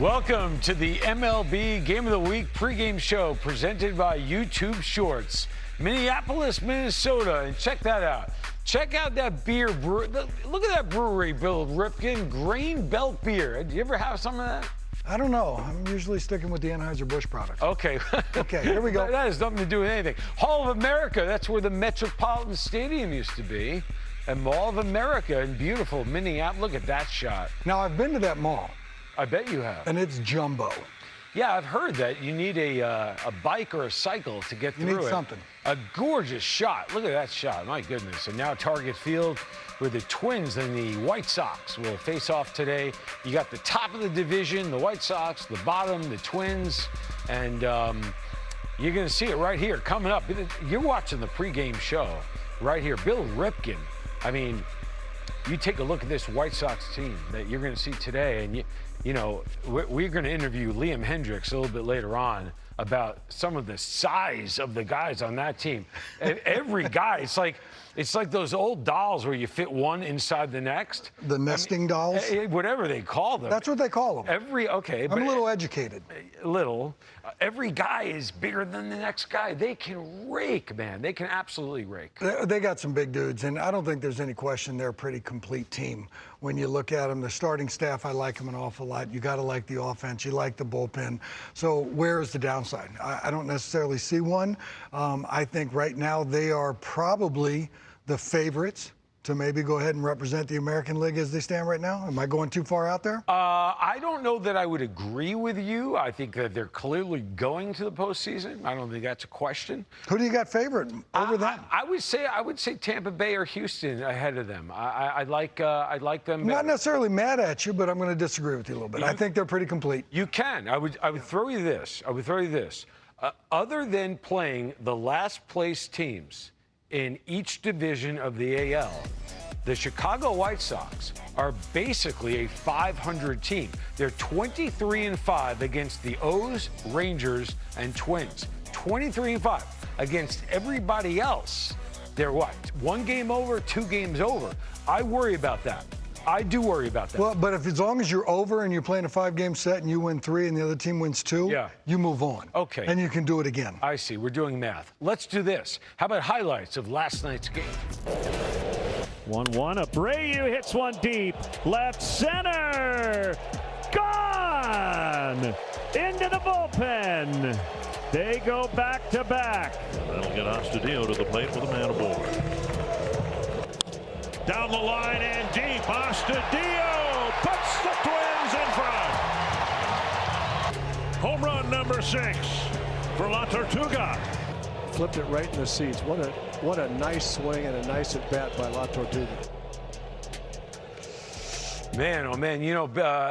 Welcome to the MLB Game of the Week pregame show presented by YouTube Shorts. Minneapolis, Minnesota, and check that out. Check out that beer brew. Look at that brewery, Bill Ripken, Grain Belt Beer. Did you ever have some of that? I don't know. I'm usually sticking with the Anheuser-Busch product. Okay. Okay, here we go. That has nothing to do with anything. Hall of America, that's where the Metropolitan Stadium used to be. And Mall of America in beautiful Minneapolis. Look at that shot. Now, I've been to that mall. I bet you have. And it's jumbo. Yeah, I've heard that you need a bike or a cycle to get through it. You need something. A gorgeous shot. Look at that shot. My goodness. And now Target Field, where the Twins and the White Sox will face off today. You got the top of the division, the White Sox, the bottom, the Twins, and you're going to see it right here coming up. You're watching the pregame show right here. Bill Ripken. I mean, you take a look at this White Sox team that you're going to see today, and you know, we're going to interview Liam Hendriks a little bit later on about some of the size of the guys on that team. Every guy, it's like those old dolls where you fit one inside the next. The nesting dolls? Whatever they call them. That's what they call them. I'm a little educated. Every guy is bigger than the next guy. They can rake, man. They can absolutely rake. They got some big dudes, and I don't think there's any question they're a pretty complete team. When you look at them, the starting staff, I like them an awful lot. You got to like the offense. You like the bullpen. So where is the downside? I don't necessarily see one. I think right now they are probably the favorites to maybe go ahead and represent the American League as they stand right now. Am I going too far out there? I don't know that I would agree with you. I think that they're clearly going to the postseason. I don't think that's a question. Who do you got favorite over them? I would say Tampa Bay or Houston ahead of them. I like them. I'm not necessarily mad at you, but I'm going to disagree with you a little bit. I think they're pretty complete. You can. I would throw you this. Other than playing the last place teams in each division of the AL, the Chicago White Sox are basically a 500 team. They're 23-5 against the O's, Rangers, and Twins. 23-5 against everybody else. They're what? 1 game over, 2 games over. I worry about that. I do worry about that. Well, but as long as you're over and you're playing a 5-game set and you win 3 and the other team wins 2, you move on. Okay. And you can do it again. I see. We're doing math. Let's do this. How about highlights of last night's game? 1-1. Abreu hits one deep. Left center. Gone. Into the bullpen. They go back to back. That'll get Astudillo to the plate with a man aboard. Down the line and deep. Astudillo puts the Twins in front. Home run number 6 for La Tortuga. Flipped it right in the seats. What a nice swing and a nice at bat by La Tortuga. Man, oh man, you know,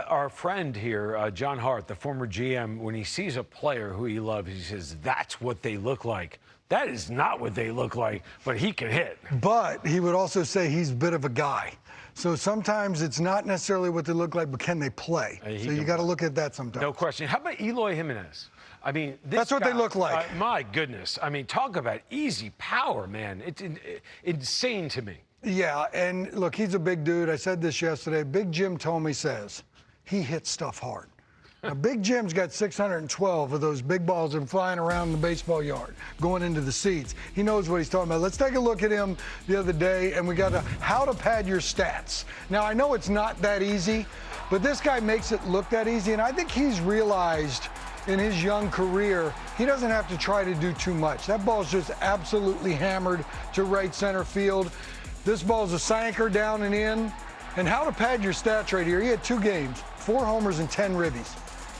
our friend here, John Hart, the former GM, when he sees a player who he loves, he says, that's what they look like. That is not what they look like, but he can hit. But he would also say he's a bit of a guy. So sometimes it's not necessarily what they look like, but can they play? So you got to look at that sometimes. No question. How about Eloy Jimenez? I mean, that's what they look like. My goodness. I mean, talk about easy power, man. It's insane to me. Yeah, and look, he's a big dude. I said this yesterday. Big Jim Thome says he hits stuff hard. Now, Big Jim's got 612 of those big balls that are flying around the baseball yard, going into the seats. He knows what he's talking about. Let's take a look at him the other day, and we got how to pad your stats. Now, I know it's not that easy, but this guy makes it look that easy, and I think he's realized in his young career, he doesn't have to try to do too much. That ball's just absolutely hammered to right center field. This ball's a sinker down and in. And how to pad your stats right here. He had 2 games, 4 homers and 10 ribbies.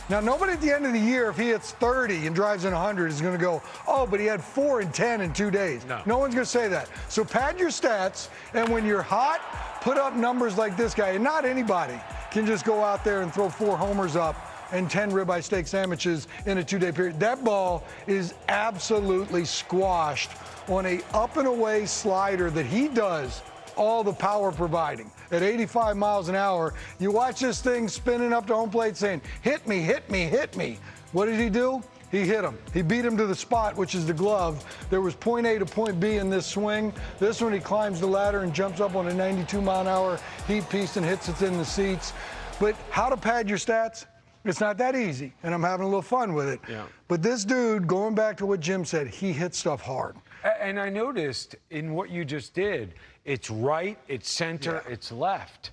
Now, nobody at the end of the year, if he hits 30 and drives in 100, is going to go, oh, but he had 4 and 10 in 2 days. No one's going to say that. So pad your stats, and when you're hot, put up numbers like this guy. And not anybody can just go out there and throw 4 homers up and 10 ribeye steak sandwiches in a 2-day period. That ball is absolutely squashed on a up and away slider that he does all the power providing. At 85 miles an hour, you watch this thing spinning up to home plate saying, hit me, hit me, hit me. What did he do? He hit him. He beat him to the spot, which is the glove. There was point A to point B in this swing. This one, he climbs the ladder and jumps up on a 92-mile-an-hour heat piece and hits it in the seats. But how to pad your stats? It's not that easy, and I'm having a little fun with it. Yeah. But this dude, going back to what Jim said, he hits stuff hard. And I noticed in what you just did, it's right, it's center, it's left.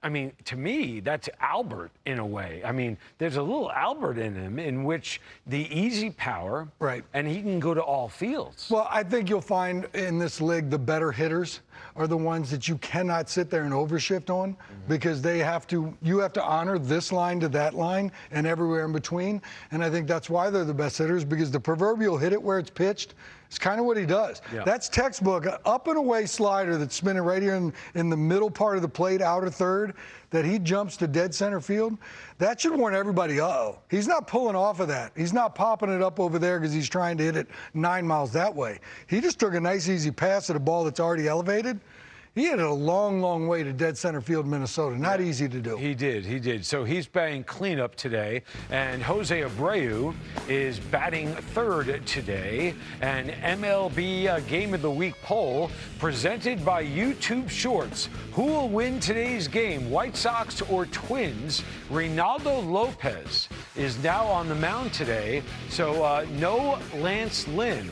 I mean, to me, that's Albert in a way. I mean, there's a little Albert in him in which the easy power, right, and he can go to all fields. Well, I think you'll find in this league the better hitters are the ones that you cannot sit there and overshift on because you have to honor this line to that line and everywhere in between. And I think that's why they're the best hitters, because the proverbial hit it where it's pitched is kind of what he does. Yeah. That's textbook, up and away slider that's spinning right here in the middle part of the plate, outer third, that he jumps to dead center field. That should warn everybody, uh-oh. He's not pulling off of that. He's not popping it up over there because he's trying to hit it 9 miles that way. He just took a nice, easy pass at a ball that's already elevated. He hit it a long, long way to dead center field, Minnesota. Not easy to do. He did. So he's batting cleanup today, and Jose Abreu is batting third today. And MLB Game of the Week poll presented by YouTube Shorts. Who will win today's game, White Sox or Twins? Reynaldo Lopez is now on the mound today, so no Lance Lynn.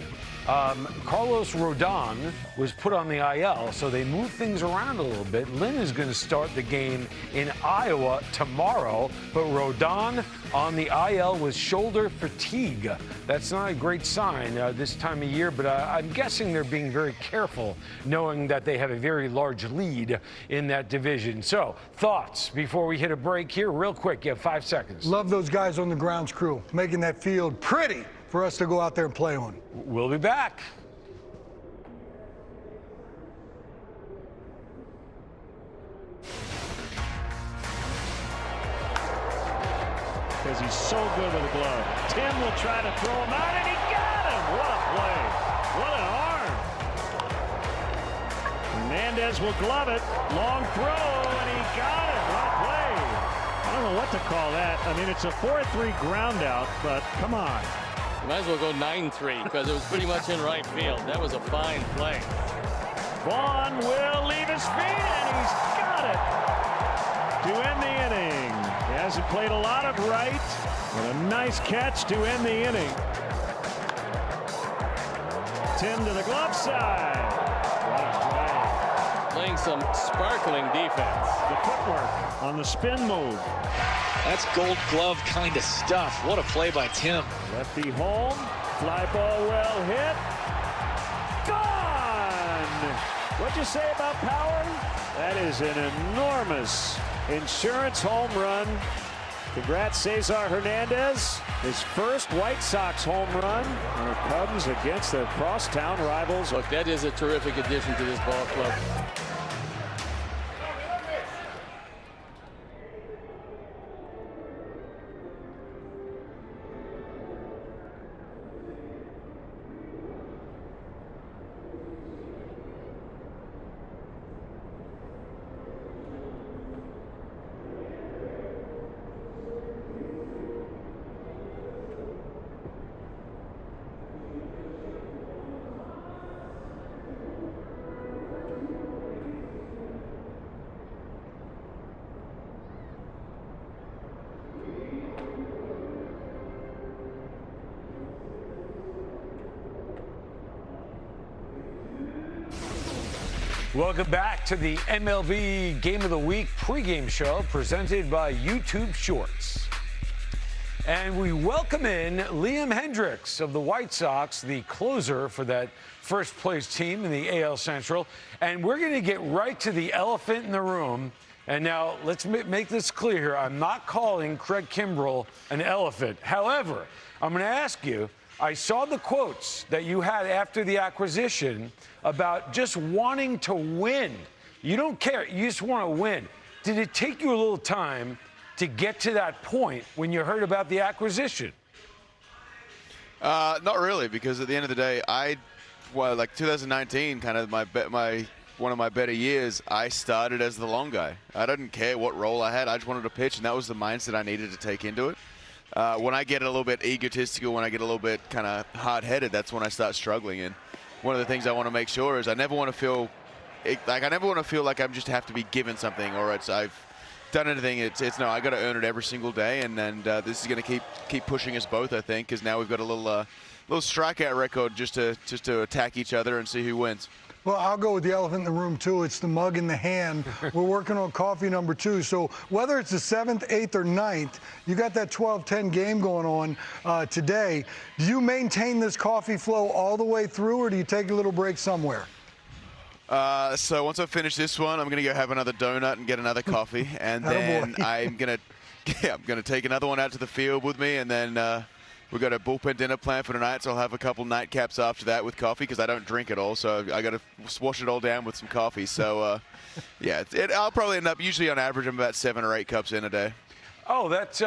Carlos Rodon was put on the IL, so they moved things around a little bit. Lynn is going to start the game in Iowa tomorrow, but Rodon on the IL with shoulder fatigue. That's not a great sign this time of year, but I'm guessing they're being very careful, knowing that they have a very large lead in that division. So, thoughts before we hit a break here? Real quick, you have 5 seconds. Love those guys on the grounds crew, making that field pretty for us to go out there and play on. We'll be back. Because he's so good with a glove. Tim will try to throw him out, and he got him. What a play. What an arm. Hernandez will glove it. Long throw, and he got it. What a play. I don't know what to call that. I mean, it's a 4-3 ground out, but come on. You might as well go 9-3 because it was pretty much in right field. That was a fine play. Vaughn will leave his feet, and he's got it to end the inning. He hasn't played a lot of right, but a nice catch to end the inning. Tim to the glove side. What a play. Playing some sparkling defense. The footwork on the spin move. That's gold glove kind of stuff. What a play by Tim. Lefty home. Fly ball well hit. Gone! What'd you say about power? That is an enormous insurance home run. Congrats, Cesar Hernandez. His first White Sox home run. And it comes against their crosstown rivals. Look, that is a terrific addition to this ball club. Welcome back to the MLB Game of the Week pregame show presented by YouTube Shorts. And we welcome in Liam Hendriks of the White Sox, the closer for that first place team in the AL Central. And we're going to get right to the elephant in the room. And now let's make this clear here. I'm not calling Craig Kimbrell an elephant. However, I'm going to ask you, I saw the quotes that you had after the acquisition about just wanting to win. You don't care. You just want to win. Did it take you a little time to get to that point when you heard about the acquisition? Not really, because at the end of the day, like 2019, kind of one of my better years, I started as the long guy. I didn't care what role I had. I just wanted to pitch, and that was the mindset I needed to take into it. When I get a little bit egotistical, when I get a little bit kind of hard-headed, that's when I start struggling. And one of the things I want to make sure is I never want to feel like I just have to be given something, or done anything. It's no, I got to earn it every single day, and this is going to keep pushing us both, I think, because now we've got a little strikeout record just to attack each other and see who wins. Well, I'll go with the elephant in the room, too. It's the mug in the hand. We're working on coffee number 2. So whether it's the 7th, 8th, or 9th, you got that 12-10 game going on today. Do you maintain this coffee flow all the way through, or do you take a little break somewhere? So once I finish this one, I'm going to go have another donut and get another coffee. And then I'm going to take another one out to the field with me, and then we've got a bullpen dinner plan for tonight, so I'll have a couple nightcaps after that with coffee because I don't drink at all. So I got to wash it all down with some coffee. So, yeah, I'll probably end up, usually on average, I'm about 7 or 8 cups in a day. Oh, that's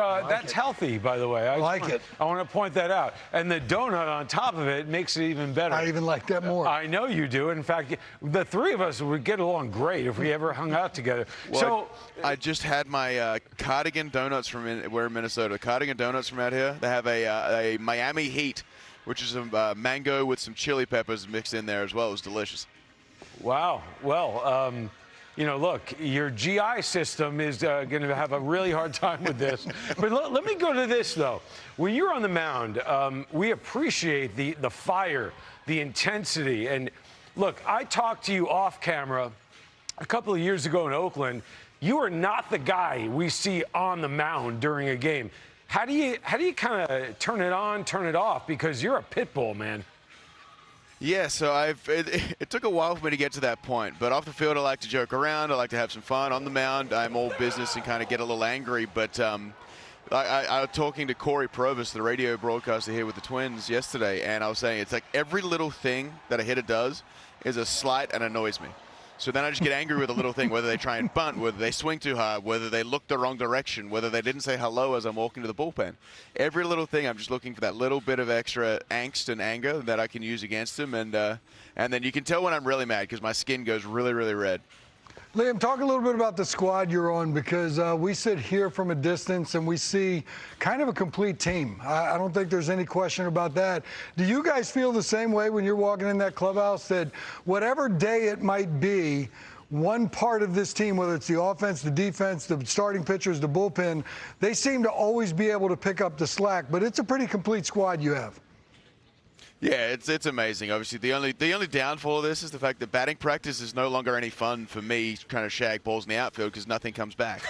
healthy, by the way. I like it. I want to point that out. And the donut on top of it makes it even better. I even like that more. I know you do. In fact, the 3 of us would get along great if we ever hung out together. Well, so I just had my cardigan donuts we're in Minnesota. Cardigan donuts from out here. They have a Miami Heat, which is a mango with some chili peppers mixed in there as well. It was delicious. Wow. Well, you know, look, your GI system is going to have a really hard time with this. But let me go to this, though. When you're on the mound, we appreciate the fire, the intensity. And, look, I talked to you off camera a couple of years ago in Oakland. You are not the guy we see on the mound during a game. How do you kind of turn it on, turn it off? Because you're a pit bull, man. Yeah, so it took a while for me to get to that point, but off the field I like to joke around, I like to have some fun. On the mound I'm all business and kind of get a little angry, but I was talking to Corey Provis, the radio broadcaster here with the Twins yesterday, and I was saying it's like every little thing that a hitter does is a slight and annoys me. So then I just get angry with a little thing, whether they try and bunt, whether they swing too hard, whether they look the wrong direction, whether they didn't say hello as I'm walking to the bullpen. Every little thing, I'm just looking for that little bit of extra angst and anger that I can use against them. And then you can tell when I'm really mad because my skin goes really, really red. Liam, talk a little bit about the squad you're on, because we sit here from a distance and we see kind of a complete team. I don't think there's any question about that. Do you guys feel the same way when you're walking in that clubhouse, that whatever day it might be, one part of this team, whether it's the offense, the defense, the starting pitchers, the bullpen, they seem to always be able to pick up the slack, but it's a pretty complete squad you have? Yeah, it's amazing. Obviously, the only downfall of this is the fact that batting practice is no longer any fun for me trying to shag balls in the outfield because nothing comes back.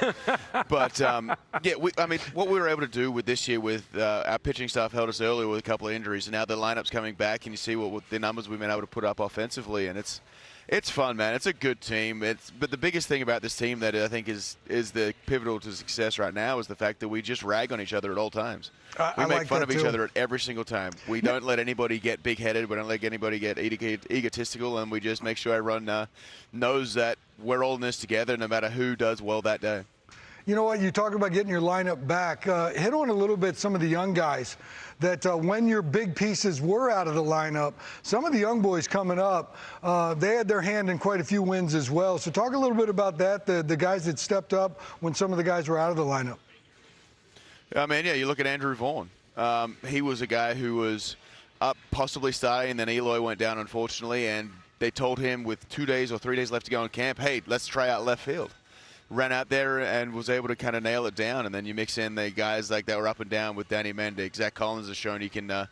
But, yeah, I mean, what we were able to do with this year with our pitching staff held us earlier with a couple of injuries, and now the lineup's coming back, and you see what the numbers we've been able to put up offensively, and it's fun, man. It's a good team. But the biggest thing about this team that I think is the pivotal to success right now is the fact that we just rag on each other at all times. We make fun of each other at every single time. We don't let anybody get big-headed. We don't let anybody get egotistical, and we just make sure everyone knows that we're all in this together no matter who does well that day. You know what, you talk about getting your lineup back. Hit on a little bit some of the young guys that when your big pieces were out of the lineup, some of the young boys coming up, they had their hand in quite a few wins as well. So talk a little bit about that, the guys that stepped up when some of the guys were out of the lineup. I mean, yeah, you look at Andrew Vaughn. He was a guy who was up possibly starting, and then Eloy went down, unfortunately, and they told him with 2 days or 3 days left to go in camp, hey, let's try out left field. Ran out there and was able to kind of nail it down, and then you mix in the guys like that were up and down with Danny Mendick. Zach Collins has shown he can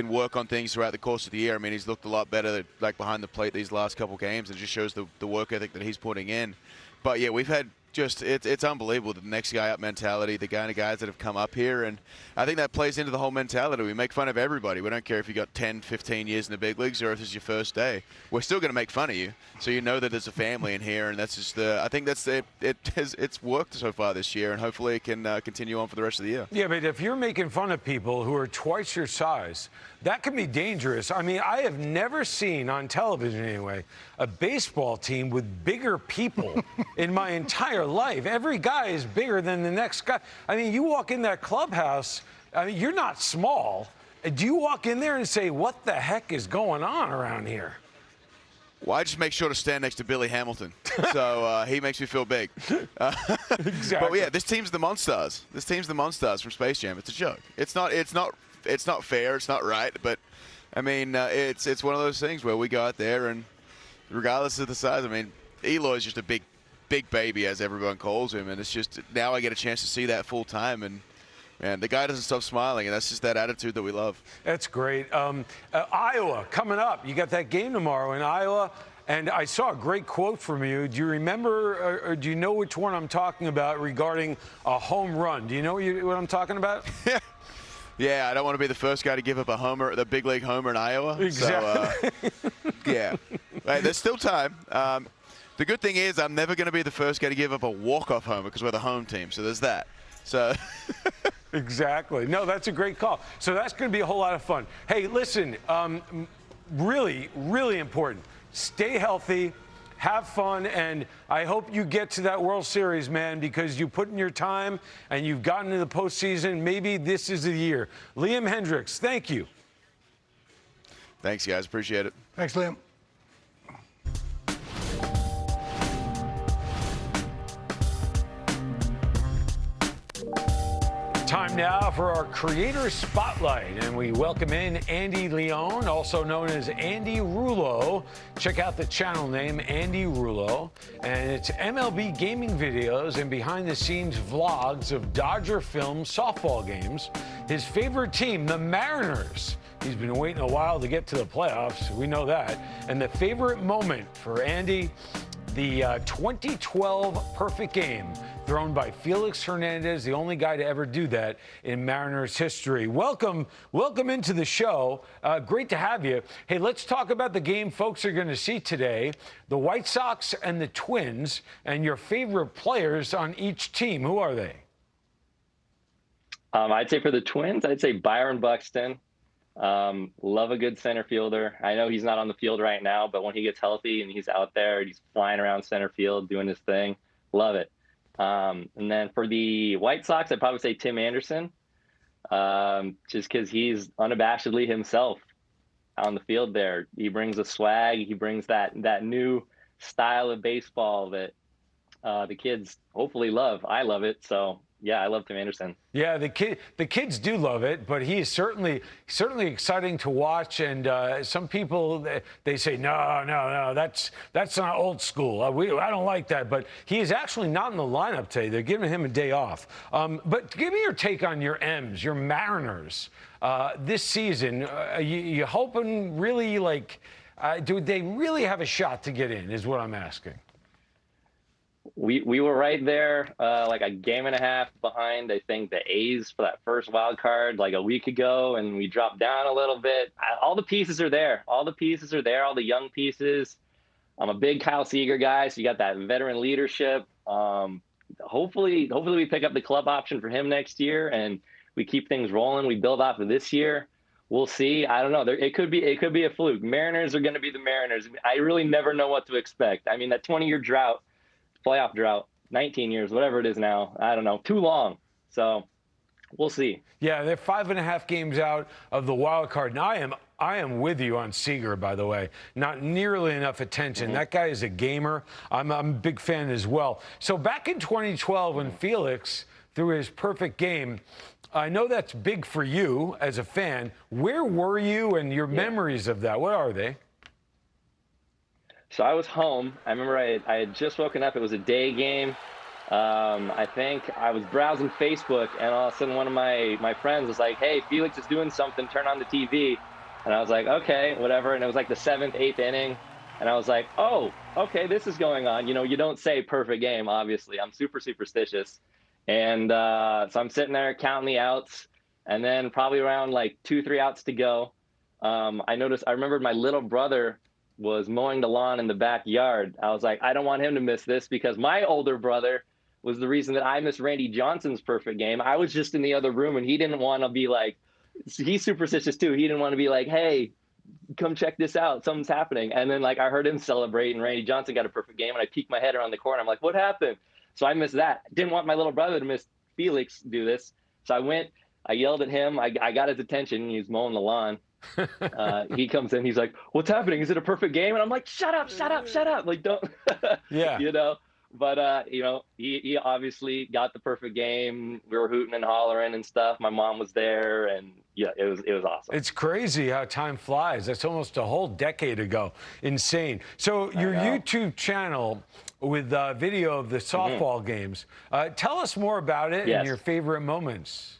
work on things throughout the course of the year. I mean, he's looked a lot better like behind the plate these last couple games, and just shows the work ethic that he's putting in. But yeah, we've had just it's unbelievable, the next guy up mentality, the kind of guys that have come up here, and I think that plays into the whole mentality. We make fun of everybody. We don't care if you got 10, 15 years in the big leagues or if it's your first day. We're still going to make fun of you, so you know that there's a family in here, and that's just I think that's it's worked so far this year, and hopefully it can continue on for the rest of the year. Yeah, but if you're making fun of people who are twice your size, that can be dangerous. I mean, I have never seen on television anyway a baseball team with bigger people in my entire life. Every guy is bigger than the next guy. I mean, you walk in that clubhouse, I mean, you're not small. Do you walk in there and say, what the heck is going on around here? Well, I just make sure to stand next to Billy Hamilton, so he makes me feel big. Exactly. But yeah, this team's the Monstars. This team's the Monstars from Space Jam. It's a joke. It's not fair. It's not right. But I mean, it's one of those things where we go out there and regardless of the size, I mean, Eloy's just a big Big Baby, as everyone calls him, and it's just now I get a chance to see that full time, and man, the guy doesn't stop smiling, and that's just that attitude that we love. That's great. Iowa coming up. You got that game tomorrow in Iowa, and I saw a great quote from you. Do you remember, or do you know which one I'm talking about regarding a home run? Do you know what I'm talking about? Yeah, I don't want to be the first guy to give up a homer, the big league homer in Iowa. Exactly. So, yeah. Hey, there's still time. The good thing is I'm never going to be the first guy to give up a walk-off homer because we're the home team. So there's that. So. Exactly. No, that's a great call. So that's going to be a whole lot of fun. Hey, listen, really, really important. Stay healthy. Have fun, and I hope you get to that World Series, man, because you put in your time and you've gotten to the postseason. Maybe this is the year. Liam Hendriks, thank you. Thanks, guys. Appreciate it. Thanks, Liam. Time now for our Creator Spotlight, and we welcome in Andy Leone, also known as Andy Rouleau. Check out the channel name, Andy Rouleau, and it's MLB gaming videos and behind-the-scenes vlogs of Dodger film softball games. His favorite team, the Mariners. He's been waiting a while to get to the playoffs, we know that. And the favorite moment for Andy, the 2012 perfect game thrown by Felix Hernandez, the only guy to ever do that in Mariners history. Welcome into the show. Great to have you. Hey, let's talk about the game folks are going to see today, the White Sox and the Twins, and your favorite players on each team. Who are they? I'd say for the Twins, I'd say Byron Buxton. Love a good center fielder. I know he's not on the field right now, but when he gets healthy and he's out there, he's flying around center field doing his thing. Love it. And then for the White Sox, I'd probably say Tim Anderson, just because he's unabashedly himself on the field there. He brings a swag. He brings that new style of baseball that the kids hopefully love. I love it. So yeah, I love Tim Anderson. Yeah, the kids do love it, but he is certainly exciting to watch. And some people, they say, no, that's not old school. I don't like that. But he is actually not in the lineup today. They're giving him a day off. But give me your take on your M's, your Mariners this season. You hoping really do they really have a shot to get in? Is what I'm asking. We were right there, like a game and a half behind, I think, the A's for that first wild card like a week ago, and we dropped down a little bit. All the pieces are there. All the young pieces. I'm a big Kyle Seager guy, so you got that veteran leadership. Hopefully we pick up the club option for him next year, and we keep things rolling. We build off of this year. We'll see. I don't know. It could be a fluke. Mariners are going to be the Mariners. I really never know what to expect. I mean, that 20-year drought, playoff drought, 19 years, whatever it is now, I don't know, too long. So we'll see. Yeah, they're 5.5 games out of the wild card. Now I am with you on Seager, by the way. Not nearly enough attention. That guy is a gamer. I'm a big fan as well. So back in 2012 when Felix threw his perfect game, I know that's big for you as a fan. Where were you and your memories of that? What are they? So I was home. I remember I had just woken up. It was a day game. I think I was browsing Facebook, and all of a sudden one of my friends was like, hey, Felix is doing something. Turn on the TV. And I was like, okay, whatever. And it was like the 7th, 8th inning. And I was like, oh, okay, this is going on. You know, you don't say perfect game, obviously. I'm super superstitious. And so I'm sitting there counting the outs. And then probably around like 2-3 outs to go, I remembered my little brother was mowing the lawn in the backyard. I was like, I don't want him to miss this because my older brother was the reason that I missed Randy Johnson's perfect game. I was just in the other room, and he didn't want to be like, he's superstitious too. He didn't want to be like, hey, come check this out. Something's happening. And then like I heard him celebrate, and Randy Johnson got a perfect game, and I peeked my head around the corner. I'm like, what happened? So I missed that. Didn't want my little brother to miss Felix do this. So I went, I yelled at him. I got his attention. He was mowing the lawn. He comes in, he's like, what's happening? Is it a perfect game? And I'm like, shut up. Like, don't, yeah, you know, But you know, he obviously got the perfect game. We were hooting and hollering and stuff. My mom was there, and yeah, it was awesome. It's crazy how time flies. That's almost a whole decade ago. Insane. So your YouTube channel with video of the softball games. Tell us more about it and your favorite moments.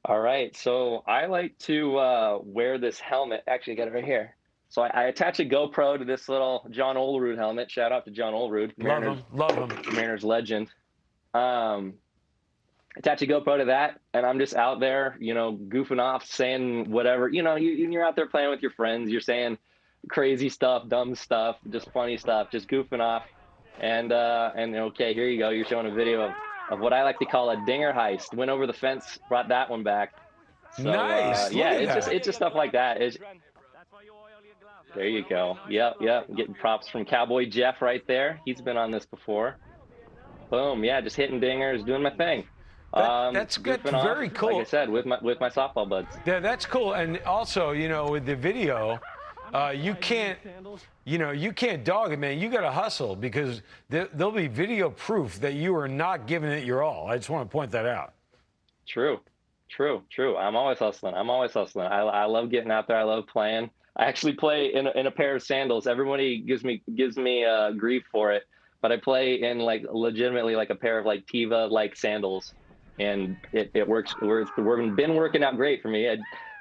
All right. So I like to wear this helmet. Actually, I got it right here. So I attach a GoPro to this little John Olerud helmet. Shout out to John Olerud, Love him. Mariners legend. Attach a GoPro to that, and I'm just out there, you know, goofing off, saying whatever. You know, you're out there playing with your friends. You're saying crazy stuff, dumb stuff, just funny stuff, just goofing off. And okay, here you go. You're showing a video of what I like to call a dinger heist. Went over the fence, brought that one back. So, nice. Yeah, it's just stuff like that. There you go. Yep. Getting props from Cowboy Jeff right there. He's been on this before. Boom. Yeah, just hitting dingers, doing my thing. That's good. Very cool. Like I said, with my softball buds. Yeah, that's cool. And also, you know, with the video, you can't dog it, man. You got to hustle because there'll be video proof that you are not giving it your all. I just want to point that out. True. I'm always hustling. I love getting out there. I love playing. I actually play in a pair of sandals. Everybody gives me grief for it, but I play in like legitimately like a pair of like Tiva like sandals, and it works. It's been working out great for me.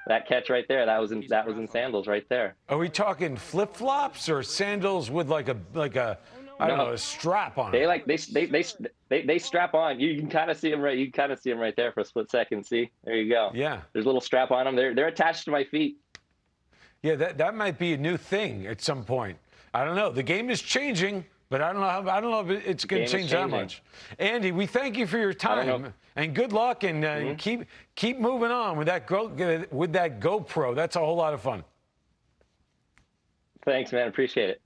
That catch right there, that was in sandals right there. Are we talking flip flops or sandals with like a I don't know, a strap on? They strap on. You can kind of see them right. You can kind of see them right there for a split second. See, there you go. Yeah. There's a little strap on them. They're attached to my feet. Yeah, that might be a new thing at some point. I don't know. The game is changing, but I don't know if it's going to change that much. Andy, we thank you for your time and good luck, and keep moving on with that GoPro. That's a whole lot of fun. Thanks, man. Appreciate it.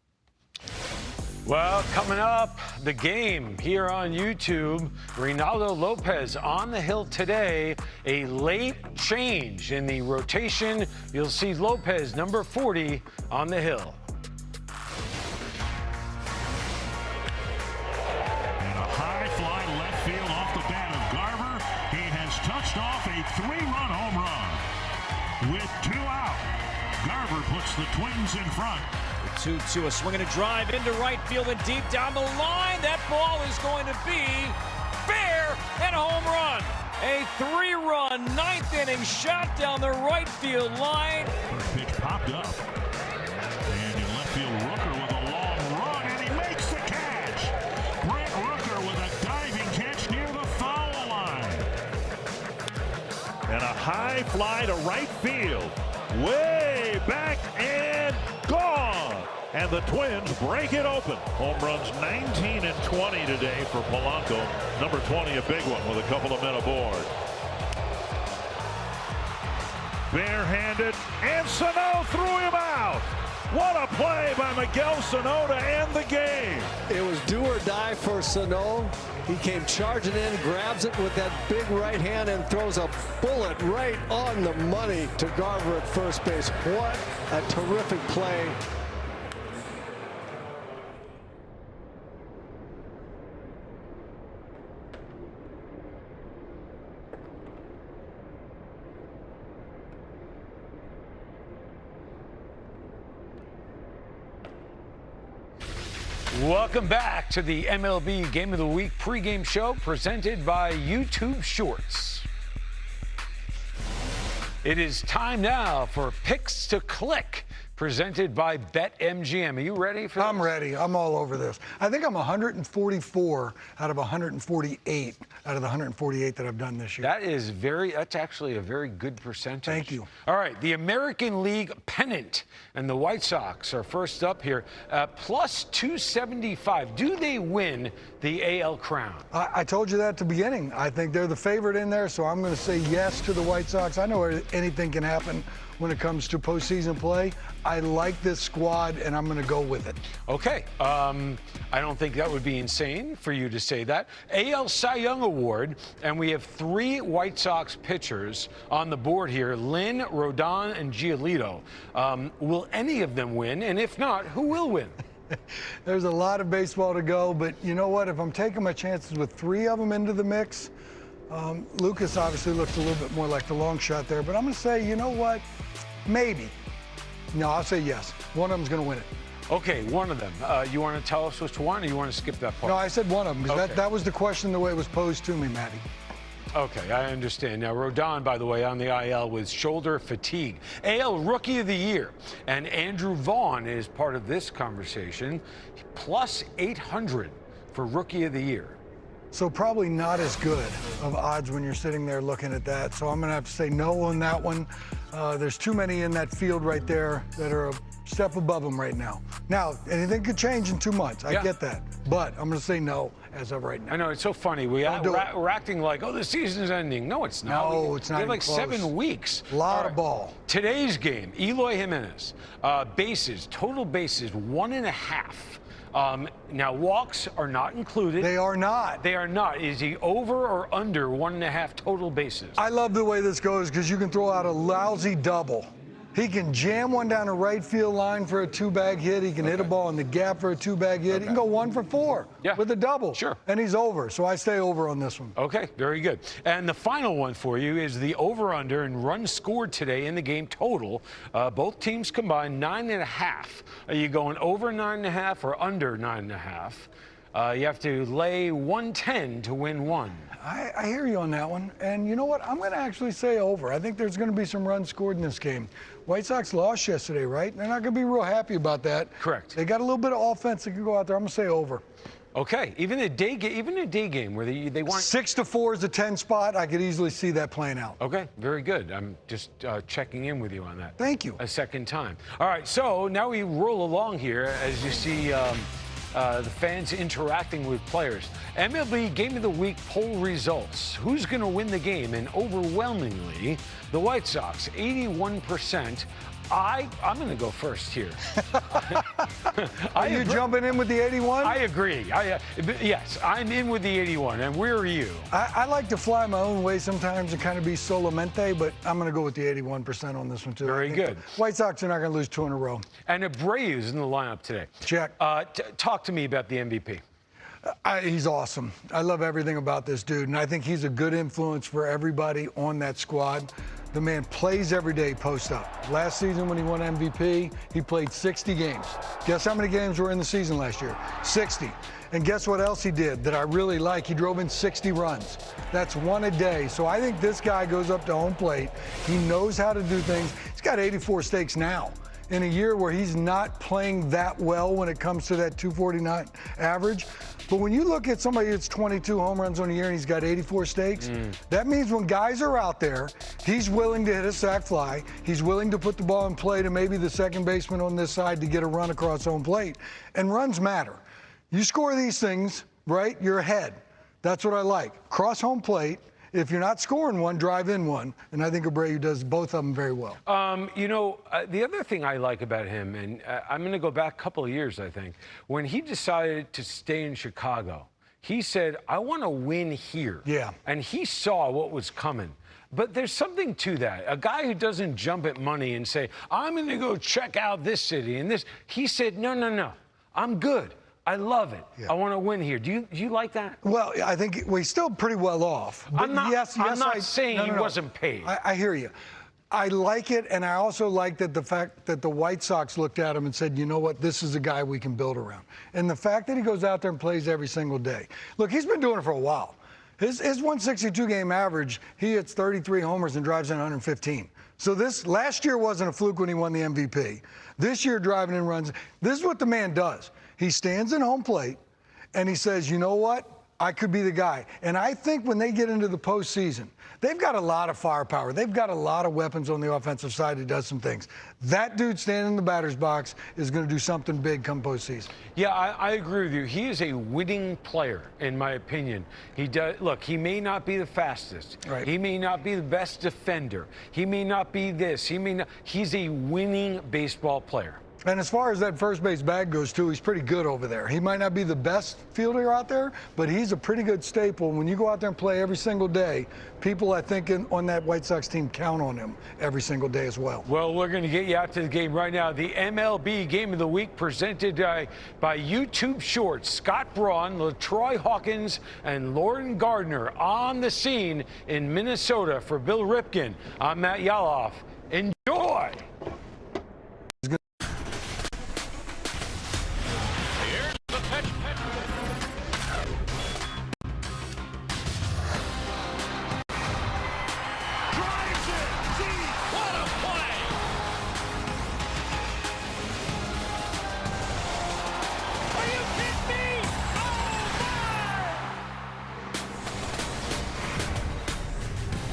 Well, coming up, the game here on YouTube. Reynaldo Lopez on the hill today. A late change in the rotation. You'll see Lopez, number 40, on the hill. And a high fly left field off the bat of Garver. He has touched off a 3-run home run. With 2 out, Garver puts the Twins in front. 2-2, a swing and a drive into right field and deep down the line. That ball is going to be fair and a home run. A 3-run 9th inning shot down the right field line. First pitch popped up. And in left field, Rooker with a long run, and he makes the catch. Brent Rooker with a diving catch near the foul line. And a high fly to right field. Way back and gone. And the Twins break it open. Home runs 19 and 20 today for Polanco. Number 20, a big one with a couple of men aboard. Barehanded, and Sano threw him out. What a play by Miguel Sano to end the game. It was do or die for Sano. He came charging in, grabs it with that big right hand, and throws a bullet right on the money to Garver at first base. What a terrific play. Welcome back to the MLB Game of the Week pregame show presented by YouTube Shorts. It is time now for Picks to Click, presented by BetMGM. Are you ready for this? I'm ready. I'm all over this. I think I'm 144 out of 148 out of the 148 that I've done this year. That's actually a very good percentage. Thank you. All right, the American League pennant and the White Sox are first up here, plus 275. Do they win the AL crown? I told you that at the beginning. I think they're the favorite in there, so I'm going to say yes to the White Sox. I know anything can happen when it comes to postseason play. I like this squad, and I'm going to go with it. Okay. I don't think that would be insane for you to say that. AL Cy Young Award, and we have 3 White Sox pitchers on the board here, Lynn, Rodon, and Giolito. Will any of them win? And if not, who will win? There's a lot of baseball to go, but you know what? If I'm taking my chances with 3 of them into the mix, Lucas obviously looks a little bit more like the long shot there, but I'm going to say, you know what? Maybe. No, I'll say yes. One of them's going to win it. Okay, one of them. You want to tell us which one, or you want to skip that part? No, I said one of them, because Okay. that was the question the way it was posed to me, Matty. Okay, I understand. Now, Rodon, by the way, on the IL with shoulder fatigue. AL Rookie of the Year. And Andrew Vaughn is part of this conversation. Plus 800 for Rookie of the Year. So probably not as good of odds when you're sitting there looking at that. So I'm going to have to say no on that one. There's too many in that field right there that are a step above them right now. Now, anything could change in 2 months. I get that. But I'm going to say no as of right now. I know, it's so funny. We're acting like, oh, the season's ending. No, it's not. No, it's not We have even like close. 7 weeks. A lot of ball. Today's game, Eloy Jimenez. Bases, total bases, 1.5. Now, walks are not included. They are not. They are not. Is he over or under 1.5 total bases? I love the way this goes because you can throw out a lousy double. He can jam one down the right field line for a 2-bag hit. He can hit a ball in the gap for a 2-bag hit. He can go 1 for 4 with a double. Sure. And he's over. So I stay over on this one. Okay, very good. And the final one for you is the over-under in runs scored today in the game total. Both teams combined 9.5. Are you going over 9.5 or under 9.5? You have to lay 110 to win 1. I hear you on that one. And you know what? I'm going to actually say over. I think there's going to be some runs scored in this game. White Sox lost yesterday, right? They're not going to be real happy about that. Correct. They got a little bit of offense that can go out there. I'm going to say over. Okay, even a day game where they want 6-4 is a 10 spot. I could easily see that playing out. Okay, very good. I'm just checking in with you on that. Thank you. A second time. All right, so now we roll along here as you see the fans interacting with players. MLB Game of the Week poll results. Who's going to win the game? And overwhelmingly, the White Sox, 81%. I'm going to go first here. Are you jumping in with the 81? I agree. Yes, I'm in with the 81. And where are you? I like to fly my own way sometimes and kind of be solamente, but I'm going to go with the 81% on this one, too. Very good. White Sox are not going to lose 2 in a row. And Abreu's in the lineup today. Check. Talk to me about the MVP. He's awesome. I love everything about this dude, and I think he's a good influence for everybody on that squad. The man plays every day post up. Last season when he won MVP, he played 60 games. Guess how many games were in the season last year? 60. And guess what else he did that I really like? He drove in 60 runs. That's 1 a day. So I think this guy goes up to home plate. He knows how to do things. He's got 84 steaks now. In a year where he's not playing that well when it comes to that 249 average. But when you look at somebody that's 22 home runs on a year and he's got 84 steaks, that means when guys are out there, he's willing to hit a sac fly. He's willing to put the ball in play to maybe the second baseman on this side to get a run across home plate. And runs matter. You score these things, right, you're ahead. That's what I like. Cross home plate. If you're not scoring one, drive in one. And I think Abreu does both of them very well. You know, the other thing I like about him, and I'm going to go back a couple of years, I think, when he decided to stay in Chicago, he said, I want to win here. Yeah. And he saw what was coming. But there's something to that. A guy who doesn't jump at money and say, I'm going to go check out this city and this. He said, no, I'm good. I love it. Yeah. I want to win here. Do you like that? Well, I think we're still pretty well off. But I'm not saying he wasn't paid. I hear you. I like it, and I also like that the fact that the White Sox looked at him and said, you know what, this is a guy we can build around. And the fact that he goes out there and plays every single day. Look, he's been doing it for a while. His 162-game average, he hits 33 homers and drives in 115. So this last year wasn't a fluke when he won the MVP. This year, driving in runs. This is what the man does. He stands in home plate, and he says, you know what? I could be the guy. And I think when they get into the postseason, they've got a lot of firepower. They've got a lot of weapons on the offensive side that does some things. That dude standing in the batter's box is going to do something big come postseason. Yeah, I agree with you. He is a winning player, in my opinion. He does. Look, he may not be the fastest. Right. He may not be the best defender. He may not be this. He may not. He's a winning baseball player. And as far as that first base bag goes, too, he's pretty good over there. He might not be the best fielder out there, but he's a pretty good staple. When you go out there and play every single day, people, I think, on that White Sox team count on him every single day as well. Well, we're going to get you out to the game right now. The MLB Game of the Week presented by YouTube Shorts. Scott Braun, LaTroy Hawkins, and Lauren Gardner on the scene in Minnesota. For Bill Ripken, I'm Matt Yaloff. Enjoy!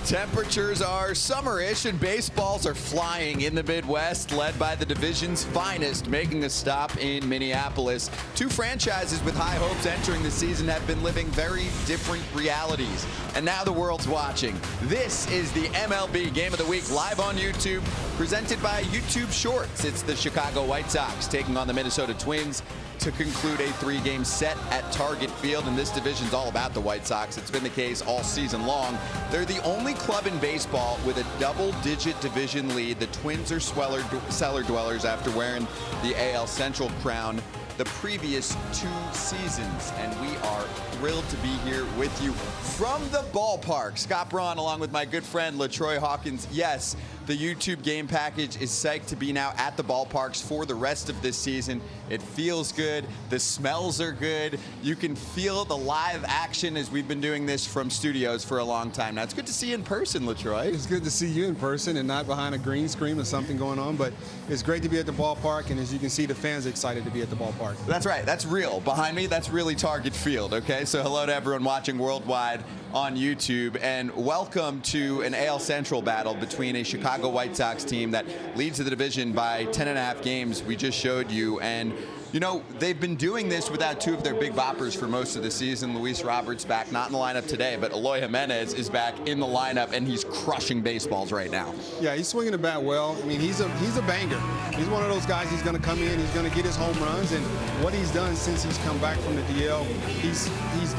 Temperatures are summerish and baseballs are flying in the Midwest, led by the division's finest, making a stop in Minneapolis. Two franchises with high hopes entering the season have been living very different realities. And now the world's watching. This is the MLB Game of the Week live on YouTube, presented by YouTube Shorts. It's the Chicago White Sox taking on the Minnesota Twins to conclude a 3-game set at Target Field, and this division's all about the White Sox. It's been the case all season long. They're the only club in baseball with a double-digit division lead. The Twins are cellar dwellers after wearing the AL Central crown the previous 2 seasons, and we are thrilled to be here with you from the ballpark. Scott Braun, along with my good friend LaTroy Hawkins. Yes, the YouTube game package is psyched to be now at the ballparks for the rest of this season. It feels good. The smells are good. You can feel the live action as we've been doing this from studios for a long time now. It's good to see you in person, LaTroy. It's good to see you in person and not behind a green screen or something going on, but it's great to be at the ballpark, and as you can see, the fans are excited to be at the ballpark. That's right. That's real. Behind me, that's really Target Field, okay? So hello to everyone watching worldwide on YouTube, and welcome to an AL Central battle between a Chicago White Sox team that leads the division by 10.5 games we just showed you. And you know, they've been doing this without 2 of their big boppers for most of the season. Luis Roberts back, not in the lineup today, but Eloy Jimenez is back in the lineup, and he's crushing baseballs right now. Yeah, he's swinging the bat well. I mean, he's a banger. He's one of those guys. He's going to come in, he's going to get his home runs, and what he's done since he's come back from the DL, he's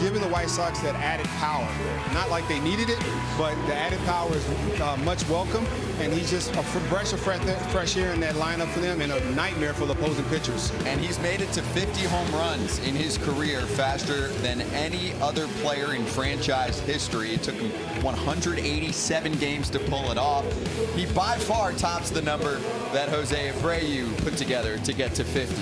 given the White Sox that added power. Not like they needed it, but the added power is much welcome, and he's just a breath of fresh air in that lineup for them, and a nightmare for the opposing pitchers. And he's made it to 50 home runs in his career, faster than any other player in franchise history. It took him 187 games to pull it off. He by far tops the number that Jose Abreu put together to get to 50.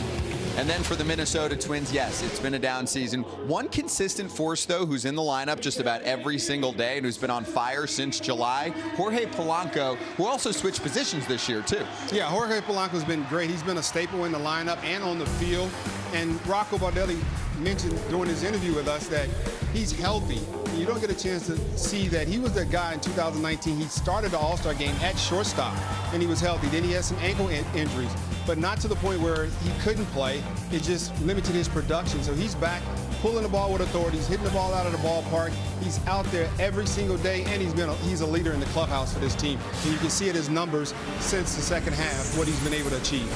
And then for the Minnesota Twins, yes, it's been a down season. One consistent force, though, who's in the lineup just about every single day and who's been on fire since July, Jorge Polanco, who also switched positions this year, too. Yeah, Jorge Polanco's been great. He's been a staple in the lineup and on the field. And Rocco Baldelli mentioned during his interview with us that he's healthy. You don't get a chance to see that he was the guy in 2019. He started the All-Star game at shortstop, and he was healthy. Then he had some ankle injuries, but not to the point where he couldn't play. It just limited his production. So he's back, pulling the ball with authority. He's hitting the ball out of the ballpark. He's out there every single day, and he's a leader in the clubhouse for this team. And you can see at his numbers since the second half what he's been able to achieve.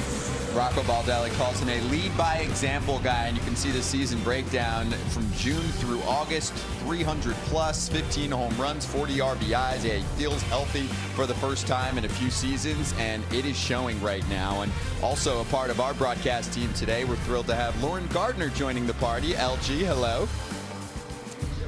Rocco Baldelli calls him a lead-by-example guy, and you can see the season breakdown from June through August, 300-plus, 15 home runs, 40 RBIs. Yeah, he feels healthy for the first time in a few seasons, and it is showing right now. And also a part of our broadcast team today, we're thrilled to have Lauren Gardner joining the party. LG, hello.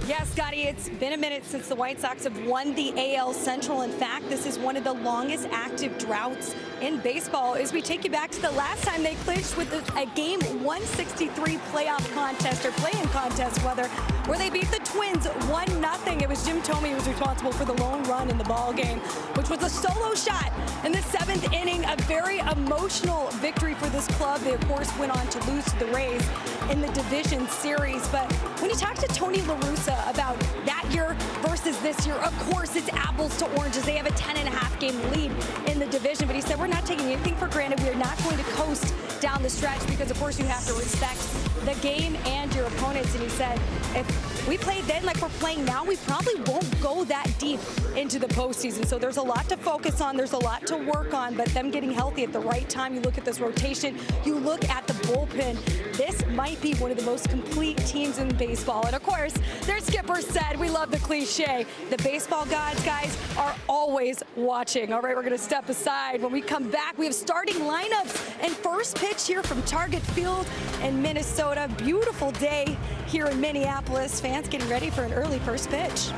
Yes, Scotty, it's been a minute since the White Sox have won the AL Central. In fact, this is one of the longest active droughts in baseball as we take you back to the last time they clinched with a game 163 playoff contest or play-in contest, where they beat the Twins 1-0. It was Jim Thome who was responsible for the lone run in the ball game, which was a solo shot in the 7th inning. A very emotional victory for this club. They, of course, went on to lose to the Rays in the division series. But when you talk to Tony La Russa about that year versus this year, of course, it's apples to oranges. They have a 10.5 game lead in the division, but he said, we're not taking anything for granted. We are not going to coast down the stretch because, of course, you have to respect the game and your opponents. And he said, if we played then like we're playing now, we probably won't go that deep into the postseason. So there's a lot to focus on. There's a lot to work on, but them getting healthy at the right time. You look at this rotation, you look at the bullpen. This might be one of the most complete teams in baseball. And of course, their skipper said, we love the cliche, the baseball gods, guys, are always watching. All right, we're going to step aside. When we come back, we have starting lineups and first pitch here from Target Field in Minnesota. Beautiful day here in Minneapolis. Fans getting ready for an early first pitch.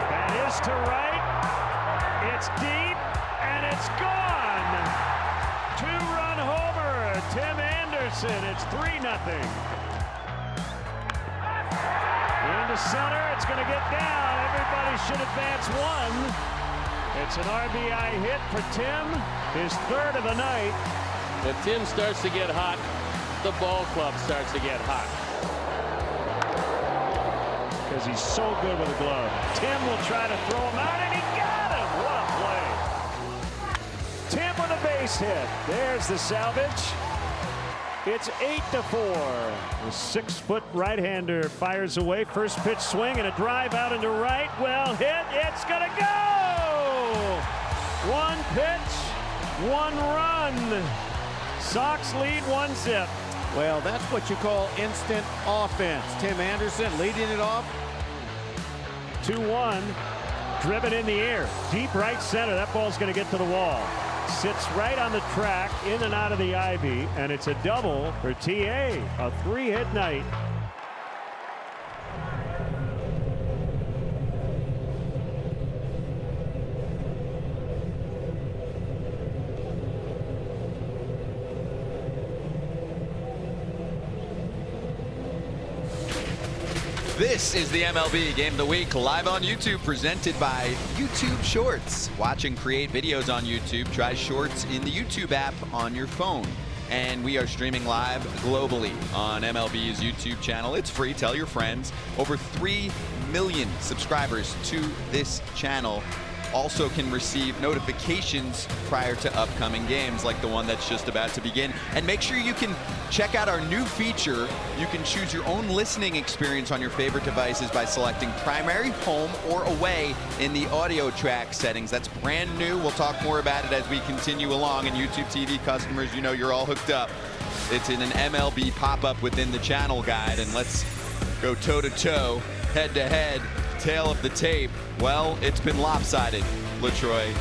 That is to right. It's deep, and it's gone. Two-run homer, Tim Anderson. It's 3-0. Into center, it's going to get down. Everybody should advance one. It's an RBI hit for Tim, his third of the night. If Tim starts to get hot, the ball club starts to get hot. Because he's so good with a glove. Tim will try to throw him out, and he got him. What a play. Tim with a base hit. There's the salvage. It's 8-4. The 6-foot right-hander fires away. First pitch swing and a drive out into right. Well hit. It's going to go. One pitch, one run. Sox lead 1-0. Well, that's what you call instant offense. Tim Anderson leading it off. 2-1. Driven in the air. Deep right center. That ball's going to get to the wall. Sits right on the track, in and out of the ivy, and it's a double for TA. A 3-hit night. This is the MLB Game of the Week, live on YouTube, presented by YouTube Shorts. Watch and create videos on YouTube. Try Shorts in the YouTube app on your phone. And we are streaming live globally on MLB's YouTube channel. It's free. Tell your friends. Over 3 million subscribers to this channel. Also can receive notifications prior to upcoming games like the one that's just about to begin. And make sure you can check out our new feature. You can choose your own listening experience on your favorite devices by selecting primary, home, or away in the audio track settings. That's brand new. We'll talk more about it as we continue along. And YouTube TV customers, you know you're all hooked up. It's in an MLB pop-up within the channel guide. And let's go toe-to-toe, head-to-head. Tail of the tape. Well, it's been lopsided, LaTroy.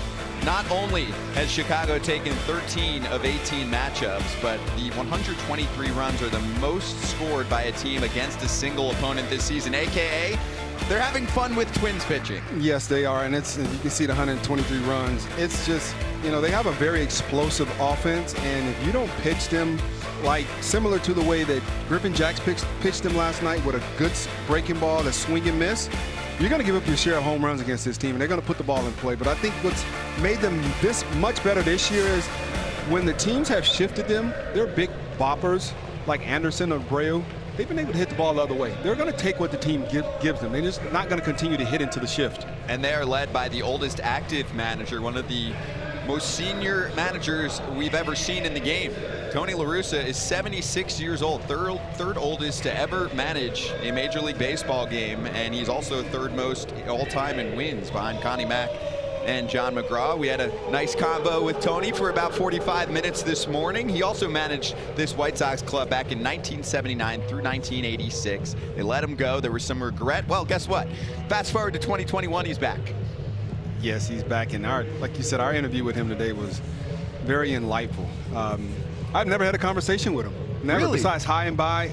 Not only has Chicago taken 13 of 18 matchups, but the 123 runs are the most scored by a team against a single opponent this season, aka they're having fun with Twins pitching. Yes, they are, and you can see the 123 runs. It's just, you know, they have a very explosive offense, and if you don't pitch them like similar to the way that Griffin Jacks pitched them last night with a good breaking ball, the swing and miss, you're going to give up your share of home runs against this team, and they're going to put the ball in play. But I think what's made them this much better this year is when the teams have shifted them, they're big boppers like Anderson or Abreu. They've been able to hit the ball the other way. They're going to take what the team gives them. They're just not going to continue to hit into the shift. And they are led by the oldest active manager, one of the most senior managers we've ever seen in the game. Tony La Russa is 76 years old, third oldest to ever manage a Major League Baseball game, and he's also third most all-time in wins behind Connie Mack and John McGraw. We had a nice combo with Tony for about 45 minutes this morning. He also managed this White Sox club back in 1979 through 1986. They let him go. There was some regret. Well, guess what? Fast forward to 2021, he's back. Yes, he's back. And like you said, our interview with him today was very enlightful. I've never had a conversation with him. Never, really? Besides hi and bye.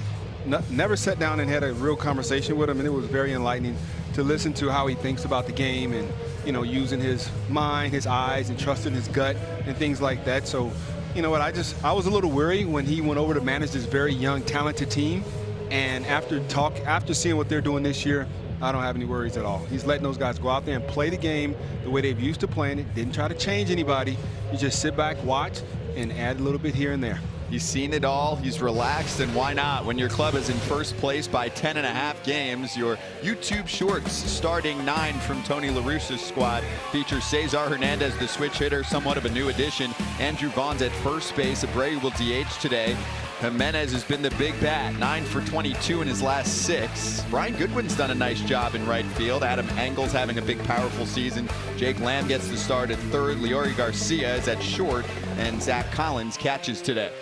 Never sat down and had a real conversation with him, and it was very enlightening to listen to how he thinks about the game and, you know, using his mind, his eyes, and trusting his gut and things like that. So, you know what, I was a little worried when he went over to manage this very young, talented team. And after seeing what they're doing this year, I don't have any worries at all. He's letting those guys go out there and play the game the way they've used to playing it. Didn't try to change anybody. You just sit back, watch, and add a little bit here and there. He's seen it all. He's relaxed, and why not? When your club is in first place by 10.5 games, your YouTube Shorts starting 9 from Tony La Russa's squad features Cesar Hernandez, the switch hitter, somewhat of a new addition. Andrew Vaughn's at first base. Abreu will DH today. Jimenez has been the big bat, 9 for 22 in his last 6. Brian Goodwin's done a nice job in right field. Adam Engel's having a big, powerful season. Jake Lamb gets the start at third. Leori Garcia is at short, and Zach Collins catches today.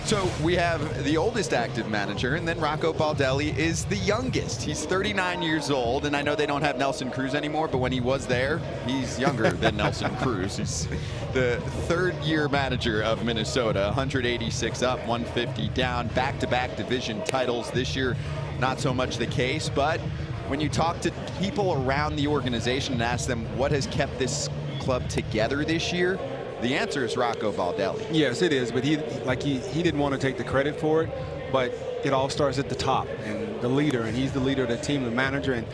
So we have the oldest active manager, and then Rocco Baldelli is the youngest. He's 39 years old, and I know they don't have Nelson Cruz anymore, but when he was there, he's younger than Nelson Cruz. He's the third-year manager of Minnesota, 186 up, 150 down, back-to-back division titles. This year, not so much the case, but when you talk to people around the organization and ask them what has kept this club together this year, the answer is Rocco Baldelli. Yes, it is, but he didn't want to take the credit for it, but it all starts at the top, and the leader, and he's the leader of the team, the manager, and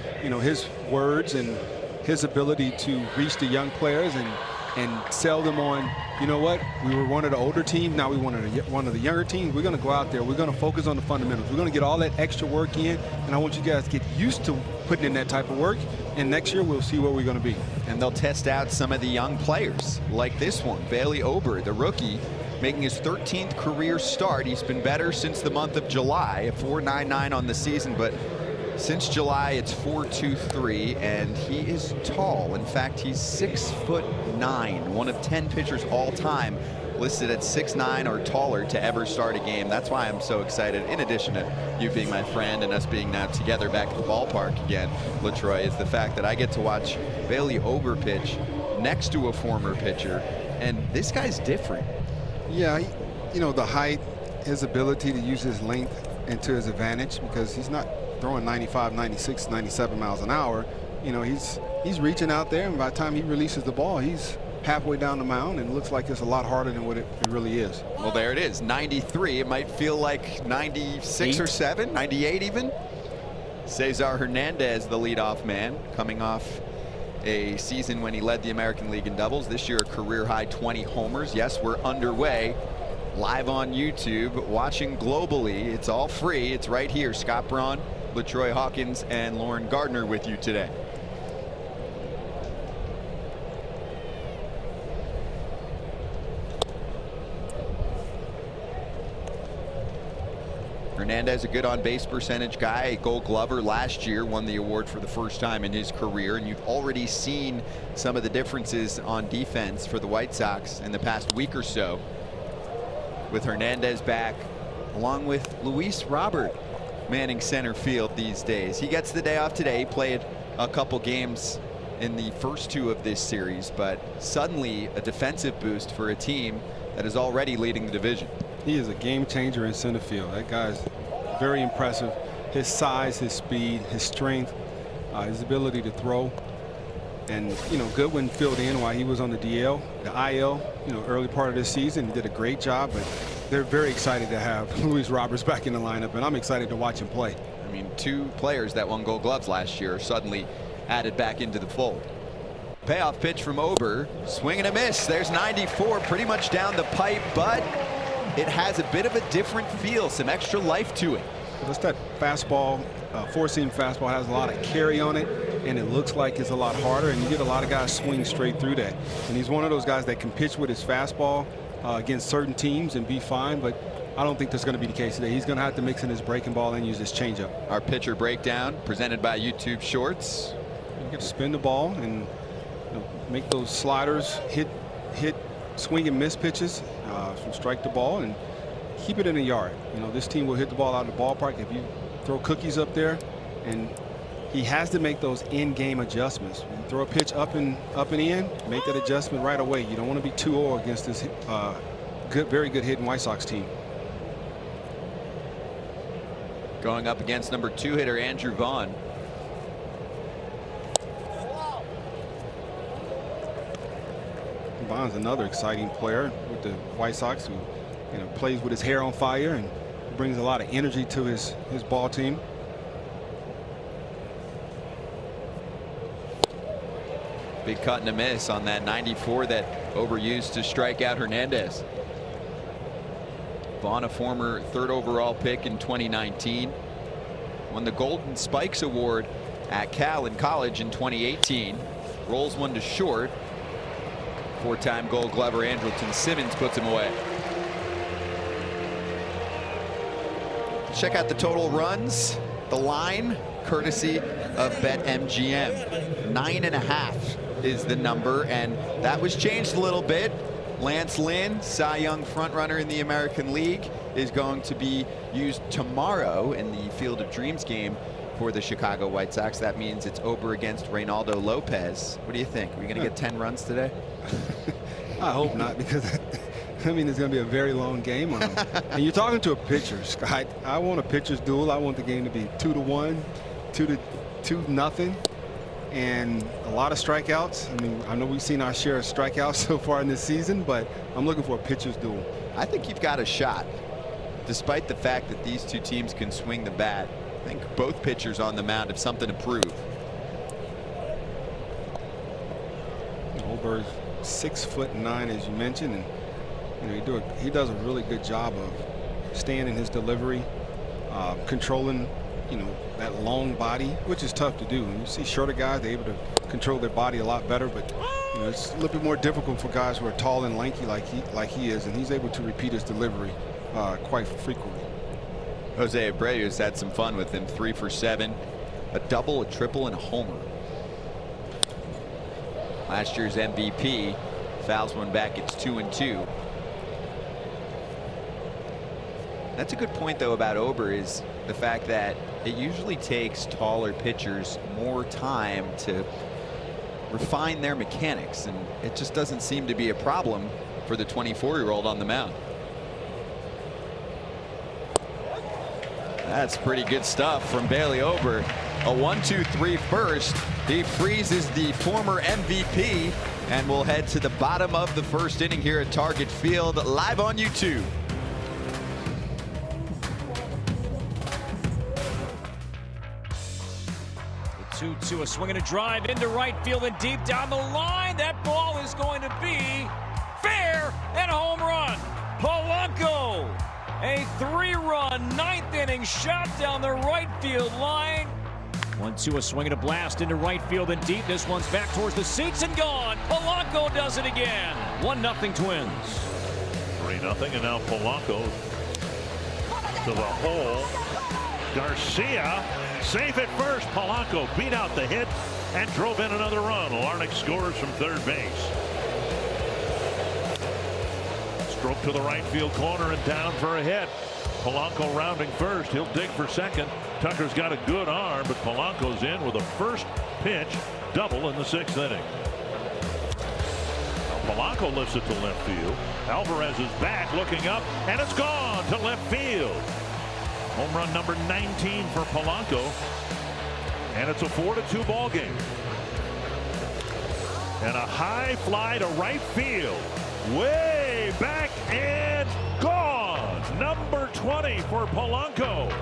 his words and his ability to reach the young players and sell them on, you know what, we were one of the older teams, now we one of the younger teams. We're going to go out there, we're going to focus on the fundamentals, we're going to get all that extra work in, and I want you guys to get used to putting in that type of work, and next year we'll see where we're going to be. And they'll test out some of the young players like this one, Bailey Ober, the rookie, making his 13th career start. He's been better since the month of July, a 4.99 on the season, but since July it's 4.23, and he is tall. In fact, he's 6'9", one of 10 pitchers all time listed at 6'9" or taller to ever start a game. That's why I'm so excited, in addition to you being my friend and us being now together back at the ballpark again, LaTroy, is the fact that I get to watch Bailey Ober pitch next to a former pitcher, and this guy's different. Yeah, the height, his ability to use his length into his advantage, because he's not throwing 95, 96, 97 miles an hour. He's reaching out there, and by the time he releases the ball, he's halfway down the mound, and it looks like it's a lot harder than what it really is. Well, there it is, 93. It might feel like 96 or 7, 98 even. Cesar Hernandez, the leadoff man, coming off a season when he led the American League in doubles. This year, a career-high 20 homers. Yes, we're underway, live on YouTube, watching globally. It's all free. It's right here. Scott Braun, LaTroy Hawkins, and Lauren Gardner with you today. Hernandez, a good on-base percentage guy, a Gold Glover last year, won the award for the first time in his career, and you've already seen some of the differences on defense for the White Sox in the past week or so, with Hernandez back, along with Luis Robert manning center field these days. He gets the day off today. He played a couple games in the first 2 of this series, but suddenly a defensive boost for a team that is already leading the division. He is a game changer in center field. That guy's very impressive. His size, his speed, his strength, his ability to throw. And Goodwin filled in while he was on the DL, the IL, early part of this season. He did a great job, but they're very excited to have Luis Roberts back in the lineup, and I'm excited to watch him play. I mean, 2 players that won Gold Gloves last year suddenly added back into the fold. Payoff pitch from Ober, swing and a miss. There's 94, pretty much down the pipe, but it has a bit of a different feel, some extra life to it. Just that fastball, four-seam fastball, has a lot of carry on it, and it looks like it's a lot harder, and you get a lot of guys swing straight through that. And he's one of those guys that can pitch with his fastball against certain teams and be fine, but I don't think that's going to be the case today. He's going to have to mix in his breaking ball and use his changeup. Our pitcher breakdown presented by YouTube Shorts. You get to spin the ball and make those sliders hit swing and miss pitches from strike the ball and keep it in the yard. This team will hit the ball out of the ballpark if you throw cookies up there, and he has to make those in-game adjustments. When you throw a pitch up and in, make that adjustment right away. You don't want to be 2-0 against this very good hitting White Sox team. Going up against number 2 hitter Andrew Vaughn. Vaughn's another exciting player with the White Sox who plays with his hair on fire and brings a lot of energy to his ball team. Big cut and a miss on that 94 that Ober used to strike out Hernandez. on a former 3rd overall pick in 2019. Won the Golden Spikes Award at Cal in college in 2018. Rolls one to short. 4-time Gold Glover Andrelton Simmons puts him away. Check out the total runs. The line, courtesy of BetMGM. 9.5 is the number, and that was changed a little bit. Lance Lynn, Cy Young frontrunner in the American League, is going to be used tomorrow in the Field of Dreams game for the Chicago White Sox. That means it's Ober against Reynaldo Lopez. What do you think? Are we going to get 10 runs today? I hope not, because I mean, it's going to be a very long game on them. And you're talking to a pitcher, Scott. I want a pitcher's duel. I want the game to be 2-1, 2-0, and a lot of strikeouts. I mean, I know we've seen our share of strikeouts so far in this season, but I'm looking for a pitcher's duel. I think you've got a shot, despite the fact that these two teams can swing the bat. I think both pitchers on the mound have something to prove. Ober's 6'9", as you mentioned, and you know, he does a really good job of staying in his delivery, controlling, you know, that long body, which is tough to do. And you see shorter guys, they're able to control their body a lot better, but you know, it's a little bit more difficult for guys who are tall and lanky like he is, and he's able to repeat his delivery quite frequently. Jose Abreu's had some fun with him. 3 for 7, a double, a triple, and a homer. Last year's MVP fouls one back. It's 2-2. That's a good point, though, about Ober, is the fact that it usually takes taller pitchers more time to refine their mechanics, and it just doesn't seem to be a problem for the 24-year-old on the mound. That's pretty good stuff from Bailey Ober. A 1-2-3 first. He freezes the former MVP, and we'll head to the bottom of the first inning here at Target Field, live on YouTube. The 2-2, a swing and a drive into right field and deep down the line. That ball is going to be fair and a home run. Polanco, a 3-run 9th inning shot down the right field line. 1-2, a swing and a blast into right field and deep. This one's back towards the seats and gone. Polanco does it again. 1-0 Twins. 3-0, and now Polanco to the hole. Garcia safe at first. Polanco beat out the hit and drove in another run. Larnach scores from third base. Stroke to the right field corner and down for a hit. Polanco rounding first. He'll dig for second. Tucker's got a good arm, but Polanco's in with a first pitch double in the 6th inning. Now Polanco lifts it to left field. Alvarez is back looking up, and it's gone to left field. Home run number 19 for Polanco, and it's a 4-2 ball game. And a high fly to right field, way back and gone. Number 20 for Polanco.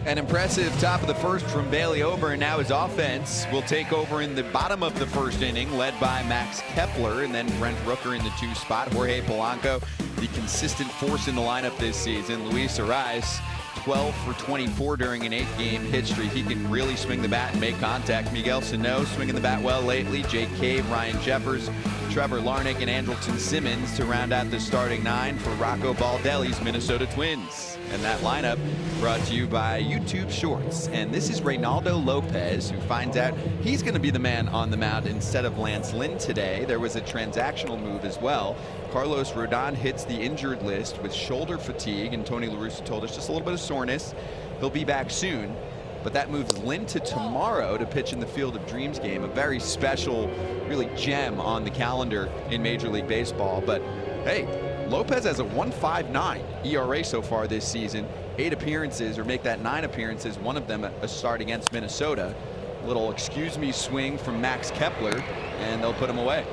An impressive top of the first from Bailey Ober, and now his offense will take over in the bottom of the first inning, led by Max Kepler, and then Brent Rooker in the 2 spot. Jorge Polanco, the consistent force in the lineup this season. Luis Arraez, 12 for 24 during an 8-game hit streak. He can really swing the bat and make contact. Miguel Sano swinging the bat well lately. Jake Cave, Ryan Jeffers, Trevor Larnach, and Andrelton Simmons to round out the starting 9 for Rocco Baldelli's Minnesota Twins. And that lineup brought to you by YouTube Shorts. And this is Reynaldo Lopez, who finds out he's going to be the man on the mound instead of Lance Lynn today. There was a transactional move as well. Carlos Rodon hits the injured list with shoulder fatigue, and Tony La Russa told us just a little bit of soreness. He'll be back soon. But that moves Lynn to tomorrow to pitch in the Field of Dreams game, a very special, really gem on the calendar in Major League Baseball. But hey, Lopez has a 1.59 ERA so far this season. 8 appearances, or make that 9 appearances, one of them a start against Minnesota. A little excuse me swing from Max Kepler, and they'll put him away.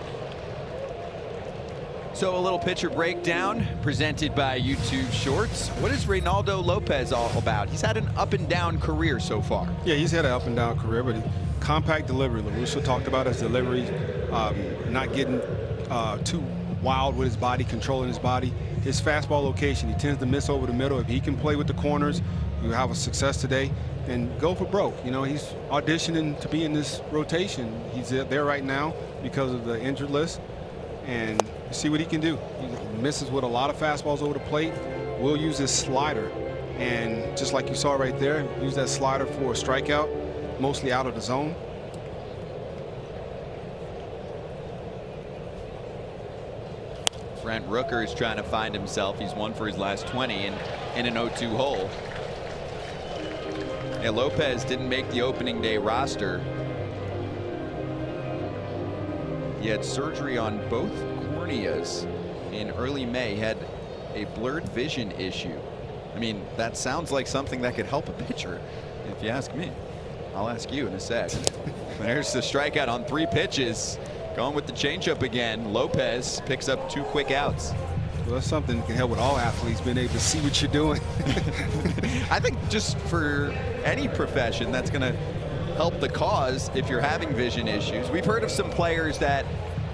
So a little pitcher breakdown presented by YouTube Shorts. What is Reynaldo Lopez all about? He's had an up and down career so far. Yeah, he's had an up and down career, but compact delivery. LaRusso talked about his delivery, not getting too wild with his body, controlling his body. His fastball location, he tends to miss over the middle. If he can play with the corners, you have a success today. And go for broke. You know, he's auditioning to be in this rotation. He's there right now because of the injured list. And see what he can do. He misses with a lot of fastballs over the plate. We'll use his slider. And just like you saw right there, use that slider for a strikeout, mostly out of the zone. Brent Rooker is trying to find himself. He's won for his last 20 in an 0-2 hole. Yeah, Lopez didn't make the opening day roster. He had surgery on both corneas in early May. He had a blurred vision issue. I mean, that sounds like something that could help a pitcher, if you ask me. I'll ask you in a sec. There's the strikeout on 3 pitches. Going with the changeup again. Lopez picks up 2 quick outs. Well, that's something that can help with all athletes, being able to see what you're doing. I think just for any profession, that's going to help the cause if you're having vision issues. We've heard of some players that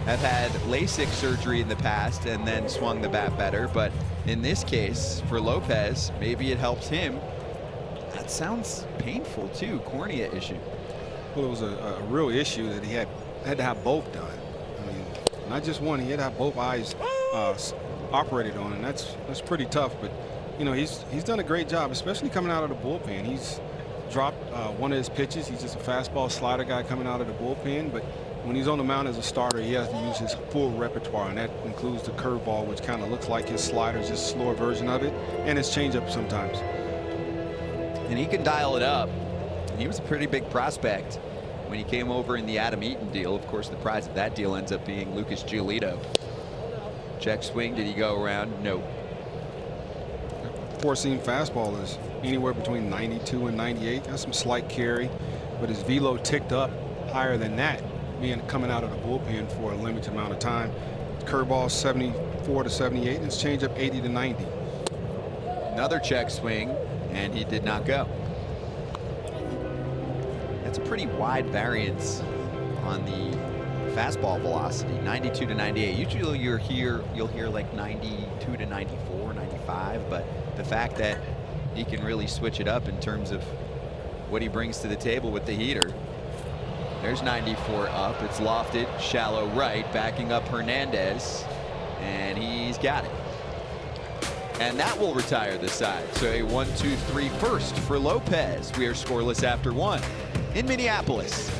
have had LASIK surgery in the past and then swung the bat better, but in this case for Lopez, maybe it helps him. That sounds painful too, cornea issue. Well, it was a real issue that he had to have both done. I mean, not just one, he had to have both eyes operated on, and that's pretty tough. But you know, he's done a great job, especially coming out of the bullpen. He's dropped one of his pitches. He's just a fastball slider guy coming out of the bullpen, but when he's on the mound as a starter, he has to use his full repertoire, and that includes the curveball, which kind of looks like his slider, just a slower version of it, and his changeup sometimes. And he can dial it up. He was a pretty big prospect when he came over in the Adam Eaton deal. Of course, the prize of that deal ends up being Lucas Giolito. Check swing. Did he go around? No. Four-seam fastball is anywhere between 92 and 98. Got some slight carry, but his velo ticked up higher than that, being coming out of the bullpen for a limited amount of time. Curveball 74 to 78, and his changeup 80 to 90. Another check swing, and he did not go. That's a pretty wide variance on the fastball velocity, 92 to 98. Usually you'll hear like 92 to 94, 95, but the fact that he can really switch it up in terms of what he brings to the table with the heater. There's 94 up. It's lofted, shallow right, backing up Hernandez, and he's got it. And that will retire the side. So a 1-2-3 first for Lopez. We are scoreless after 1 in Minneapolis.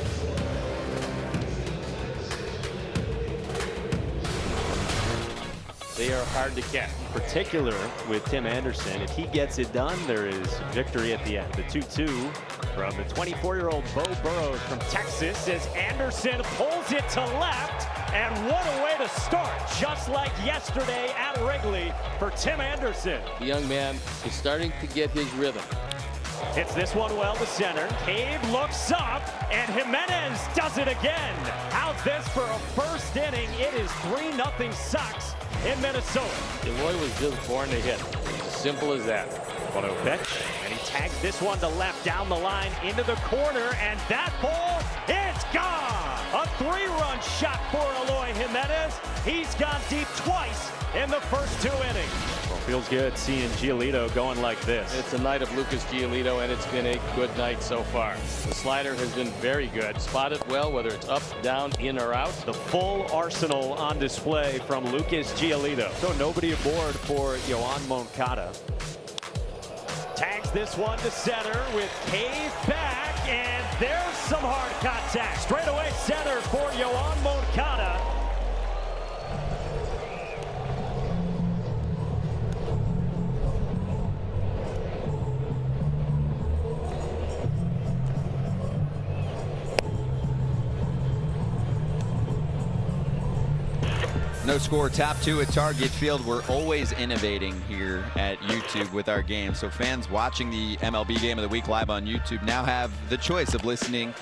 They are hard to catch, in particular with Tim Anderson. If he gets it done, there is victory at the end. The 2-2 from the 24-year-old Bo Burrows from Texas as Anderson pulls it to left. And what a way to start, just like yesterday at Wrigley for Tim Anderson. The young man is starting to get his rhythm. Hits this one well to center. Cade looks up, and Jimenez does it again. How's this for a first inning? It is 3-0 Sox in Minnesota. Eloy was just born to hit. As simple as that. 1-0 pitch, and he tags this one to left down the line into the corner, and that ball, it's gone! A 3-run shot for Eloy Jimenez. He's gone deep twice in the first 2 innings. Well, feels good seeing Giolito going like this. It's a night of Lucas Giolito, and it's been a good night so far. The slider has been very good. Spotted well, whether it's up, down, in, or out. The full arsenal on display from Lucas Giolito. So nobody aboard for Yoan Moncada. Tags this one to center with Cave back, and there's some hard contact. Straight away center for Yoan Moncada. No score, top 2 at Target Field. We're always innovating here at YouTube with our game. So fans watching the MLB Game of the Week live on YouTube now have the choice of listening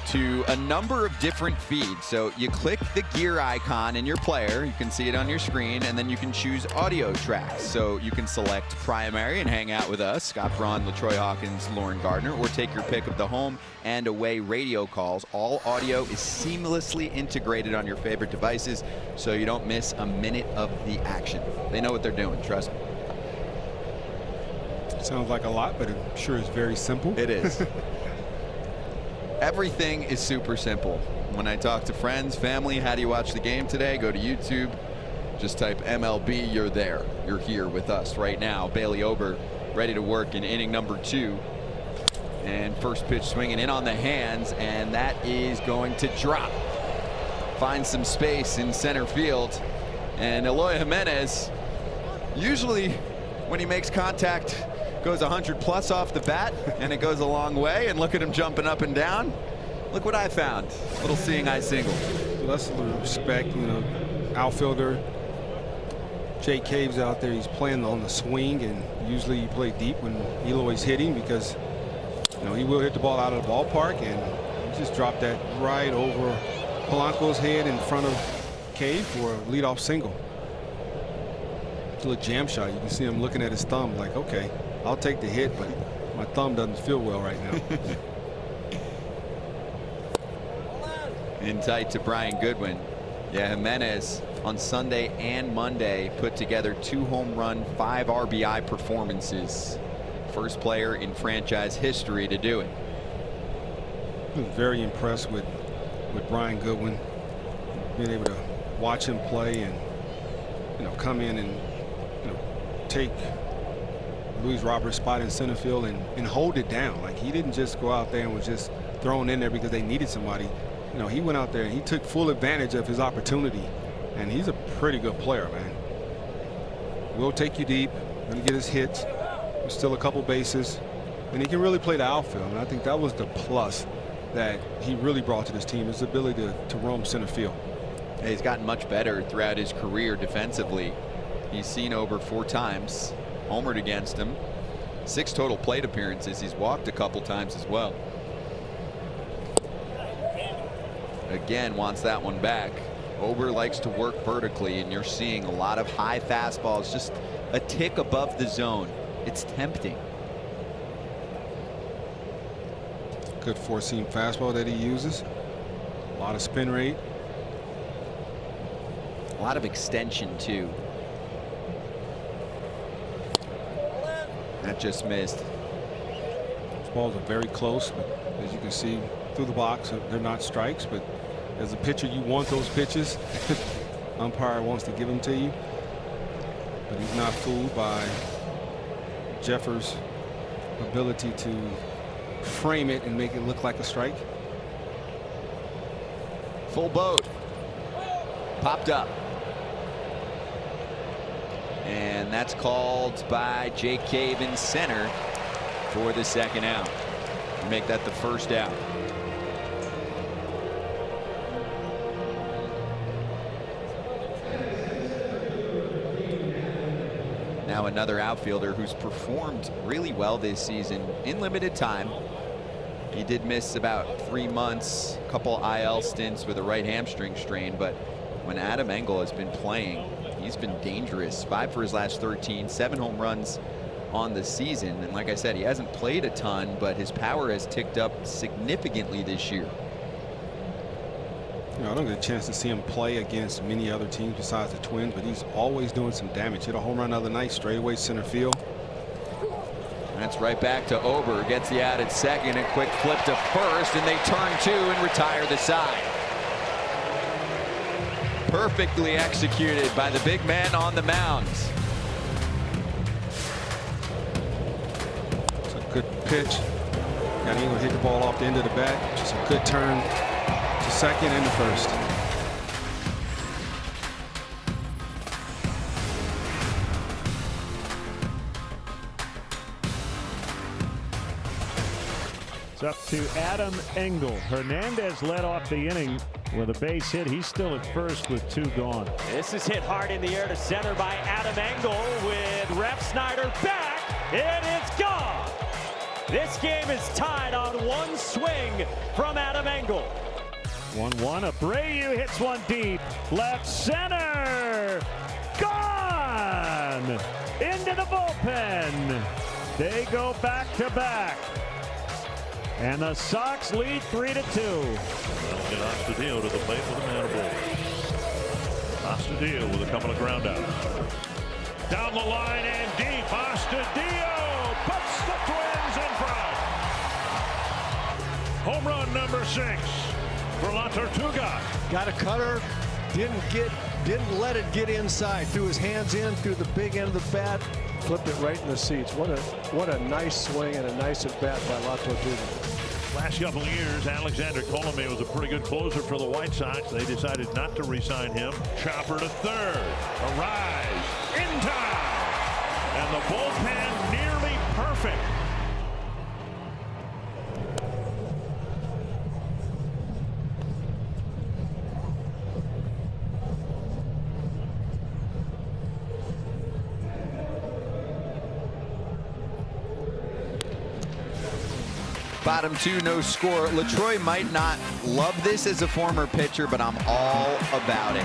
to a number of different feeds. So you click the gear icon in your player, you can see it on your screen, and then you can choose audio tracks. So you can select primary and hang out with us, Scott Braun, LaTroy Hawkins, Lauren Gardner, or take your pick of the home and away radio calls. All audio is seamlessly integrated on your favorite devices, so you don't miss a minute of the action. They know what they're doing, trust me. Sounds like a lot, but I'm sure it's very simple. It is. Everything is super simple. When I talk to friends, family, how do you watch the game today? Go to YouTube. Just type MLB, you're there. You're here with us right now. Bailey Ober ready to work in inning number 2. And first pitch swinging in on the hands, and that is going to drop. Finds some space in center field. And Eloy Jimenez, usually when he makes contact, goes 100+ off the bat, and it goes a long way. And look at him jumping up and down. Look what I found. Little seeing eye single. So that's a little respect, you know. Outfielder Jake Cave's out there. He's playing on the swing, and usually you play deep when Eloy's hitting, because you know he will hit the ball out of the ballpark, and he just dropped that right over Polanco's head in front of Cave for a leadoff single. It's a little jam shot. You can see him looking at his thumb like, okay, I'll take the hit, but my thumb doesn't feel well right now. In tight to Brian Goodwin. Yeah, Jimenez on Sunday and Monday put together 2 home run, 5 RBI performances. First player in franchise history to do it. I was very impressed with Brian Goodwin, being able to watch him play and, you know, come in and, you know, take Luis Roberts' spot in center field and hold it down. Like, he didn't just go out there and was just thrown in there because they needed somebody. You know, he went out there and he took full advantage of his opportunity, and he's a pretty good player, man. Will take you deep, gonna get his hits. There's still a couple bases, and he can really play the outfield. And I think that was the plus that he really brought to this team, his ability to roam center field. He's gotten much better throughout his career defensively. He's seen over 4 times, homered against him, 6 total plate appearances. He's walked a couple times as well. Again, wants that one back. Ober likes to work vertically, and you're seeing a lot of high fastballs, just a tick above the zone. It's tempting. Good 4-seam fastball that he uses. A lot of spin rate. A lot of extension too. That just missed. Those balls are very close, but as you can see through the box, they're not strikes, but as a pitcher, you want those pitches. Umpire wants to give them to you, but he's not fooled by Jeffers' ability to frame it and make it look like a strike. Full boat. Popped up. And that's called by Jake Cave in center for the 2nd out. Make that the 1st out. Now another outfielder who's performed really well this season in limited time. He did miss about 3 months, a couple IL stints with a right hamstring strain, but when Adam Engel has been playing, he's been dangerous. 5 for his last 13, 7 home runs on the season. And like I said, he hasn't played a ton, but his power has ticked up significantly this year. You know, I don't get a chance to see him play against many other teams besides the Twins, but he's always doing some damage. Hit a home run the other night, straightaway center field. That's right back to Ober. Gets the out at second. A quick flip to first, and they turn 2 and retire the side. Perfectly executed by the big man on the mound. It's a good pitch. Got him to hit the ball off the end of the bat. Just a good turn to second and the first. It's up to Adam Engel. Hernandez led off the inning with a base hit. He's still at first with 2 gone. This is hit hard in the air to center by Adam Engel with Ref Snyder back, and it's gone. This game is tied on one swing from Adam Engel. 1-1. Abreu hits one deep. Left center. Gone! Into the bullpen. They go back to back. And the Sox lead 3-2. That'll get Astudillo to the plate with a man aboard. Astudillo with a couple of ground outs. Down the line and deep. Astudillo puts the Twins in front. Home run number 6 for La Tortuga. Got a cutter, didn't let it get inside. Threw his hands in, threw the big end of the bat, flipped it right in the seats. What a nice swing and a nice at bat by La Tortuga. Last couple of years, Alexander Colomé was a pretty good closer for the White Sox. They decided not to re-sign him. Chopper to third. A rise in time. And the bullpen nearly perfect. Bottom 2, no score. LaTroy might not love this as a former pitcher, but I'm all about it.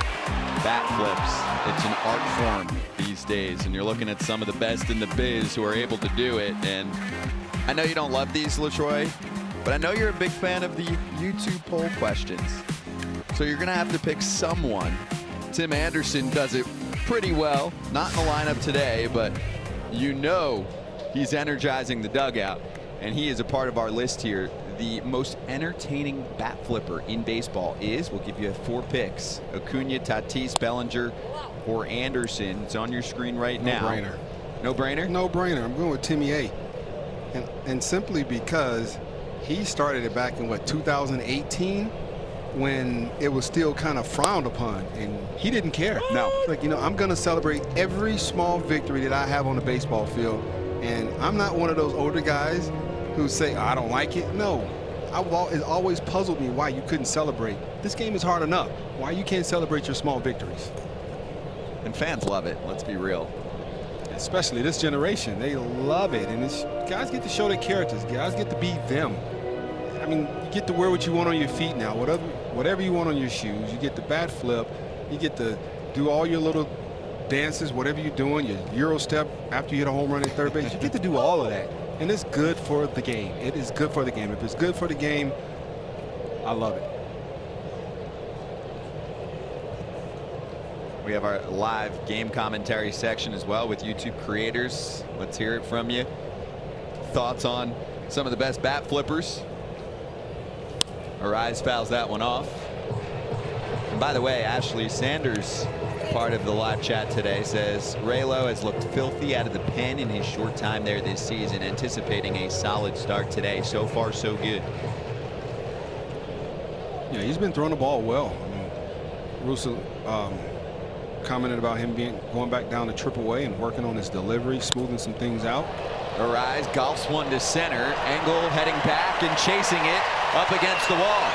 Bat flips. It's an art form these days, and you're looking at some of the best in the biz who are able to do it. And I know you don't love these, LaTroy, but I know you're a big fan of the YouTube poll questions. So you're going to have to pick someone. Tim Anderson does it pretty well. Not in the lineup today, but you know he's energizing the dugout. And he is a part of our list here. The most entertaining bat flipper in baseball is, we'll give you 4 picks, Acuna, Tatis, Bellinger, or Anderson. It's on your screen right now. No-brainer. No-brainer? No-brainer. I'm going with Timmy A. And simply because he started it back in, what, 2018? When it was still kind of frowned upon, and he didn't care. No. Like, you know, I'm going to celebrate every small victory that I have on the baseball field. And I'm not one of those older guys who say, oh, I don't like it. No, it always puzzled me why you couldn't celebrate. This game is hard enough. Why you can't celebrate your small victories? And fans love it, let's be real. Especially this generation, they love it. And guys get to show their characters. Guys get to be them. I mean, you get to wear what you want on your feet now, whatever you want on your shoes. You get the bat flip. You get to do all your little dances, whatever you're doing, your Euro step after you hit a home run at third base. You get to do all of that. And it's good for the game. It is good for the game. If it's good for the game, I love it. We have our live game commentary section as well with YouTube creators. Let's hear it from you. Thoughts on some of the best bat flippers. Arise fouls that one off. And by the way, Ashley Sanders, part of the live chat today, says Raylo has looked filthy out of the pen in his short time there this season, anticipating a solid start today. So far, so good. Yeah, he's been throwing the ball well. I mean, Russo commented about him going back down to AAA and working on his delivery, smoothing some things out. Arise golfs one to center. Engel heading back and chasing it up against the wall.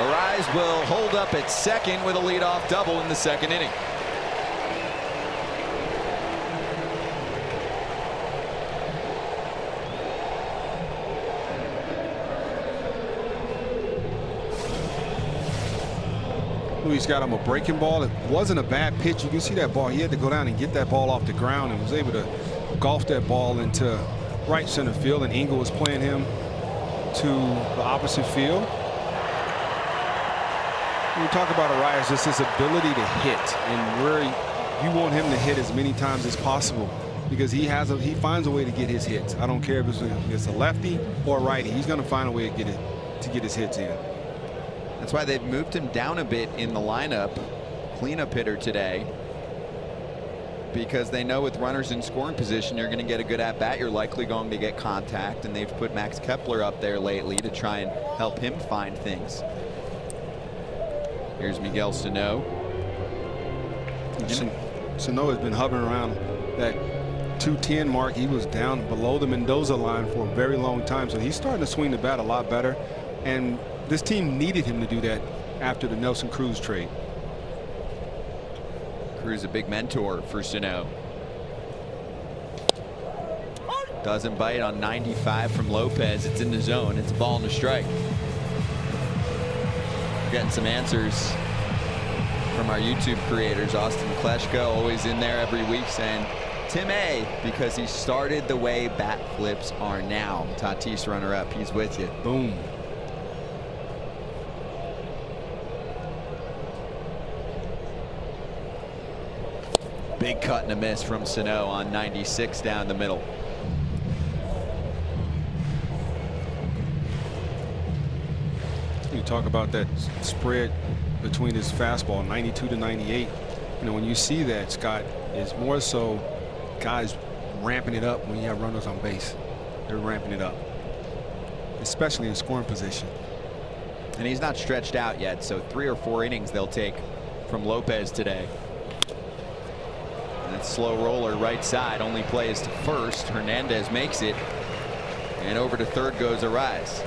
Arise will hold up at second with a leadoff double in the second inning. He's got him a breaking ball. It wasn't a bad pitch. You can see that ball. He had to go down and get that ball off the ground and was able to golf that ball into right center field. And Engel was playing him to the opposite field. When you talk about Arias, just his ability to hit and where you want him to hit as many times as possible, because he finds a way to get his hits. I don't care if it's a lefty or a righty. He's going to find a way to get his hits in. That's why they've moved him down a bit in the lineup, cleanup hitter today, because they know with runners in scoring position you're going to get a good at bat. You're likely going to get contact, and they've put Max Kepler up there lately to try and help him find things. Here's Miguel Sano. Sano has been hovering around that 210 mark. He was down below the Mendoza line for a very long time, so he's starting to swing the bat a lot better, and this team needed him to do that after the Nelson Cruz trade. Cruz a big mentor for Sano. Doesn't bite on 95 from Lopez. It's in the zone. It's a ball and a strike. We're getting some answers from our YouTube creators. Austin Kleschko always in there every week saying Tim A, because he started the way bat flips are now. Tatis runner-up. He's with you. Boom. Big cut and a miss from Sano on 96 down the middle. You talk about that spread between his fastball, 92 to 98. You know, when you see that, Scott, it's more so guys ramping it up when you have runners on base. They're ramping it up, especially in scoring position. And he's not stretched out yet, so 3 or 4 innings they'll take from Lopez today. And that slow roller right side only plays to first. Hernandez makes it, and over to third goes Arise.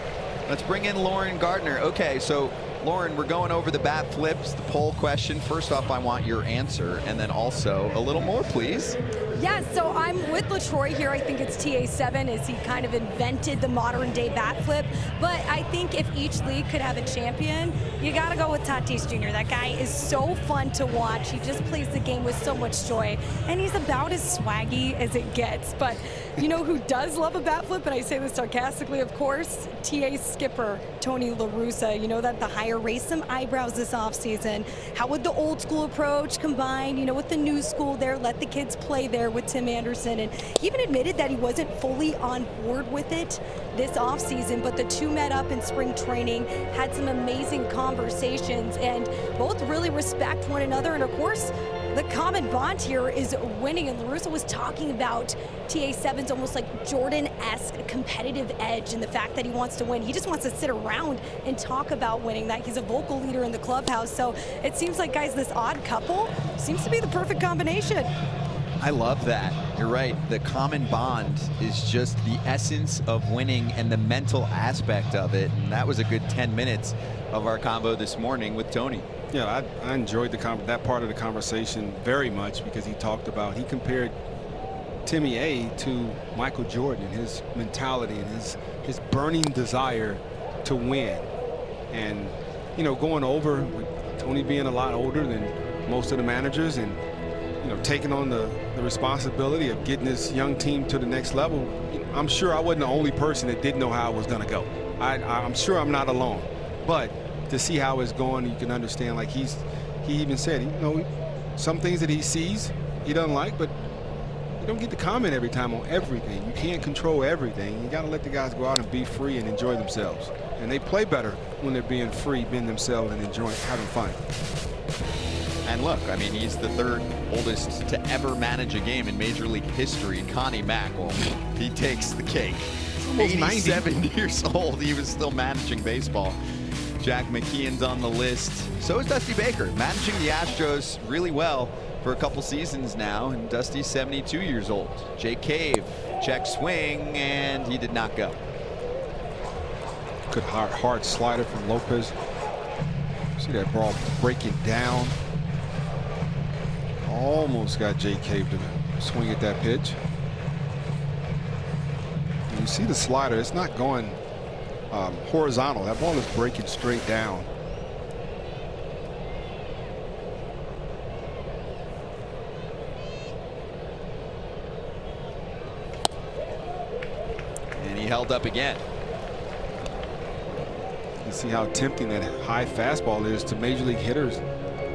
Let's bring in Lauren Gardner. Okay, so Lauren, we're going over the bat flips, the poll question. First off, I want your answer, and then also a little more, please. Yeah, so I'm with LaTroy here. I think it's TA7 as he kind of invented the modern day bat flip. But I think if each league could have a champion, you got to go with Tatis Jr. That guy is so fun to watch. He just plays the game with so much joy. And he's about as swaggy as it gets. But you know who does love a bat flip? And I say this sarcastically, of course, TA skipper Tony La Russa. You know that the hire raised some eyebrows this offseason. How would the old school approach combine, you know, with the new school there, let the kids play there with Tim Anderson? And he even admitted that he wasn't fully on board with it this offseason, but the two met up in spring training, had some amazing conversations, and both really respect one another. And of course, the common bond here is winning, and La Russa was talking about TA7's almost like Jordan-esque competitive edge and the fact that he wants to win. He just wants to sit around and talk about winning, that he's a vocal leader in the clubhouse. So it seems like, guys, this odd couple seems to be the perfect combination. I love that. You're right. The common bond is just the essence of winning and the mental aspect of it. And that was a good 10 minutes of our combo this morning with Tony. Yeah, I enjoyed that part of the conversation very much, because he talked about, he compared Timmy A to Michael Jordan, his mentality and his burning desire to win. And, you know, going over with Tony being a lot older than most of the managers, and, you know, taking on the responsibility of getting this young team to the next level, I'm sure I wasn't the only person that didn't know how it was going to go. I'm sure I'm not alone. But to see how it's going, you can understand, like he even said, you know, some things that he sees he doesn't like, but you don't get to comment every time on everything. You can't control everything. You got to let the guys go out and be free and enjoy themselves. And they play better when they're being free, being themselves, and enjoying, having fun. And look, I mean, he's the third oldest to ever manage a game in Major League history. Connie Mack, well, he takes the cake. Almost 87 years old, he was still managing baseball. Jack McKeon's on the list. So is Dusty Baker, managing the Astros really well for a couple seasons now, and Dusty's 72 years old. Jake Cave, check swing, and he did not go. Good hard slider from Lopez. See that ball breaking down. Almost got Jake Cave to swing at that pitch. And you see the slider, it's not going horizontal. That ball is breaking straight down. And he held up again. You see how tempting that high fastball is to major league hitters.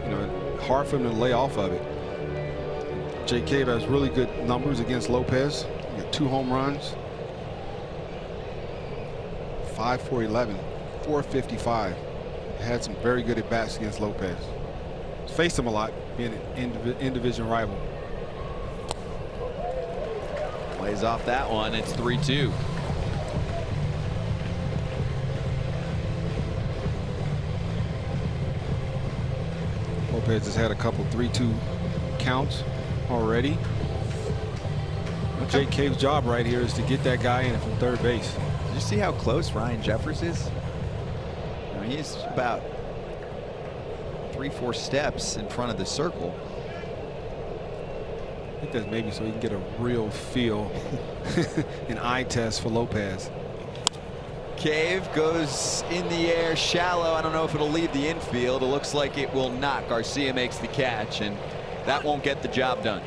You know, hard for them to lay off of it. Jake Cave has really good numbers against Lopez. He got 2 home runs. 5 for 11, 455. Had some very good at bats against Lopez. Faced him a lot, being an in-division rival. Plays off that one. It's 3-2. Lopez has had a couple 3-2 counts already. Jake Cave's job right here is to get that guy in from third base. Did you see how close Ryan Jeffers is? I mean, he's about 3-4 steps in front of the circle. I think that's maybe so he can get a real feel, an eye test for Lopez. Cave goes in the air shallow. I don't know if it'll leave the infield. It looks like it will not. Garcia makes the catch, and that won't get the job done.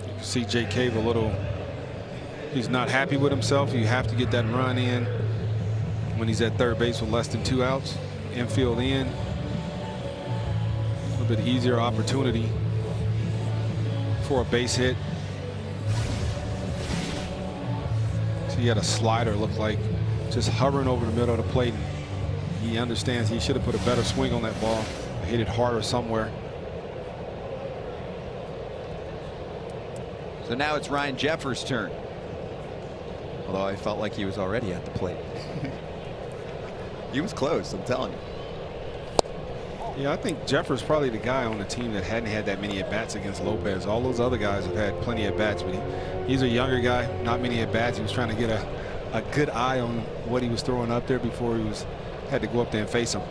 You see Jake Cave a little, he's not happy with himself. You have to get that run in when he's at third base with less than 2 outs. Infield in. A little bit easier opportunity for a base hit. So he had a slider, looked like just hovering over the middle of the plate. He understands he should have put a better swing on that ball, hit it harder somewhere. So now it's Ryan Jeffers' turn. Although I felt like he was already at the plate. He was close, I'm telling you. Yeah, I think Jeffers probably the guy on the team that hadn't had that many at-bats against Lopez. All those other guys have had plenty of at-bats, but he's a younger guy, not many at-bats. He was trying to get a good eye on what he was throwing up there before he had to go up there and face him.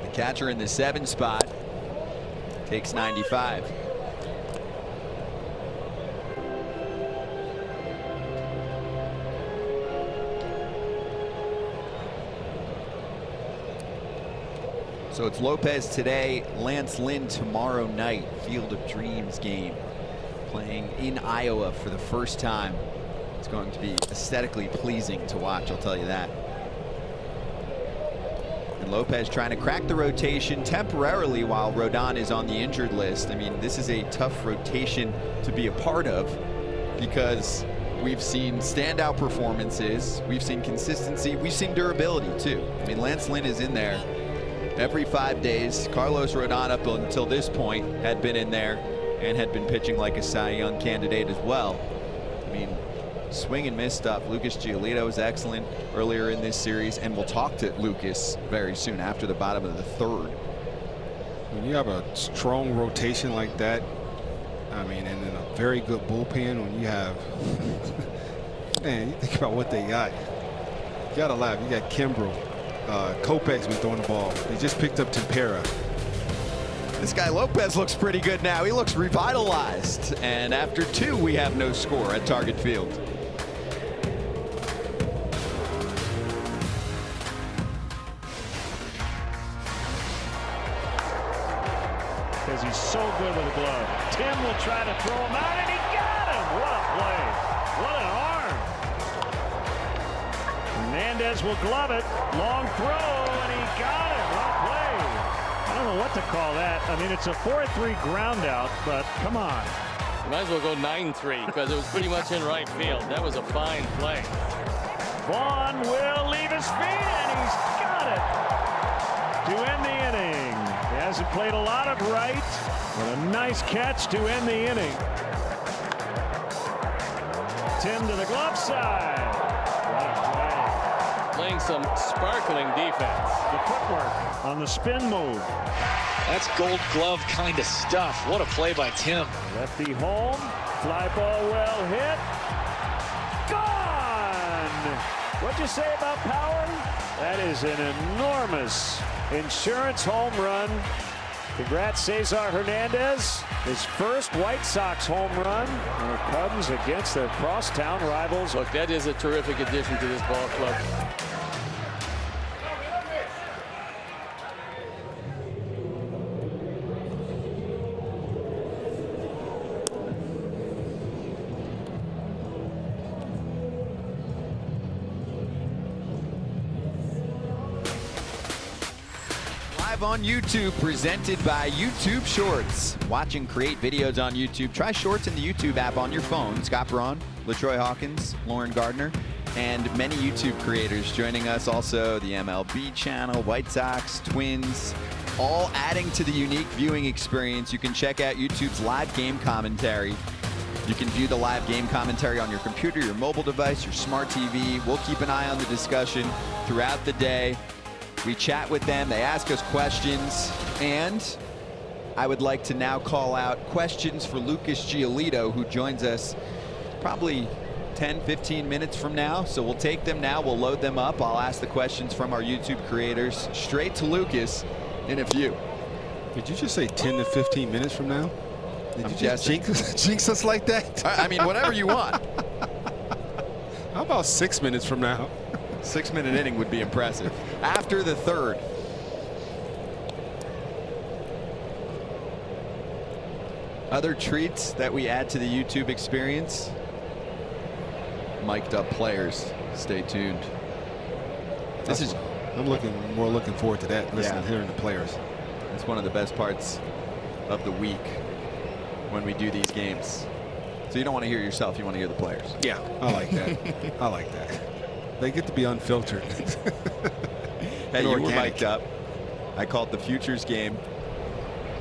The catcher in the 7 spot takes 95. So it's Lopez today, Lance Lynn tomorrow night. Field of Dreams game, playing in Iowa for the first time. It's going to be aesthetically pleasing to watch, I'll tell you that. And Lopez trying to crack the rotation temporarily while Rodon is on the injured list. I mean, this is a tough rotation to be a part of because we've seen standout performances, we've seen consistency, we've seen durability too. I mean, Lance Lynn is in there every 5 days. Carlos Rodon up until this point had been in there and had been pitching like a Cy Young candidate as well. I mean, swing and miss stuff. Lucas Giolito was excellent earlier in this series, and we'll talk to Lucas very soon after the bottom of the 3rd. When you have a strong rotation like that, I mean, and then a very good bullpen, when you have, man, you think about what they got. You gotta laugh. You got Kimbrel. Kopech's been throwing the ball. He just picked up Tempera. This guy Lopez looks pretty good now. He looks revitalized. And after 2, we have no score at Target Field. Because he's so good with a glove. Tim will try to throw him out, and he got him. What a play. What an arm. Hernandez will glove it. Long throw, and he got it. What a play. I don't know what to call that. I mean, it's a 4-3 ground out, but come on. You might as well go 9-3 because it was pretty much in right field. That was a fine play. Vaughn will leave his feet, and he's got it to end the inning. He hasn't played a lot of right, but a nice catch to end the inning. Tim to the glove side. What a play. Playing some sparkling defense. The footwork on the spin move. That's gold glove kind of stuff. What a play by Tim. Lefty home. Fly ball well hit. Gone! What'd you say about power? That is an enormous insurance home run. Congrats, Cesar Hernandez. His first White Sox home run. And it comes against their crosstown rivals. Look, that is a terrific addition to this ball club. On YouTube, presented by YouTube Shorts. Watch and create videos on YouTube. Try Shorts in the YouTube app on your phone. Scott Braun, LaTroy Hawkins, Lauren Gardner, and many YouTube creators joining us. Also, the MLB channel, White Sox, Twins, all adding to the unique viewing experience. You can check out YouTube's live game commentary. You can view the live game commentary on your computer, your mobile device, your smart TV. We'll keep an eye on the discussion throughout the day. We chat with them, they ask us questions, and I would like to now call out questions for Lucas Giolito, who joins us probably 10, 15 minutes from now. So we'll take them now. We'll load them up. I'll ask the questions from our YouTube creators straight to Lucas in a few. Did you just say 10 to 15 minutes from now? Did you just jinx us like that? I mean, whatever you want. How about 6 minutes from now? 6-minute inning would be impressive. After the third. Other treats that we add to the YouTube experience. Mic'd up players. Stay tuned. I'm more looking forward to that, listening, hearing the players. It's one of the best parts of the week when we do these games. So you don't want to hear yourself, you want to hear the players. Yeah, I like that. I like that. They get to be unfiltered. Hey, you were mic'd up. I called the Futures game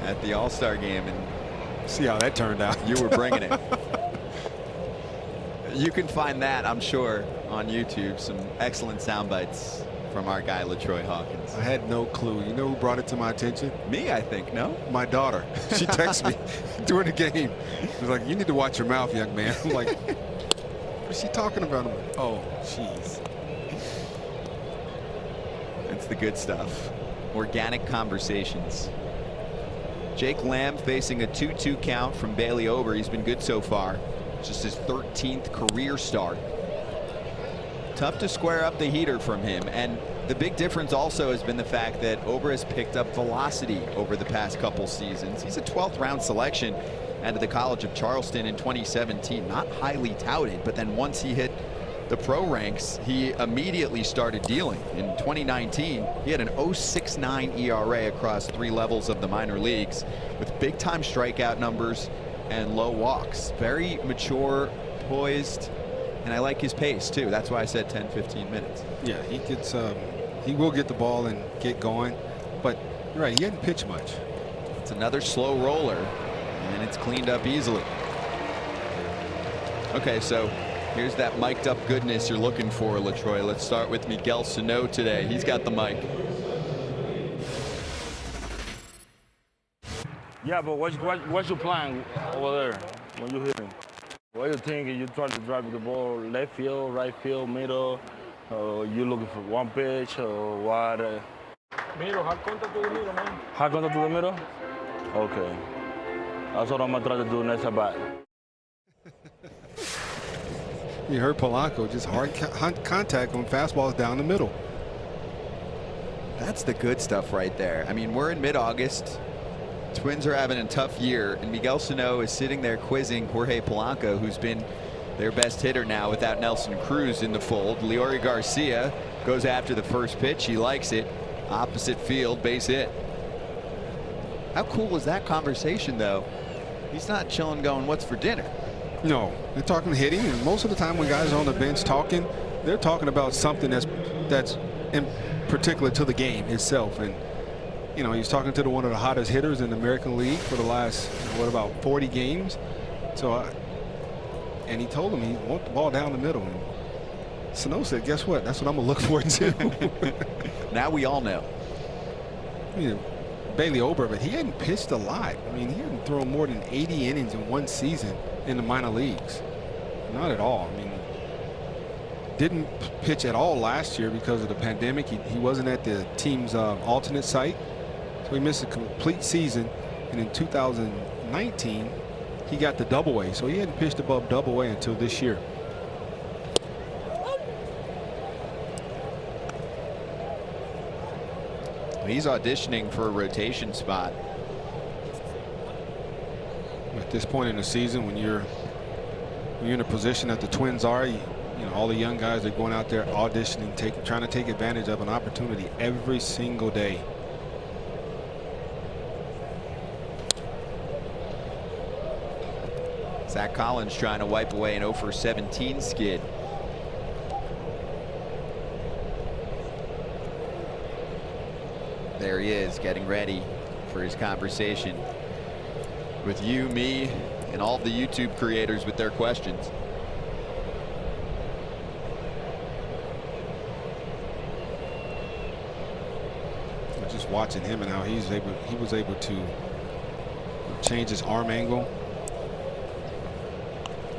at the All-Star game, and see how that turned out. You were bringing it. You can find that, I'm sure, on YouTube. Some excellent sound bites from our guy LaTroy Hawkins. I had no clue. You know who brought it to my attention? Me, I think. No, my daughter. She texted me during the game. She was like, "You need to watch your mouth, young man." I'm like, "What's she talking about?" I'm like, "Oh, jeez." It's the good stuff. Organic conversations. Jake Lamb facing a 2-2 count from Bailey Ober. He's been good so far. Just his 13th career start. Tough to square up the heater from him. And the big difference also has been the fact that Ober has picked up velocity over the past couple seasons. He's a 12th round selection out of the College of Charleston in 2017. Not highly touted, but then once he hit the pro ranks, he immediately started dealing. In 2019, he had an 0.69 ERA across 3 levels of the minor leagues with big time strikeout numbers and low walks. Very mature, poised, and I like his pace too. That's why I said 10-15 minutes. Yeah, he gets he will get the ball and get going, but you're right, he hadn't pitched much. It's another slow roller, and it's cleaned up easily. Okay, so here's that mic'd up goodness you're looking for, LaTroy. Let's start with Miguel Sano today. He's got the mic. Yeah, but what's your plan over there when you hit him? What do you think? You try to drive the ball left field, right field, middle? You looking for one pitch or what? Middle, hard contact to the middle, man. Hard contact to the middle? Okay. That's what I'm going to try to do next at bat. You heard Polanco, just hard contact on fastballs down the middle. That's the good stuff right there. I mean, we're in mid-August. Twins are having a tough year, and Miguel Sano is sitting there quizzing Jorge Polanco, who's been their best hitter now without Nelson Cruz in the fold. Leori Garcia goes after the first pitch. He likes it. Opposite field, base hit. How cool was that conversation, though? He's not chilling going, what's for dinner? No, they're talking hitting, and most of the time when guys are on the bench talking, they're talking about something that's in particular to the game itself. And you know, he's talking to one of the hottest hitters in the American League for the last, what, about 40 games. So, and he told him he wants the ball down the middle. And Sano said, guess what? That's what I'm going to look forward to. Now we all know. You know, Bailey Ober, but he hadn't pitched a lot. I mean, he hadn't thrown more than 80 innings in one season in the minor leagues. Not at all. I mean, didn't pitch at all last year because of the pandemic. He wasn't at the team's alternate site. So he missed a complete season, and in 2019 he got the double-A, so he hadn't pitched above double-A until this year. He's auditioning for a rotation spot. At this point in the season, when you're in a position that the Twins are, you know, all the young guys are going out there auditioning, trying to take advantage of an opportunity every single day. Zach Collins trying to wipe away an 0-for-17 skid. There he is, getting ready for his conversation with you, me, and all the YouTube creators with their questions. Just watching him and how he was able to change his arm angle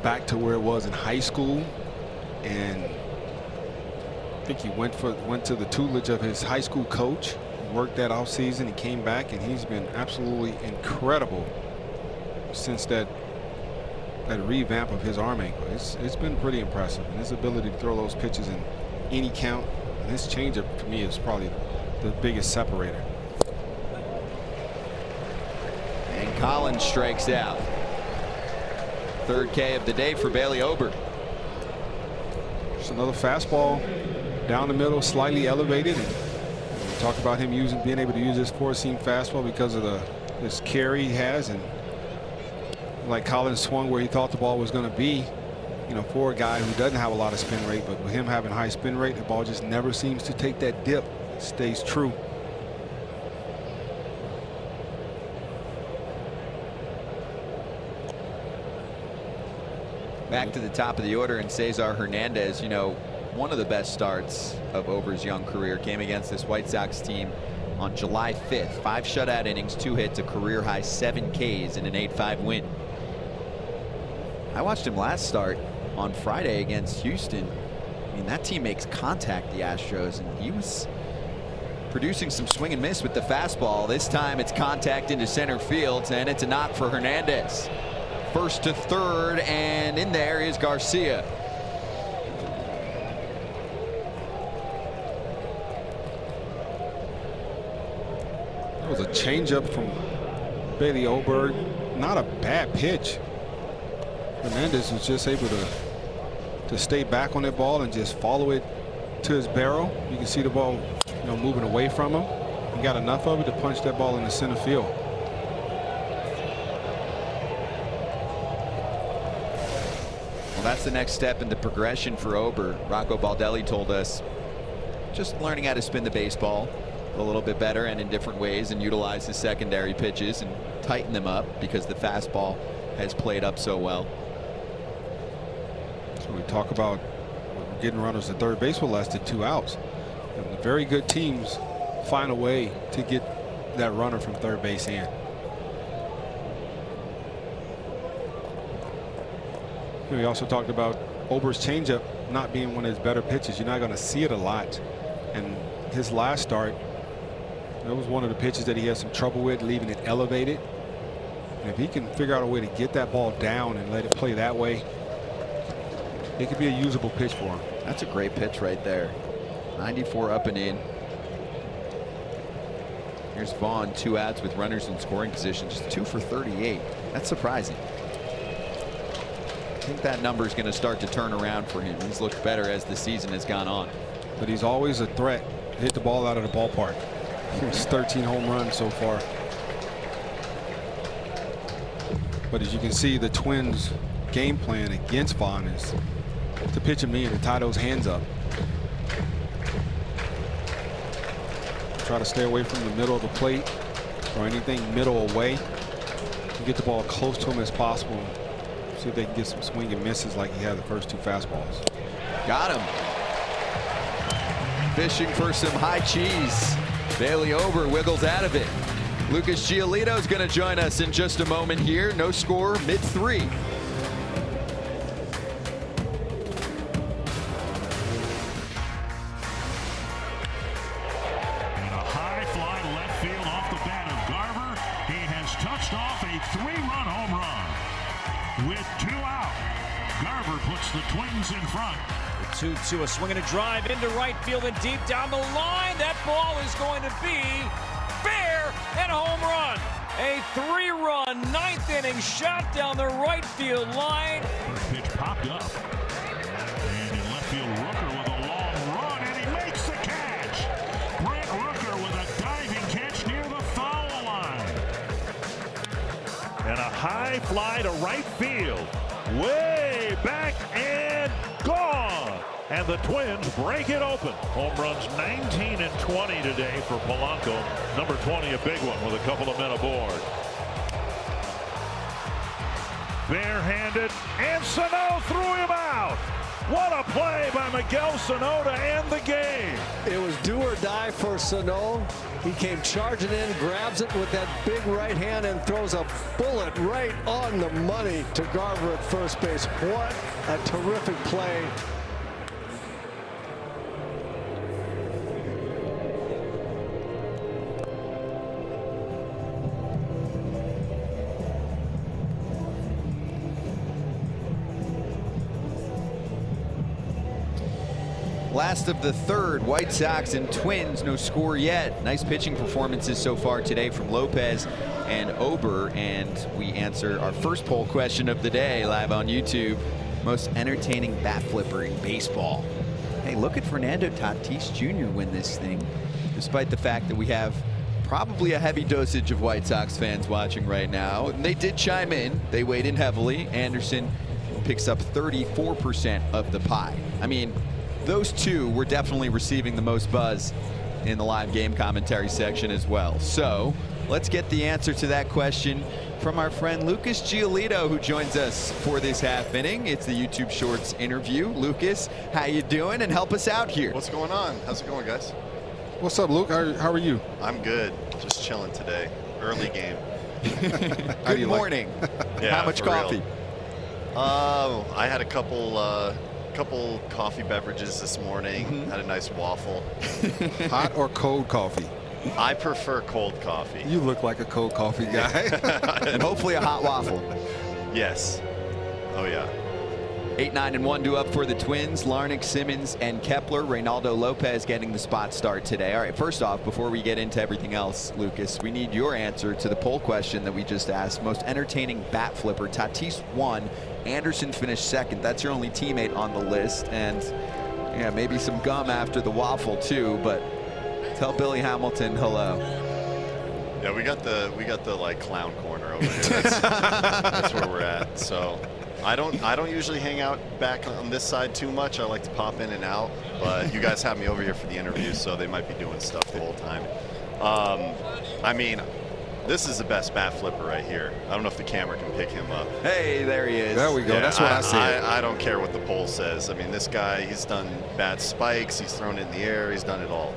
back to where it was in high school. and I think he went to the tutelage of his high school coach, worked that off season, and came back, and he's been absolutely incredible since that revamp of his arm angle. It's been pretty impressive, and his ability to throw those pitches in any count, and his changeup to me is probably the biggest separator. And Collins strikes out. Third K of the day for Bailey Ober. Just another fastball down the middle, slightly elevated, and we talked about him being able to use this four-seam fastball because of this carry he has, and like Collins swung where he thought the ball was going to be, you know, for a guy who doesn't have a lot of spin rate, but with him having high spin rate, the ball just never seems to take that dip. It stays true. Back to the top of the order, and Cesar Hernandez, you know, one of the best starts of Ober's young career came against this White Sox team on July 5th. 5 shutout innings, 2 hits, a career high 7 Ks in an 8-5 win. I watched him last start on Friday against Houston. I mean, that team makes contact, the Astros, and he was producing some swing and miss with the fastball. This time it's contact into center field, and it's a knock for Hernandez. First to third, and in there is Garcia. That was a changeup from Bailey Ober. Not a bad pitch. Hernandez was just able to stay back on that ball and just follow it to his barrel. You can see the ball, you know, moving away from him. He got enough of it to punch that ball in the center field. Well, that's the next step in the progression for Ober. Rocco Baldelli told us just learning how to spin the baseball a little bit better and in different ways, and utilize his secondary pitches and tighten them up because the fastball has played up so well. So we talk about getting runners at third base with less than 2 outs. And the very good teams find a way to get that runner from third base in. We also talked about Ober's changeup not being one of his better pitches. You're not going to see it a lot. And his last start, that was one of the pitches that he had some trouble with, leaving it elevated. And if he can figure out a way to get that ball down and let it play that way, it could be a usable pitch for him. That's a great pitch right there. 94 up and in. Here's Vaughn, 2 outs with runners in scoring position, just 2 for 38. That's surprising. I think that number is going to start to turn around for him. He's looked better as the season has gone on. But he's always a threat. Hit the ball out of the ballpark. It's 13 home runs so far. But as you can see, the Twins' game plan against Vaughn is to pitch him in and tie those hands up. Try to stay away from the middle of the plate or anything middle away. And get the ball close to him as possible. See if they can get some swing and misses like he had the first 2 fastballs. Got him. Fishing for some high cheese. Bailey Ober wiggles out of it. Lucas Giolito is going to join us in just a moment here. No score, mid-3. And a high fly left field off the bat of Garver. He has touched off a 3-run home run. With 2 out, Garver puts the Twins in front. 2-2, a swing and a drive into right field and deep down the line. That ball is going to be fair and a home run. A 3-run 9th inning shot down the right field line. First pitch popped up. And in left field, Rooker with a long run, and he makes the catch. Brent Rooker with a diving catch near the foul line. And a high fly to right field. Way back and gone. And the Twins break it open. Home runs 19 and 20 today for Polanco. Number 20, a big one with a couple of men aboard. Barehanded, and Sano threw him out. What a play by Miguel Sano to end the game. It was do or die for Sano. He came charging in, grabs it with that big right hand, and throws a bullet right on the money to Garver at first base. What a terrific play last of the third. White Sox and Twins, no score yet. Nice pitching performances so far today from Lopez and Ober. And we answer our first poll question of the day live on YouTube. Most entertaining bat flipper in baseball. Hey, look at Fernando Tatis Jr. win this thing, despite the fact that we have probably a heavy dosage of White Sox fans watching right now. And they did chime in. They weighed in heavily. Anderson picks up 34% of the pie. I mean, those two were definitely receiving the most buzz in the live game commentary section as well. So let's get the answer to that question from our friend Lucas Giolito, who joins us for this half inning. It's the YouTube Shorts interview. Lucas, how you doing? And help us out here. What's going on? How's it going, guys? What's up, Luke? How are you? I'm good. Just chilling today. Early game. Good morning. Yeah, how much for coffee? Real. I had a couple coffee beverages this morning. Had a nice waffle. Hot or cold coffee? I prefer cold coffee. You look like a cold coffee guy. And hopefully a hot waffle. Yes. Oh yeah. 8, 9, and 1 due up for the Twins. Larnach, Simmons, and Kepler. Reynaldo Lopez getting the spot start today. All right, first off, before we get into everything else, Lucas, we need your answer to the poll question that we just asked. Most entertaining bat flipper. Tatis won. Anderson finished second. That's your only teammate on the list. And yeah, maybe some gum after the waffle too, but tell Billy Hamilton hello. Yeah, we got the like clown corner over here. That's where we're at. So I don't usually hang out back on this side too much. I like to pop in and out, but you guys have me over here for the interview, so they might be doing stuff the whole time. I mean, this is the best bat flipper right here. I don't know if the camera can pick him up. Hey, there he is. There we go. Yeah, that's what I said. I don't care what the poll says. I mean, this guy, he's done bad spikes. He's thrown it in the air. He's done it all.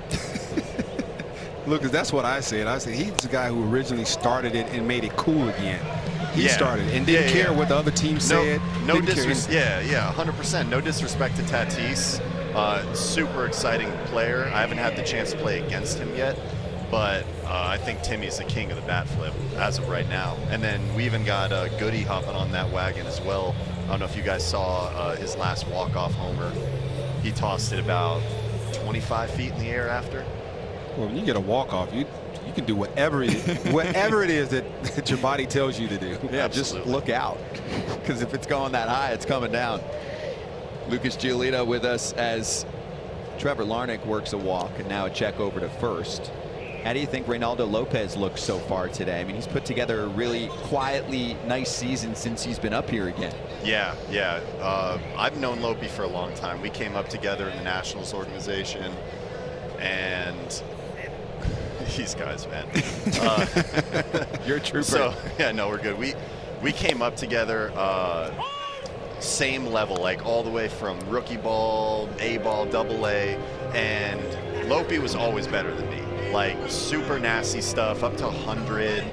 Lucas, that's what I said. I said he's the guy who originally started it and made it cool again. He started and didn't care what the other team said. No disrespect. Yeah, 100%. No disrespect to Tatis. Super exciting player. I haven't had the chance to play against him yet, but I think Timmy's the king of the bat flip as of right now. And then we even got Goody hopping on that wagon as well. I don't know if you guys saw his last walk-off homer. He tossed it about 25 feet in the air after. Well, when you get a walk-off, you can do whatever it is that your body tells you to do. Yeah, just look out, because if it's going that high, it's coming down. Lucas Giolito with us as Trevor Larnach works a walk and now a check over to first. How do you think Reynaldo Lopez looks so far today? I mean, he's put together a really quietly nice season since he's been up here again. Yeah. I've known Lopey for a long time. We came up together in the Nationals organization, and these guys, man. You're a trooper. So yeah, no, we're good. We came up together, same level, like all the way from rookie ball, A ball, double A, and Lopey was always better than me. Like super nasty stuff, up to 100.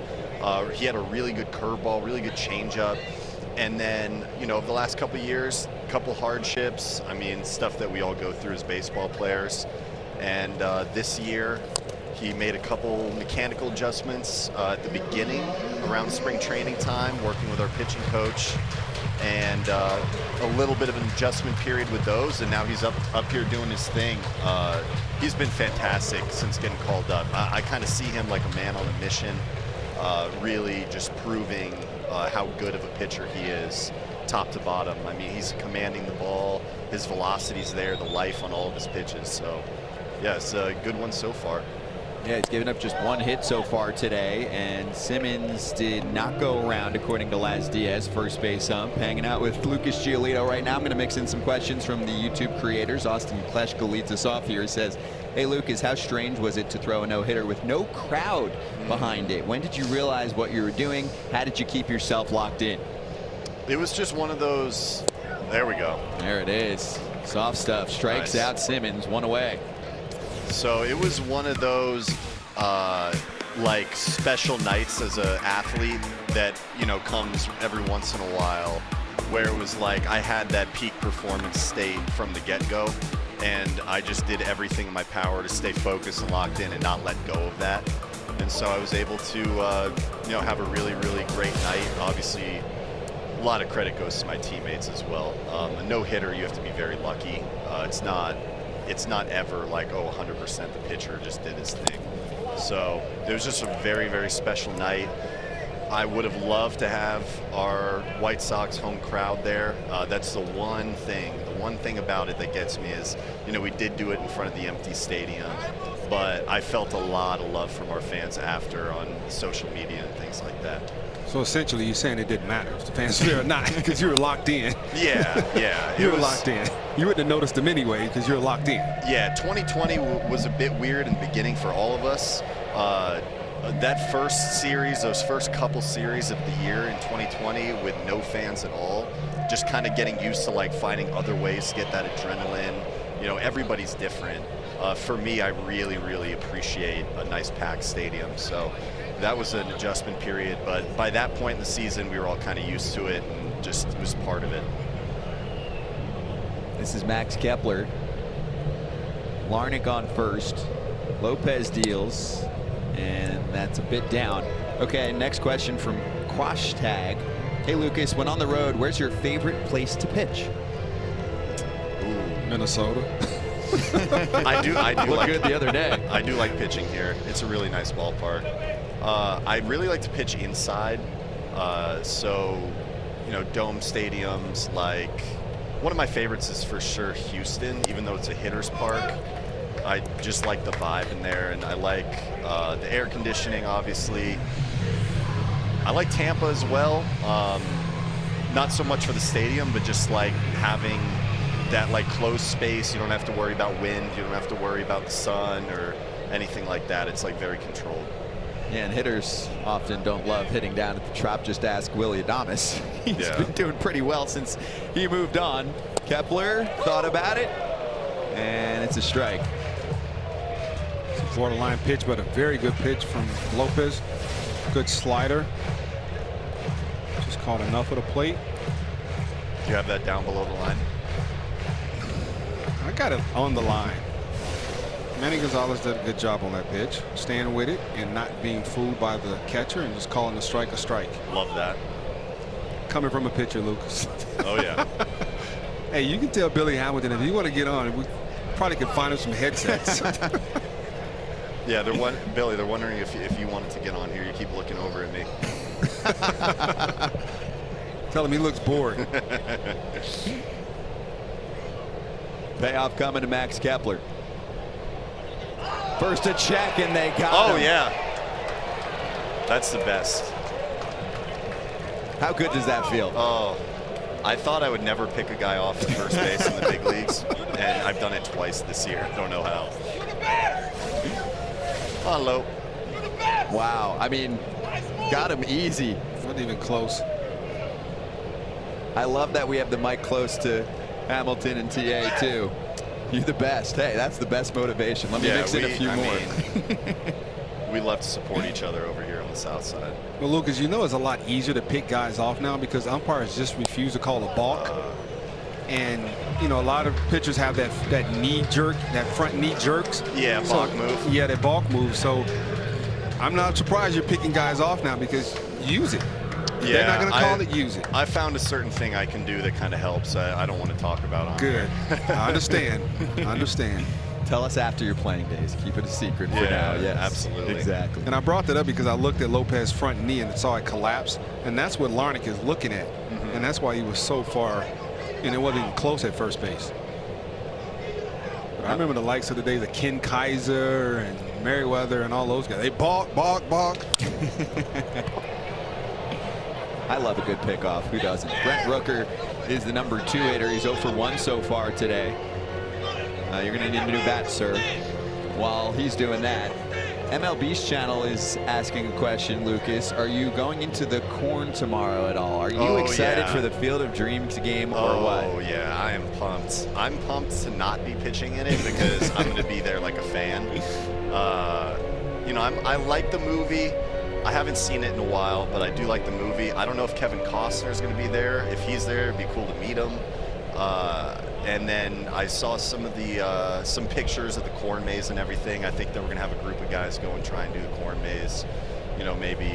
He had a really good curveball, really good changeup. And then, you know, over the last couple of years, couple hardships. I mean, stuff that we all go through as baseball players. And this year, he made a couple mechanical adjustments at the beginning, around spring training time, working with our pitching coach, and a little bit of an adjustment period with those, and now he's up here doing his thing. He's been fantastic since getting called up. I kind of see him like a man on a mission, really just proving how good of a pitcher he is, top to bottom. I mean, he's commanding the ball, his velocity's there, the life on all of his pitches. So yeah, it's a good one so far. Yeah, he's given up just one hit so far today, and Simmons did not go around, according to Laz Diaz, first base hump. Hanging out with Lucas Giolito right now. I'm going to mix in some questions from the YouTube creators. Austin Kleschko leads us off here. He says, hey, Lucas, how strange was it to throw a no-hitter with no crowd behind it? When did you realize what you were doing? How did you keep yourself locked in? It was just one of those, there we go. There it is. Soft stuff. Strikes out Simmons, one away. So it was one of those like special nights as an athlete that, you know, comes every once in a while, where it was like I had that peak performance state from the get-go, and I just did everything in my power to stay focused and locked in and not let go of that. And so I was able to you know, have a really, really great night. Obviously, a lot of credit goes to my teammates as well. A no-hitter, you have to be very lucky. It's not it's not ever like, oh, 100% the pitcher just did his thing. So it was just a very, very special night. I would have loved to have our White Sox home crowd there. That's the one thing about it that gets me is, you know, we did do it in front of the empty stadium, but I felt a lot of love from our fans after on social media and things like that. So essentially you're saying it didn't matter if the fans were there or not because you were locked in. Yeah. You were locked in. You wouldn't have noticed them anyway because you're locked in. Yeah, 2020 was a bit weird in the beginning for all of us. That first series, those first couple series of the year in 2020 with no fans at all, just kind of getting used to like finding other ways to get that adrenaline. You know, everybody's different. For me, I really, really appreciate a nice packed stadium. So that was an adjustment period. But by that point in the season, we were all kind of used to it and just it was part of it. This is Max Kepler. Larnach on first. Lopez deals. And that's a bit down. Okay, next question from Quash Tag. Hey Lucas, when on the road, where's your favorite place to pitch? Ooh, Minnesota. I do Looked like good the other day. I do like pitching here. It's a really nice ballpark. I really like to pitch inside. So, you know, dome stadiums. Like one of my favorites is for sure Houston, even though it's a hitter's park. I just like the vibe in there, and I like the air conditioning, obviously. I like Tampa as well. Not so much for the stadium, but just like having that like closed space. You don't have to worry about wind. You don't have to worry about the sun or anything like that. It's like very controlled. Yeah, and hitters often don't love hitting down at the Trop. Just ask Willie Adames. He's been doing pretty well since he moved on. Kepler thought about it, and it's a strike. It's a borderline pitch, but a very good pitch from Lopez. Good slider. Just caught enough of the plate. Do you have that down below the line? I got it on the line. Manny Gonzalez did a good job on that pitch, staying with it and not being fooled by the catcher and just calling the strike a strike. Love that. Coming from a pitcher, Lucas. Oh, yeah. Hey, you can tell Billy Hamilton if you want to get on, we probably could find him some headsets. Yeah, Billy, they're wondering if you wanted to get on here. You keep looking over at me. Tell him he looks bored. Payoff coming to Max Kepler. First a check, and they got him. Oh, yeah. That's the best. How good does that feel? Oh, I thought I would never pick a guy off at first base in the big leagues, and I've done it twice this year. Don't know how. Hello. Wow. I mean, got him easy. Not even close. I love that we have the mic close to Hamilton and TA too. You're the best. Hey, that's the best motivation. Let me mix in a few more. We love to support each other over here on the south side. Well, Lucas, you know it's a lot easier to pick guys off now because umpires just refuse to call a balk. And, you know, a lot of pitchers have that knee jerk, that front knee jerks. Yeah, balk move. Yeah, that balk move. So I'm not surprised you're picking guys off now because use it. Yeah, they're not going to call it, use it. I found a certain thing I can do that kind of helps. I don't want to talk about on Good. I understand. I understand. Tell us after your playing days. Keep it a secret for now. Yes, absolutely. Exactly. And I brought that up because I looked at Lopez's front knee and saw it collapse. And that's what Larnach is looking at. And that's why he was so far, and it wasn't even close at first base. But I remember the likes of the days of Ken Kaiser and Merriweather and all those guys. They balk, balk, balk. I love a good pickoff. Who doesn't? Brent Rooker is the #2 hitter. He's 0 for 1 so far today. You're going to need a new bat, sir. While he's doing that, MLB's channel is asking a question, Lucas. Are you going into the Corn tomorrow at all? Are you excited for the Field of Dreams game or what? Oh, yeah, I am pumped. I'm pumped to not be pitching in it because I'm going to be there like a fan. You know, I like the movie. I haven't seen it in a while, but I do like the movie. I don't know if Kevin Costner is going to be there. If he's there, it'd be cool to meet him. And then I saw some of the some pictures of the corn maze and everything. I think that we're going to have a group of guys go and try and do the corn maze. You know, maybe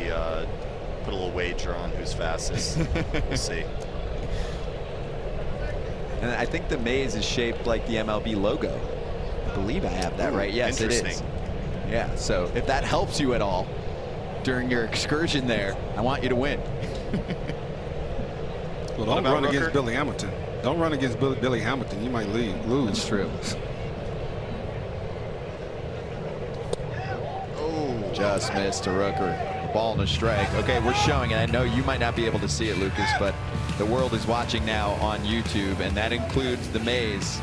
put a little wager on who's fastest. We'll see. And I think the maze is shaped like the MLB logo. believe I have that right. Yes, it is. Yeah, so if that helps you at all during your excursion there, I want you to win. Well, don't run against Billy Hamilton. Don't run against Billy Hamilton. You might lose. That's true. Oh, just missed to Rooker. Ball and a strike. Okay, we're showing it. I know you might not be able to see it, Lucas, but the world is watching now on YouTube, and that includes the maze.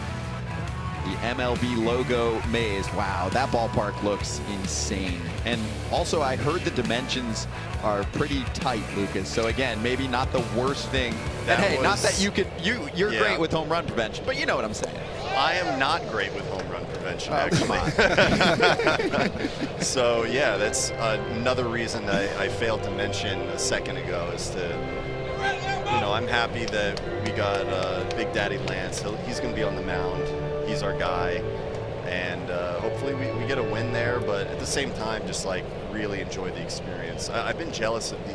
The MLB logo maze. Wow, that ballpark looks insane. And also, I heard the dimensions are pretty tight, Lucas. So again, maybe not the worst thing. And hey, not that you could, you're great with home run prevention, but you know what I'm saying. I am not great with home run prevention, actually. So yeah, that's another reason I failed to mention a second ago is to, you know, I'm happy that we got Big Daddy Lance. He's going to be on the mound. He's our guy, and hopefully we get a win there, but at the same time, just like really enjoy the experience. I've been jealous of the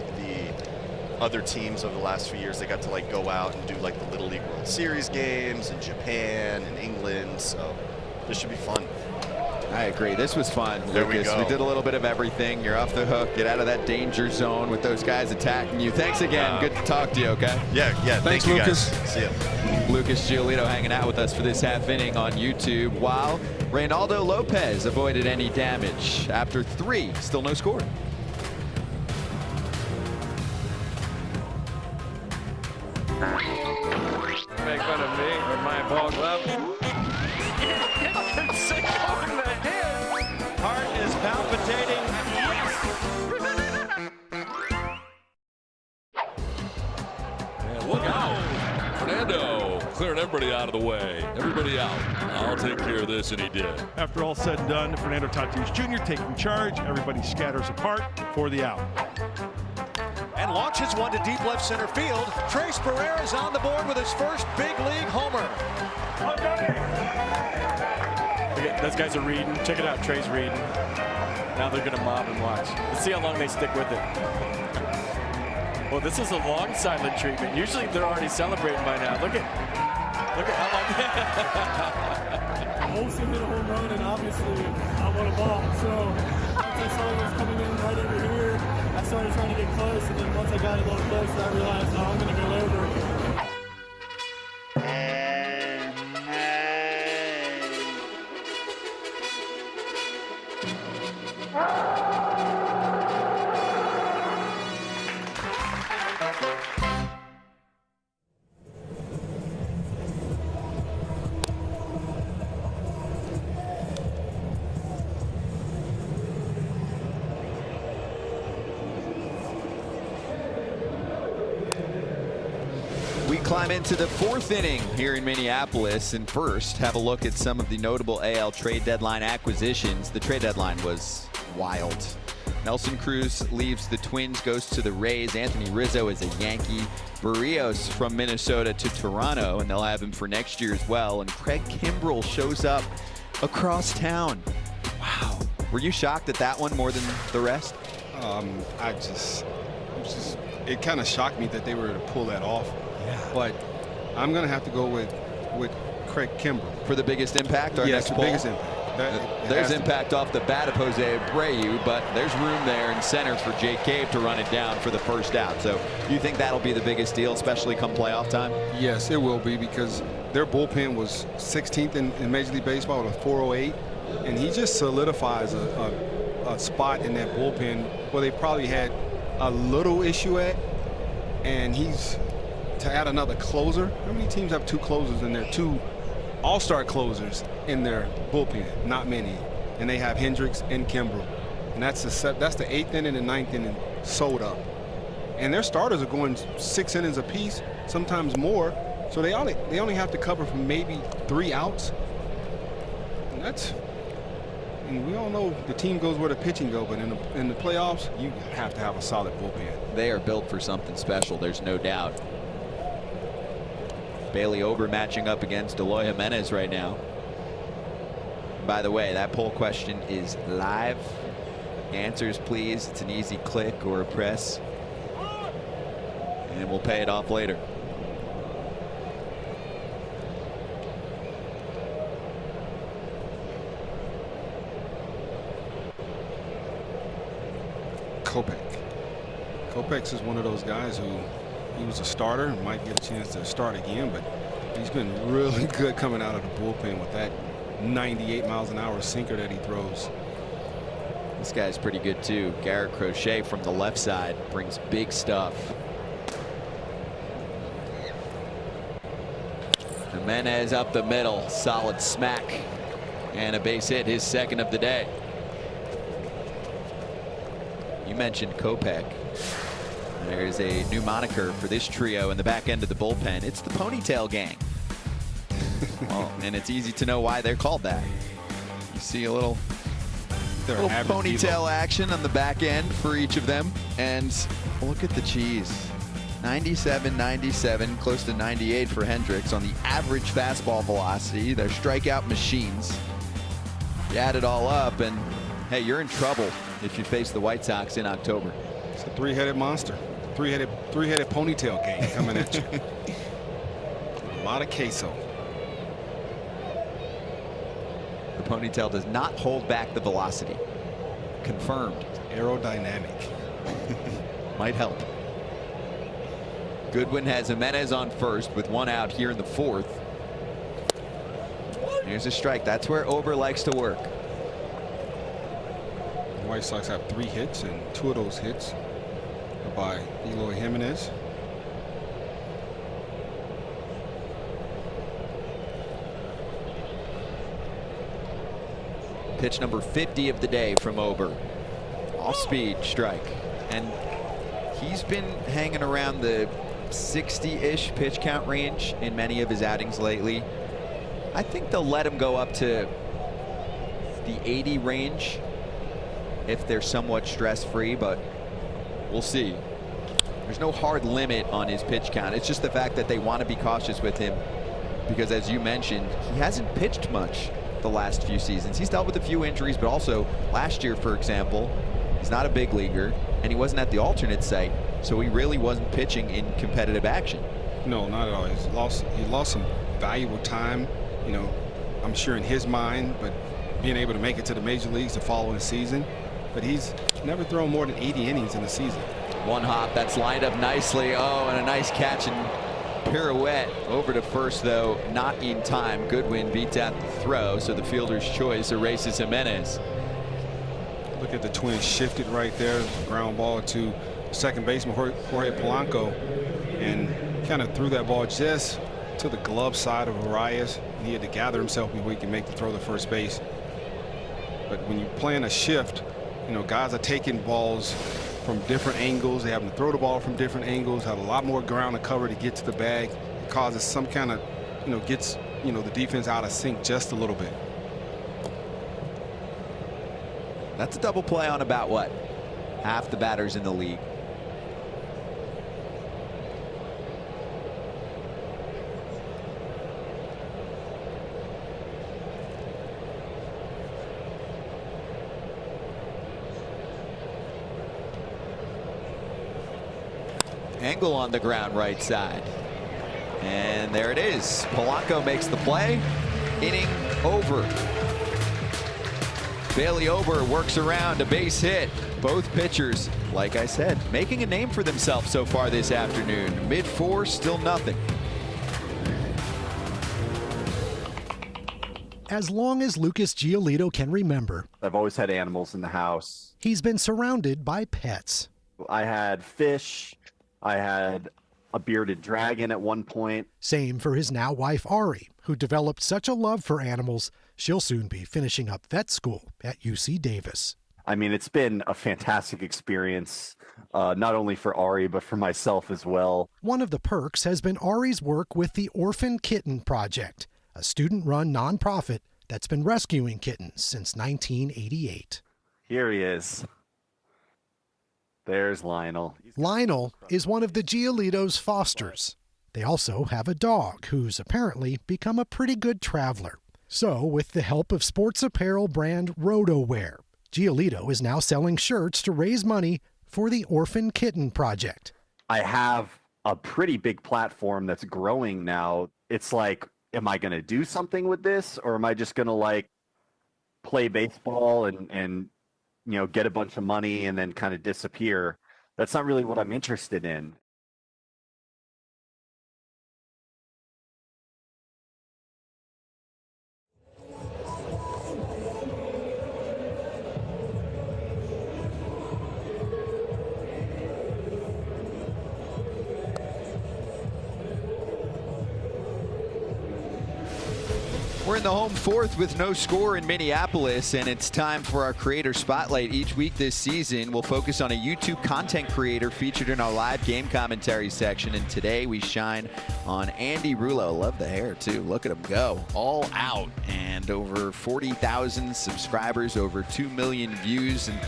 other teams over the last few years. They got to like go out and do like the Little League World Series games in Japan and England, so this should be fun. I agree. This was fun, There Lucas. We did a little bit of everything. You're off the hook. Get out of that danger zone with those guys attacking you. Thanks again. Good to talk to you, okay? Yeah. Thanks, Thank you, Lucas. guys. See ya. Lucas Giolito hanging out with us for this half inning on YouTube, while Reynaldo Lopez avoided any damage after 3. Still no score. Make fun of me or my ball glove. Heart is palpitating. And look out. Fernando clearing everybody out of the way. Everybody out. I'll take care of this, and he did. After all said and done, Fernando Tatis Jr. taking charge. Everybody scatters apart for the out. And launches one to deep left center field. Trace Barrera is on the board with his first big league homer. Those guys are reading. Check it out. Trey's reading. Now they're going to mob and watch. Let's see how long they stick with it. Well, this is a long silent treatment. Usually they're already celebrating by now. Look at how long. Olsen hit a home run, and obviously I want a ball. So once I saw it was coming in right over here, I started trying to get close, and then once I got a little closer, I realized, oh, I'm going to go over. We climb into the 4th inning here in Minneapolis, and first have a look at some of the notable AL trade deadline acquisitions. The trade deadline was wild. Nelson Cruz leaves the Twins, goes to the Rays. Anthony Rizzo is a Yankee. Barrios from Minnesota to Toronto, and they'll have him for next year as well. And Craig Kimbrell shows up across town. Wow. Were you shocked at that one more than the rest? It kind of shocked me that they were to pull that off. But I'm going to have to go with Craig Kimbrell. For the biggest impact? Yes, the biggest impact. There's impact off the bat of Jose Abreu, but there's room there in center for Jake Cave to run it down for the first out. So you think that'll be the biggest deal, especially come playoff time? Yes, it will be, because their bullpen was 16th in Major League Baseball with a 408, and he just solidifies a spot in that bullpen where they probably had a little issue at, and he's to add another closer. How many teams have 2 closers in there? 2 all-star closers in their bullpen? Not many. And they have Hendricks and Kimbrell. And that's the 8th inning and 9th inning sewed up. And their starters are going 6 innings apiece, sometimes more. So they only have to cover for maybe 3 outs. And we all know the team goes where the pitching goes, but in the playoffs, you have to have a solid bullpen. They are built for something special, there's no doubt. Bailey Ober matching up against Eloy Jimenez right now. By the way, that poll question is live. Answers, please. It's an easy click or a press. And we'll pay it off later. Kopech. Kopech is one of those guys who he was a starter and might get a chance to start again, but he's been really good coming out of the bullpen with that 98 miles an hour sinker that he throws. This guy's pretty good too. Garrett Crochet from the left side brings big stuff. Jimenez up the middle, solid smack, and a base hit, his second of the day. You mentioned Kopech. There's a new moniker for this trio in the back end of the bullpen. It's the Ponytail Gang. Well, and it's easy to know why they're called that. You see a little ponytail action on the back end for each of them. And look at the cheese. 97, 97, close to 98 for Hendricks on the average fastball velocity. They're strikeout machines. You add it all up, and hey, you're in trouble if you face the White Sox in October. It's a three-headed monster. Three-headed ponytail gang coming at you. A lot of queso. The ponytail does not hold back the velocity. Confirmed. Aerodynamic. Might help. Goodwin has Jimenez on first with one out here in the fourth. Here's a strike. That's where Ober likes to work. The White Sox have 3 hits, and 2 of those hits are by Eloy Jimenez. Pitch number 50 of the day from Ober. Off speed strike. And he's been hanging around the 60-ish pitch count range in many of his outings lately. I think they'll let him go up to the 80 range if they're somewhat stress-free, but we'll see. There's no hard limit on his pitch count. It's just the fact that they want to be cautious with him because, as you mentioned, he hasn't pitched much the last few seasons. He's dealt with a few injuries, but also last year, for example, he's not a big leaguer, and he wasn't at the alternate site, so he really wasn't pitching in competitive action. No, not at all. He lost some valuable time, you know, I'm sure in his mind, but being able to make it to the major leagues the following season. But he's never thrown more than 80 innings in a season. One hop that's lined up nicely. Oh, and a nice catch and pirouette over to first, though not in time. Goodwin beats out the throw, so the fielder's choice erases Jimenez. Look at the Twins shifted right there. Ground ball to second baseman Jorge Polanco, and kind of threw that ball just to the glove side of Arias. He had to gather himself before he can make the throw to first base. But when you're playing a shift, you know, guys are taking balls from different angles. They have to throw the ball from different angles, have a lot more ground to cover to get to the bag. It causes some kind of, you know, gets, you know, the defense out of sync just a little bit. That's a double play on about what? Half the batters in the league. Angle on the ground right side. And there it is. Polanco makes the play. Inning over. Bailey Ober works around a base hit. Both pitchers, like I said, making a name for themselves so far this afternoon. Mid-4, still nothing. As long as Lucas Giolito can remember, I've always had animals in the house. He's been surrounded by pets. I had fish. I had a bearded dragon at one point. Same for his now wife, Ari, who developed such a love for animals, she'll soon be finishing up vet school at UC Davis. I mean, it's been a fantastic experience, not only for Ari, but for myself as well. One of the perks has been Ari's work with the Orphan Kitten Project, a student-run nonprofit that's been rescuing kittens since 1988. Here he is. There's Lionel. Lionel is one of the Giolito's fosters. They also have a dog who's apparently become a pretty good traveler. So, with the help of sports apparel brand RotoWear, Giolito is now selling shirts to raise money for the Orphan Kitten Project. I have a pretty big platform that's growing now. It's like, am I going to do something with this, or am I just going to like play baseball and get a bunch of money and then kind of disappear. That's not really what I'm interested in. We're in the home fourth with no score in Minneapolis, and it's time for our creator spotlight. Each week this season, we'll focus on a YouTube content creator featured in our live game commentary section, and today we shine on Andy Rullo. Love the hair, too. Look at him go. All out, and over 40,000 subscribers, over 2 million views, and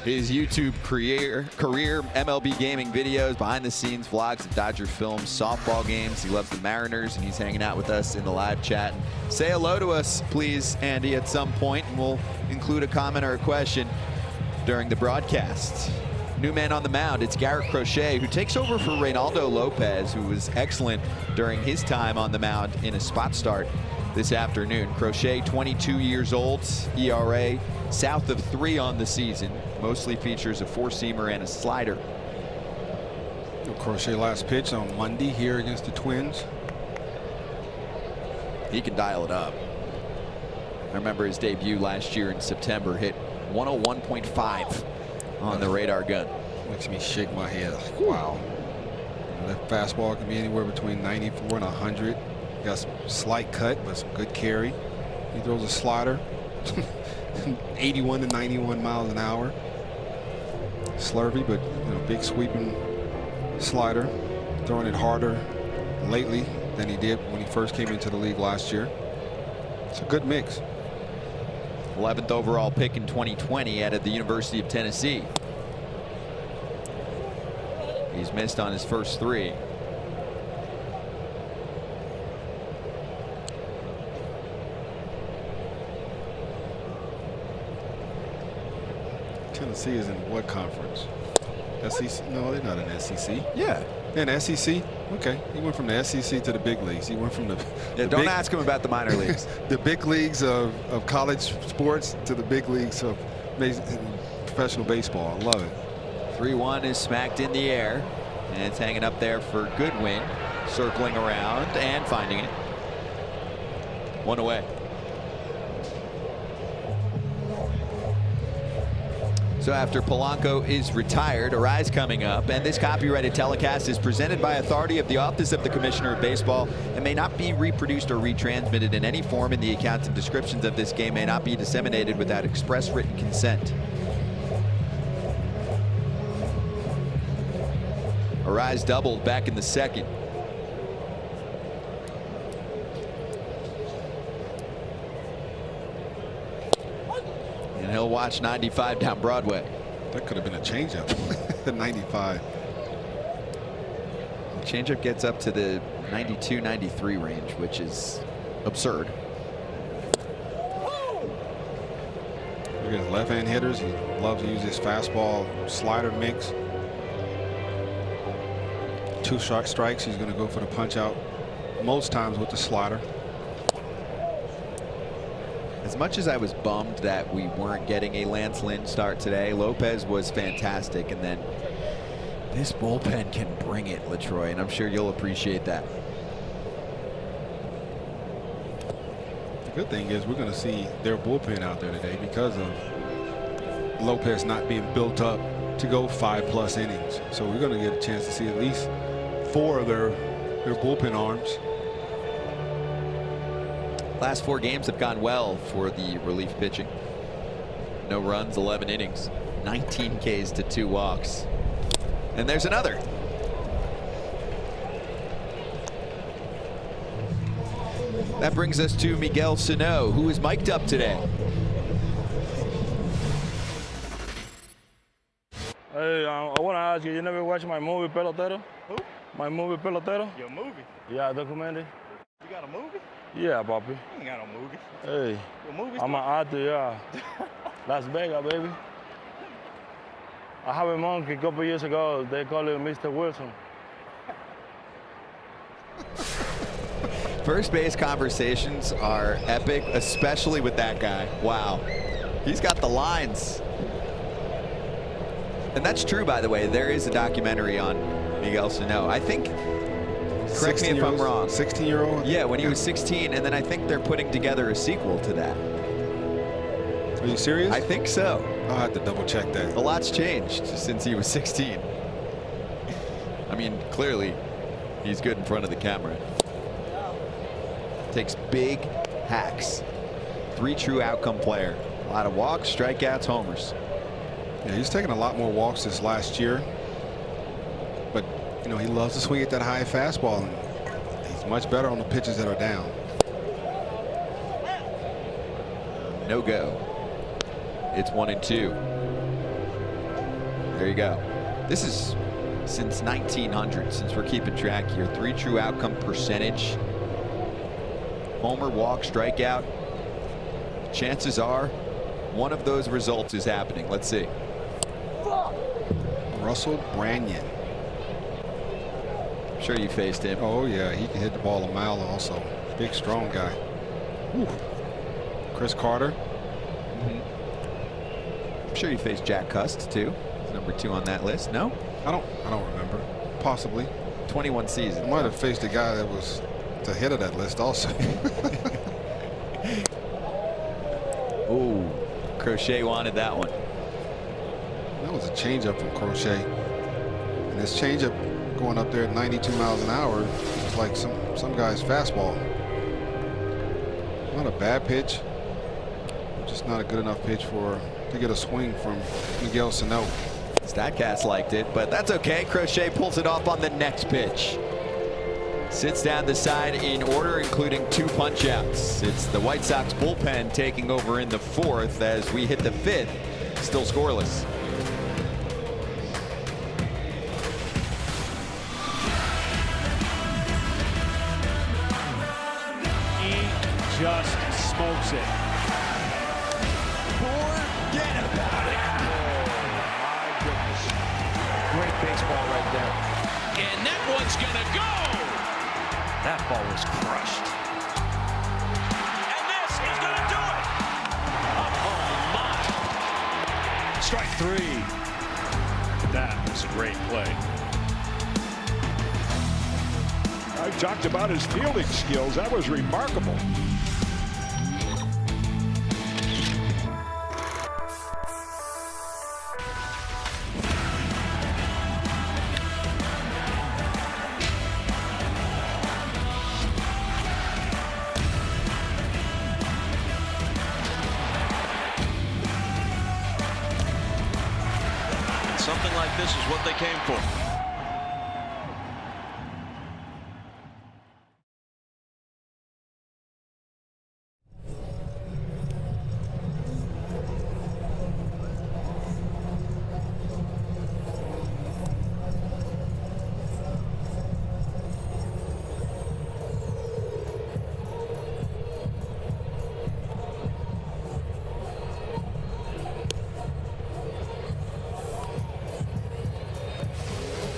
his YouTube career, MLB gaming videos, behind-the-scenes vlogs of Dodger films, softball games. He loves the Mariners, and he's hanging out with us in the live chat. And say hello to us, please, Andy, at some point, and we'll include a comment or a question during the broadcast. New man on the mound, it's Garrett Crochet, who takes over for Reynaldo Lopez, who was excellent during his time on the mound in a spot start this afternoon. Crochet, 22 years old, ERA south of 3 on the season. Mostly features a four-seamer and a slider. Crochet last pitch on Monday here against the Twins. He can dial it up. I remember his debut last year in September, hit 101.5 on the radar gun. Makes me shake my head. Wow. That fastball can be anywhere between 94 and 100. Got some slight cut, but some good carry. He throws a slider. 81 to 91 miles an hour. Slurvy, but big sweeping slider. Throwing it harder lately than he did when he first came into the league last year. It's a good mix. 11th overall pick in 2020 out of the University of Tennessee. He's missed on his first 3. Tennessee is in what conference? SEC? No, they're not an SEC. Yeah. They're an SEC? Okay. He went from the SEC to the big leagues. He went from don't ask him about the minor leagues. The big leagues of college sports to the big leagues of professional baseball. I love it. 3-1 is smacked in the air, and it's hanging up there for Goodwin, circling around and finding it. 1 away. So after Polanco is retired, Arise coming up, and this copyrighted telecast is presented by authority of the Office of the Commissioner of Baseball and may not be reproduced or retransmitted in any form, and the accounts and descriptions of this game may not be disseminated without express written consent. Arise doubled back in the second. And he'll watch 95 down Broadway. That could have been a changeup. 95. The changeup gets up to the 92, 93 range, which is absurd. Look at his left-hand hitters. He loves to use his fastball slider mix. 2 short strikes. He's going to go for the punch out most times with the slider. As much as I was bummed that we weren't getting a Lance Lynn start today, Lopez was fantastic, and then this bullpen can bring it, LaTroy, and I'm sure you'll appreciate that. The good thing is we're going to see their bullpen out there today because of Lopez not being built up to go 5+ innings. So we're going to get a chance to see at least 4 of their bullpen arms. Last 4 games have gone well for the relief pitching. No runs, 11 innings, 19 Ks to 2 walks. And there's another. That brings us to Miguel Sano, who is mic'd up today. Hey, I want to ask you, you never watched my movie Pelotero? Who? My movie Pelotero? Your movie? Yeah, documentary. You got a movie? Yeah, papi. You ain't got no movie. Hey, Your movie's I'm an actor, yeah. Las Vegas, baby. I have a monkey a couple years ago. They call him Mr. Wilson. First base conversations are epic, especially with that guy. Wow. He's got the lines. And that's true, by the way. There is a documentary on Miguel Sano. I think, correct me if I'm wrong. 16-year-old? Yeah, when he was 16, and then I think they're putting together a sequel to that. Are you serious? I think so. I'll have to double check that. A lot's changed since he was 16. I mean, clearly, he's good in front of the camera. Takes big hacks. 3 true outcome player. A lot of walks, strikeouts, homers. Yeah, he's taken a lot more walks this last year. But, you know, he loves to swing at that high fastball, and he's much better on the pitches that are down. No go. It's 1-2. There you go. This is since 1900, since we're keeping track here. 3 true outcome percentage. Homer, walk, strikeout. Chances are one of those results is happening. Let's see. Russell Branyan. I'm sure you faced him. Oh, yeah. He can hit the ball a mile also. Big, strong guy. Whew. Chris Carter. I'm sure you faced Jack Cust, too. He's number 2 on that list. No? I don't remember. Possibly. 21 seasons. I might have faced a guy that was the head of that list also. Ooh, Crochet wanted that one. That was a changeup from Crochet. And this changeup going up there at 92 miles an hour is like some guy's fastball. Not a bad pitch. Just not a good enough pitch to get a swing from Miguel Sano. Statcast liked it, but that's okay. Crochet pulls it off on the next pitch. Sits down the side in order, including 2 punch-outs. It's the White Sox bullpen taking over in the 4th as we hit the 5th. Still scoreless. He just smokes it. Forget about it. My goodness. Great baseball right there. And that one's gonna go. That ball was crushed. And this is gonna do it. Oh my. Strike 3. That was a great play. I talked about his fielding skills. That was remarkable. Something like this is what they came for.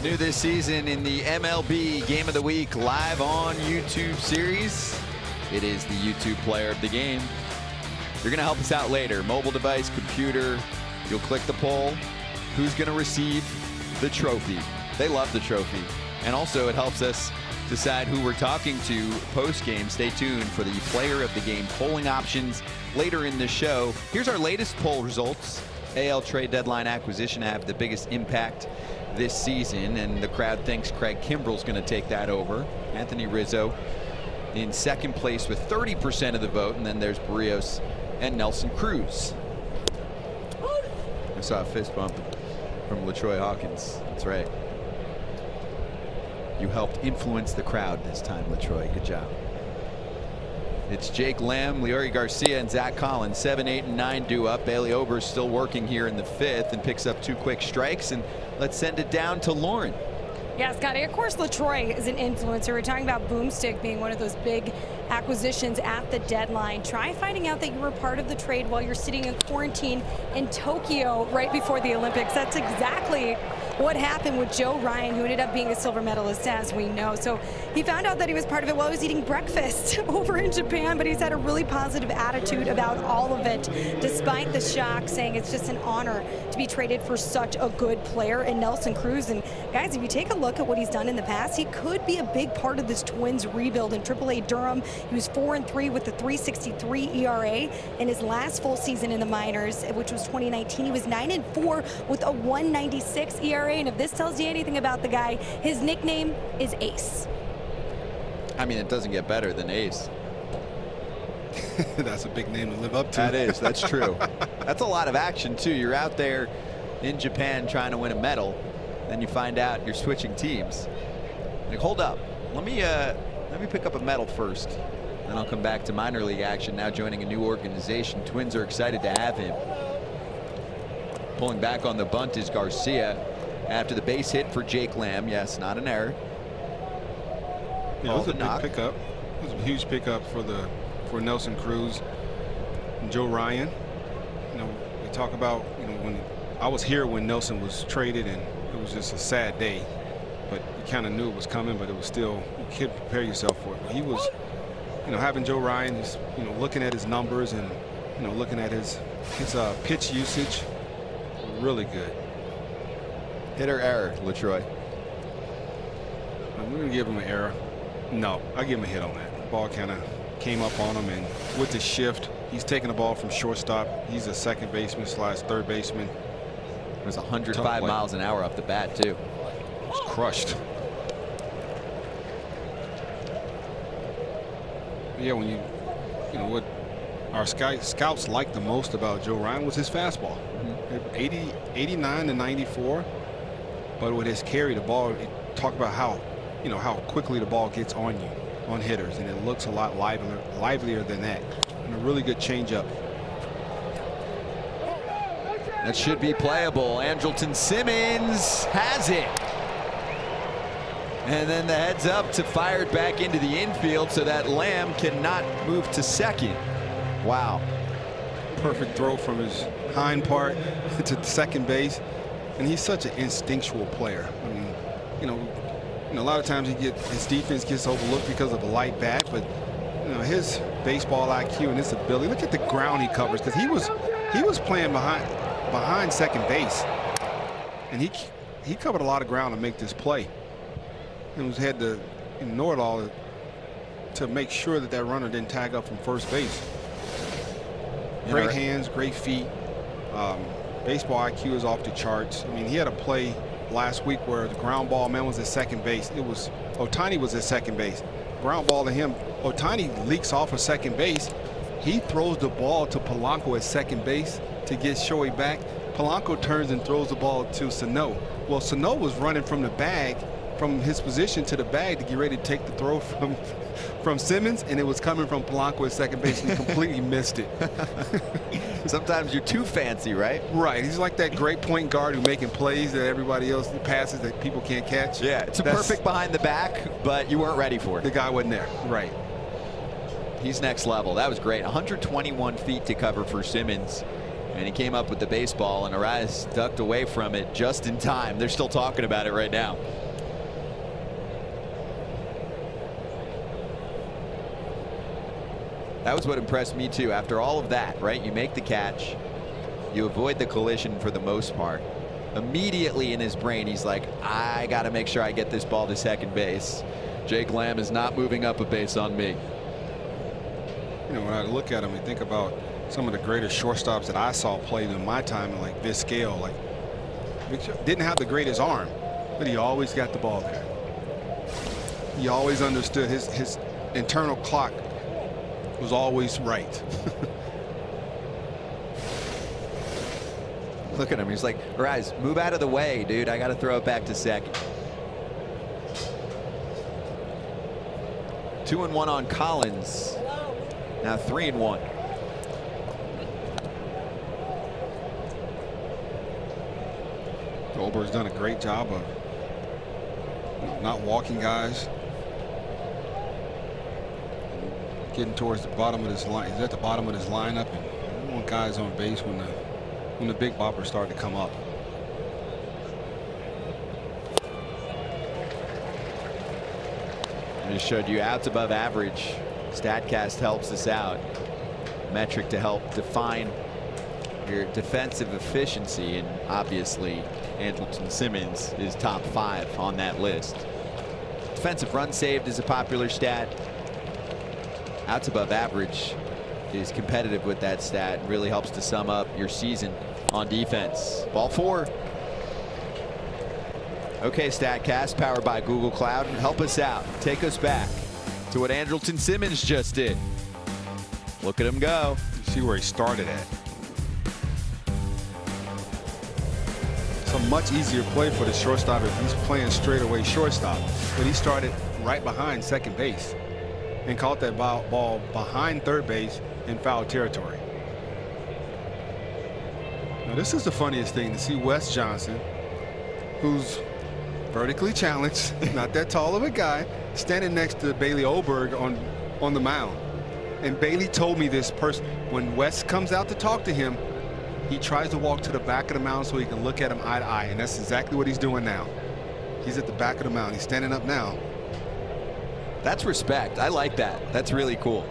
New this season in the MLB Game of the Week live on YouTube series. It is the YouTube player of the game. You're going to help us out later. Mobile device, computer. You'll click the poll. Who's going to receive the trophy? They love the trophy. And also it helps us decide who we're talking to post-game. Stay tuned for the player of the game polling options later in the show. Here's our latest poll results. AL trade deadline acquisition have the biggest impact this season, and the crowd thinks Craig Kimbrell's going to take that over. Anthony Rizzo in second place with 30% of the vote, and then there's Barrios and Nelson Cruz. I saw a fist bump from LaTroy Hawkins. That's right. You helped influence the crowd this time, LaTroy. Good job. It's Jake Lamb, Leori Garcia, and Zach Collins. 7, 8, and 9 due up. Bailey Ober's still working here in the 5th and picks up 2 quick strikes. And let's send it down to Lauren. Yeah, Scotty, of course LaTroy is an influencer. We're talking about Boomstick being one of those big acquisitions at the deadline. Try finding out that you were part of the trade while you're sitting in quarantine in Tokyo right before the Olympics. That's exactly what happened with Joe Ryan, who ended up being a silver medalist, as we know. So he found out that he was part of it while he was eating breakfast over in Japan, but he's had a really positive attitude about all of it, despite the shock, saying it's just an honor to be traded for such a good player in Nelson Cruz. And guys, if you take a look at what he's done in the past, he could be a big part of this Twins rebuild. In AAA Durham, he was 4-3 with a 3.63 ERA. In his last full season in the minors, which was 2019, he was 9-4 with a 1.96 ERA. And if this tells you anything about the guy, his nickname is Ace. I mean, it doesn't get better than Ace. That's a big name to live up to. That is. That's true. That's a lot of action too. You're out there in Japan trying to win a medal, then you find out you're switching teams. Like, hold up. Let me pick up a medal first. Then I'll come back to minor league action. Now joining a new organization. Twins are excited to have him. Pulling back on the bunt is Garcia after the base hit for Jake Lamb. Yes, not an error. Yeah, it was a big pickup. It was a huge pickup for Nelson Cruz and Joe Ryan. You know, we talk about, you know, when I was here when Nelson was traded, and it was just a sad day. But you kind of knew it was coming, but it was still, you could prepare yourself for it. But he was, you know, having Joe Ryan, is, you know, looking at his numbers and, you know, looking at his pitch usage, really good. Hit or error, LaTroy? I'm going to give him an error. No, I give him a hit on that. The ball kind of came up on him, and with the shift, he's taking the ball from shortstop. He's a second baseman / third baseman. It was 105 miles an hour off the bat too. It was crushed. Yeah, when you know what our scouts liked the most about Joe Ryan was his fastball. 89 to 94. But with his carry, the ball, talk about how, you know, how quickly the ball gets on you, on hitters, and it looks a lot livelier than that. And a really good changeup. That should be playable. Andrelton Simmons has it. And then the heads up to fire it back into the infield so that Lamb cannot move to second. Wow. Perfect throw from his hind part to second base. And he's such an instinctual player. I mean, you know, a lot of times his defense gets overlooked because of a light bat, but you know, his baseball IQ and his ability. Look at the ground he covers, because he was playing behind second base, and he covered a lot of ground to make this play. And had to ignore it all to make sure that runner didn't tag up from first base. Great hands, great feet. Baseball IQ is off the charts. I mean, he had a play last week where the ground ball, man was at second base. It was Ohtani was at second base. Ground ball to him. Ohtani leaks off of second base. He throws the ball to Polanco at second base to get Shohei back. Polanco turns and throws the ball to Sano. Well, Sano was running from the bag, from his position to the bag to get ready to take the throw from Simmons, and it was coming from Polanco at second base, and he completely missed it. Sometimes you're too fancy, right? Right. He's like that great point guard who's making plays that everybody else passes that people can't catch. Yeah, it's a perfect behind the back, but you weren't ready for it. The guy wasn't there. Right. He's next level. That was great. 121 feet to cover for Simmons. And he came up with the baseball, and Arraez ducked away from it just in time. They're still talking about it right now. That was what impressed me too. After all of that, right? You make the catch, you avoid the collision for the most part. Immediately in his brain, he's like, I got to make sure I get this ball to second base. Jake Lamb is not moving up a base on me. You know, when I look at him and think about some of the greatest shortstops that I saw play in my time, like Vizquel, like didn't have the greatest arm, but he always got the ball there. He always understood his internal clock was always right. Look at him. He's like, Arraez, move out of the way, dude. I got to throw it back to second. 2-1 on Collins. Now 3-1. Goldberg's done a great job of not walking guys, getting towards the bottom of this line. He's at the bottom of this lineup, and we want guys on base when the big boppers start to come up. I just showed you outs above average. StatCast helps us out. Metric to help define your defensive efficiency, and obviously Andrelton Simmons is top 5 on that list. Defensive run saved is a popular stat. Outs above average is competitive with that stat. Really helps to sum up your season on defense. Ball 4. Okay, StatCast, powered by Google Cloud. Help us out. Take us back to what Andrelton Simmons just did. Look at him go. You see where he started at. It's a much easier play for the shortstop if he's playing straightaway shortstop. But he started right behind second base and caught that ball behind third base in foul territory. Now, this is the funniest thing, to see Wes Johnson, who's vertically challenged, not that tall of a guy, standing next to Bailey Oberg on the mound. And Bailey told me this person, when Wes comes out to talk to him, he tries to walk to the back of the mound so he can look at him eye to eye, and that's exactly what he's doing now. He's at the back of the mound. He's standing up now. That's respect. I like that. That's really cool.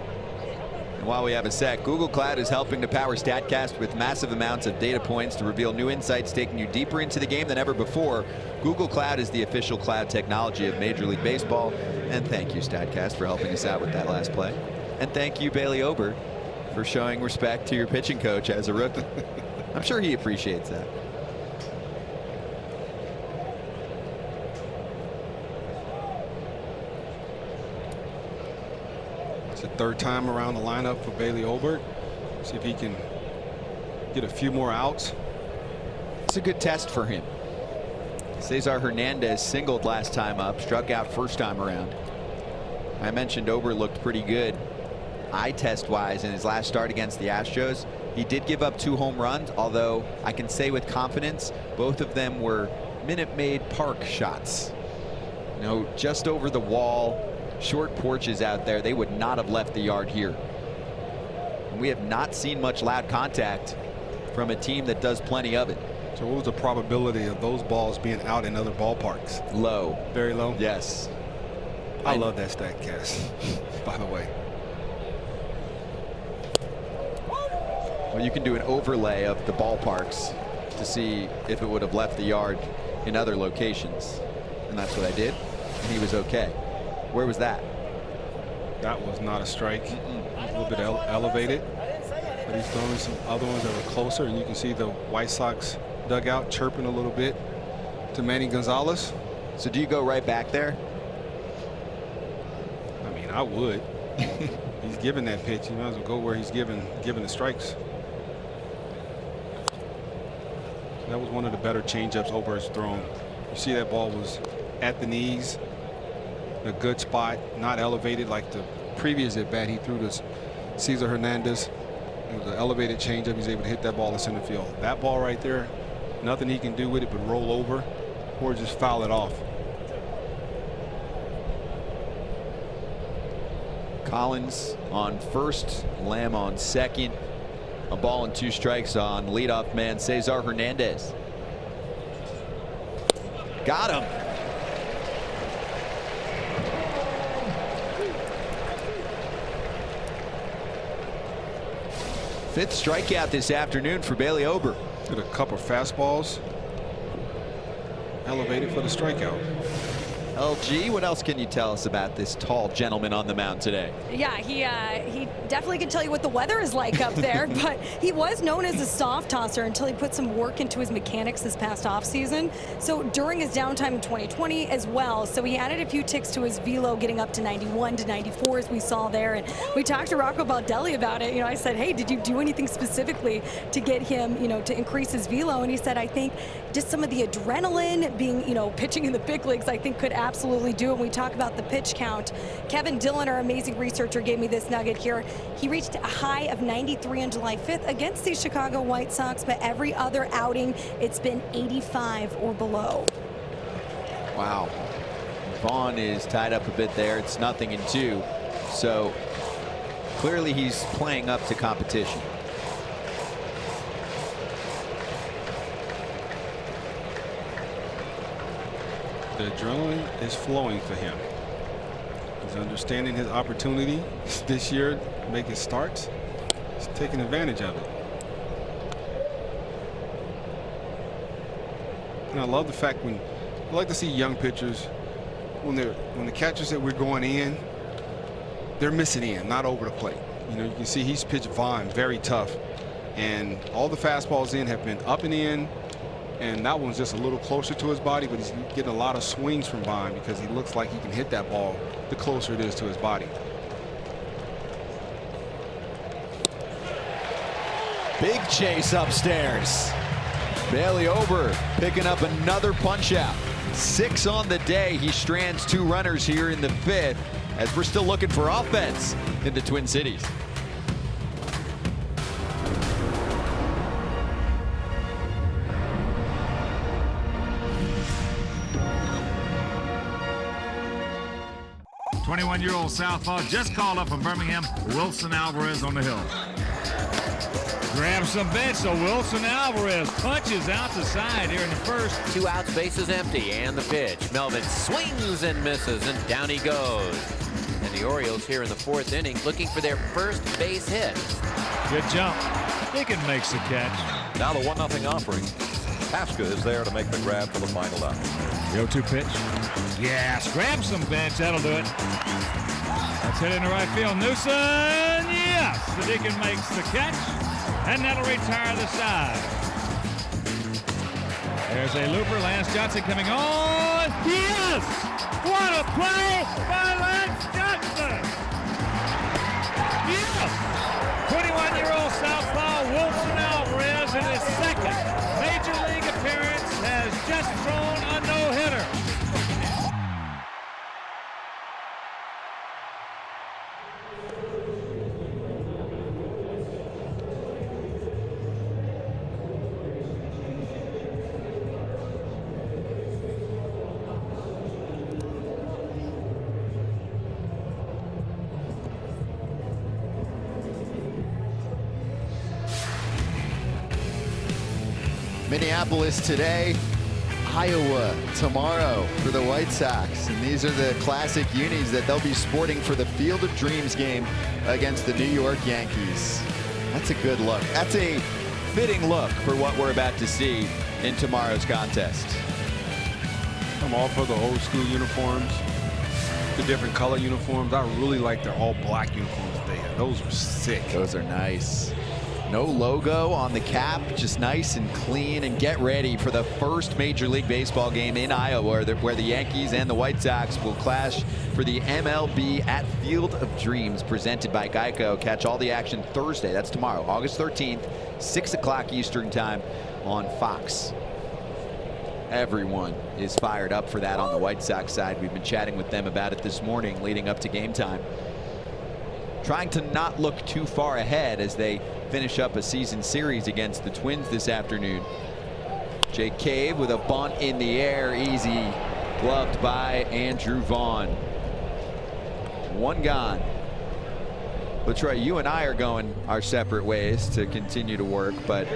And while we have a sec, Google Cloud is helping to power StatCast with massive amounts of data points to reveal new insights, taking you deeper into the game than ever before. Google Cloud is the official cloud technology of Major League Baseball. And thank you, StatCast, for helping us out with that last play. And thank you, Bailey Oberg, for showing respect to your pitching coach as a rookie. I'm sure he appreciates that. It's the third time around the lineup for Bailey Oberg. See if he can get a few more outs. It's a good test for him. Cesar Hernandez singled last time up, struck out first time around. I mentioned Oberg looked pretty good eye test wise in his last start against the Astros. He did give up 2 home runs, although I can say with confidence both of them were Minute Maid Park shots. You know, just over the wall, short porches out there. They would not have left the yard here. And we have not seen much loud contact from a team that does plenty of it. So what was the probability of those balls being out in other ballparks? Low. Very low? Yes. I love that StatCast, by the way. Well, you can do an overlay of the ballparks to see if it would have left the yard in other locations. And that's what I did. And he was okay. Where was that? That was not a strike. A little bit elevated. But he's throwing some other ones that were closer. And you can see the White Sox dugout chirping a little bit to Manny Gonzalez. So do you go right back there? I mean, I would. He's giving that pitch. You might as well go where he's giving the strikes. That was one of the better changeups Oberg's thrown. You see that ball was at the knees, a good spot, not elevated like the previous at bat he threw to Cesar Hernandez. It was an elevated changeup. He's able to hit that ball in center field. That ball right there, nothing he can do with it but roll over or just foul it off. Collins on first, Lamb on second. A ball and 2 strikes on leadoff man Cesar Hernandez. Got him. Fifth strikeout this afternoon for Bailey Oberg. Did a couple fastballs. Elevated for the strikeout. LG, what else can you tell us about this tall gentleman on the mound today? Yeah, he definitely can tell you what the weather is like up there, but he was known as a soft tosser until he put some work into his mechanics this past offseason. So during his downtime in 2020 as well, so he added a few ticks to his velo, getting up to 91 to 94 as we saw there. And we talked to Rocco Baldelli about it. You know, I said, hey, did you do anything specifically to get him, you know, to increase his velo? And he said, I think just some of the adrenaline being, you know, pitching in the big leagues, I think could absolutely do it. When we talk about the pitch count, Kevin Dillon, our amazing researcher, gave me this nugget here. He reached a high of 93 on July 5th against the Chicago White Sox, but every other outing it's been 85 or below. Wow. Vaughn is tied up a bit there. It's 0-2. So Clearly he's playing up to competition. The adrenaline is flowing for him. He's understanding his opportunity this year to make his starts. He's taking advantage of it. And I love the fact when I like to see young pitchers when the catchers that we're going in, they're missing in, not over the plate. You know, you can see he's pitched Vaughn very tough, and all the fastballs in have been up and in, and that one's just a little closer to his body, but he's getting a lot of swings from Vaughn because he looks like he can hit that ball the closer it is to his body. Big chase upstairs. Bailey Ober picking up another punch out. 6 on the day. He strands 2 runners here in the 5th as we're still looking for offense in the Twin Cities. '21-year-old southpaw just called up from Birmingham, Wilson Alvarez on the hill. Grabs some bench, so Wilson Alvarez punches out the side here in the first. 2 outs, bases empty, and the pitch. Melvin swings and misses, and down he goes. And the Orioles here in the 4th inning looking for their first base hit. Good jump. Dickens makes the catch. Now the 1-0 offering. Pasca is there to make the grab for the final out. The 0-2 pitch. Yes, grab some bench. That'll do it. That's hit into right field. Newsom. Yes, the Dickens makes the catch. And that'll retire the side. There's a looper. Lance Johnson coming on. Yes! What a play by Lance Johnson! Yes! 21-year-old southpaw Wilson Alvarez in his 2nd Major League appearance has just thrown a no-hitter. Minneapolis today, Iowa tomorrow for the White Sox. And these are the classic unis that they'll be sporting for the Field of Dreams game against the New York Yankees. That's a good look. That's a fitting look for what we're about to see in tomorrow's contest. I'm all for the old school uniforms, the different color uniforms. I really like their all black uniforms that they have. Those are sick. Those are nice. No logo on the cap, just nice and clean. And get ready for the first Major League Baseball game in Iowa where the Yankees and the White Sox will clash for the MLB at Field of Dreams presented by Geico. Catch all the action Thursday. That's tomorrow, August 13th, 6 o'clock Eastern time on Fox. Everyone is fired up for that on the White Sox side. We've been chatting with them about it this morning leading up to game time. Trying to not look too far ahead as they finish up a season series against the Twins this afternoon. Jake Cave with a bunt in the air, easy, gloved by Andrew Vaughn. 1 gone. LaTroy, you and I are going our separate ways to continue to work, but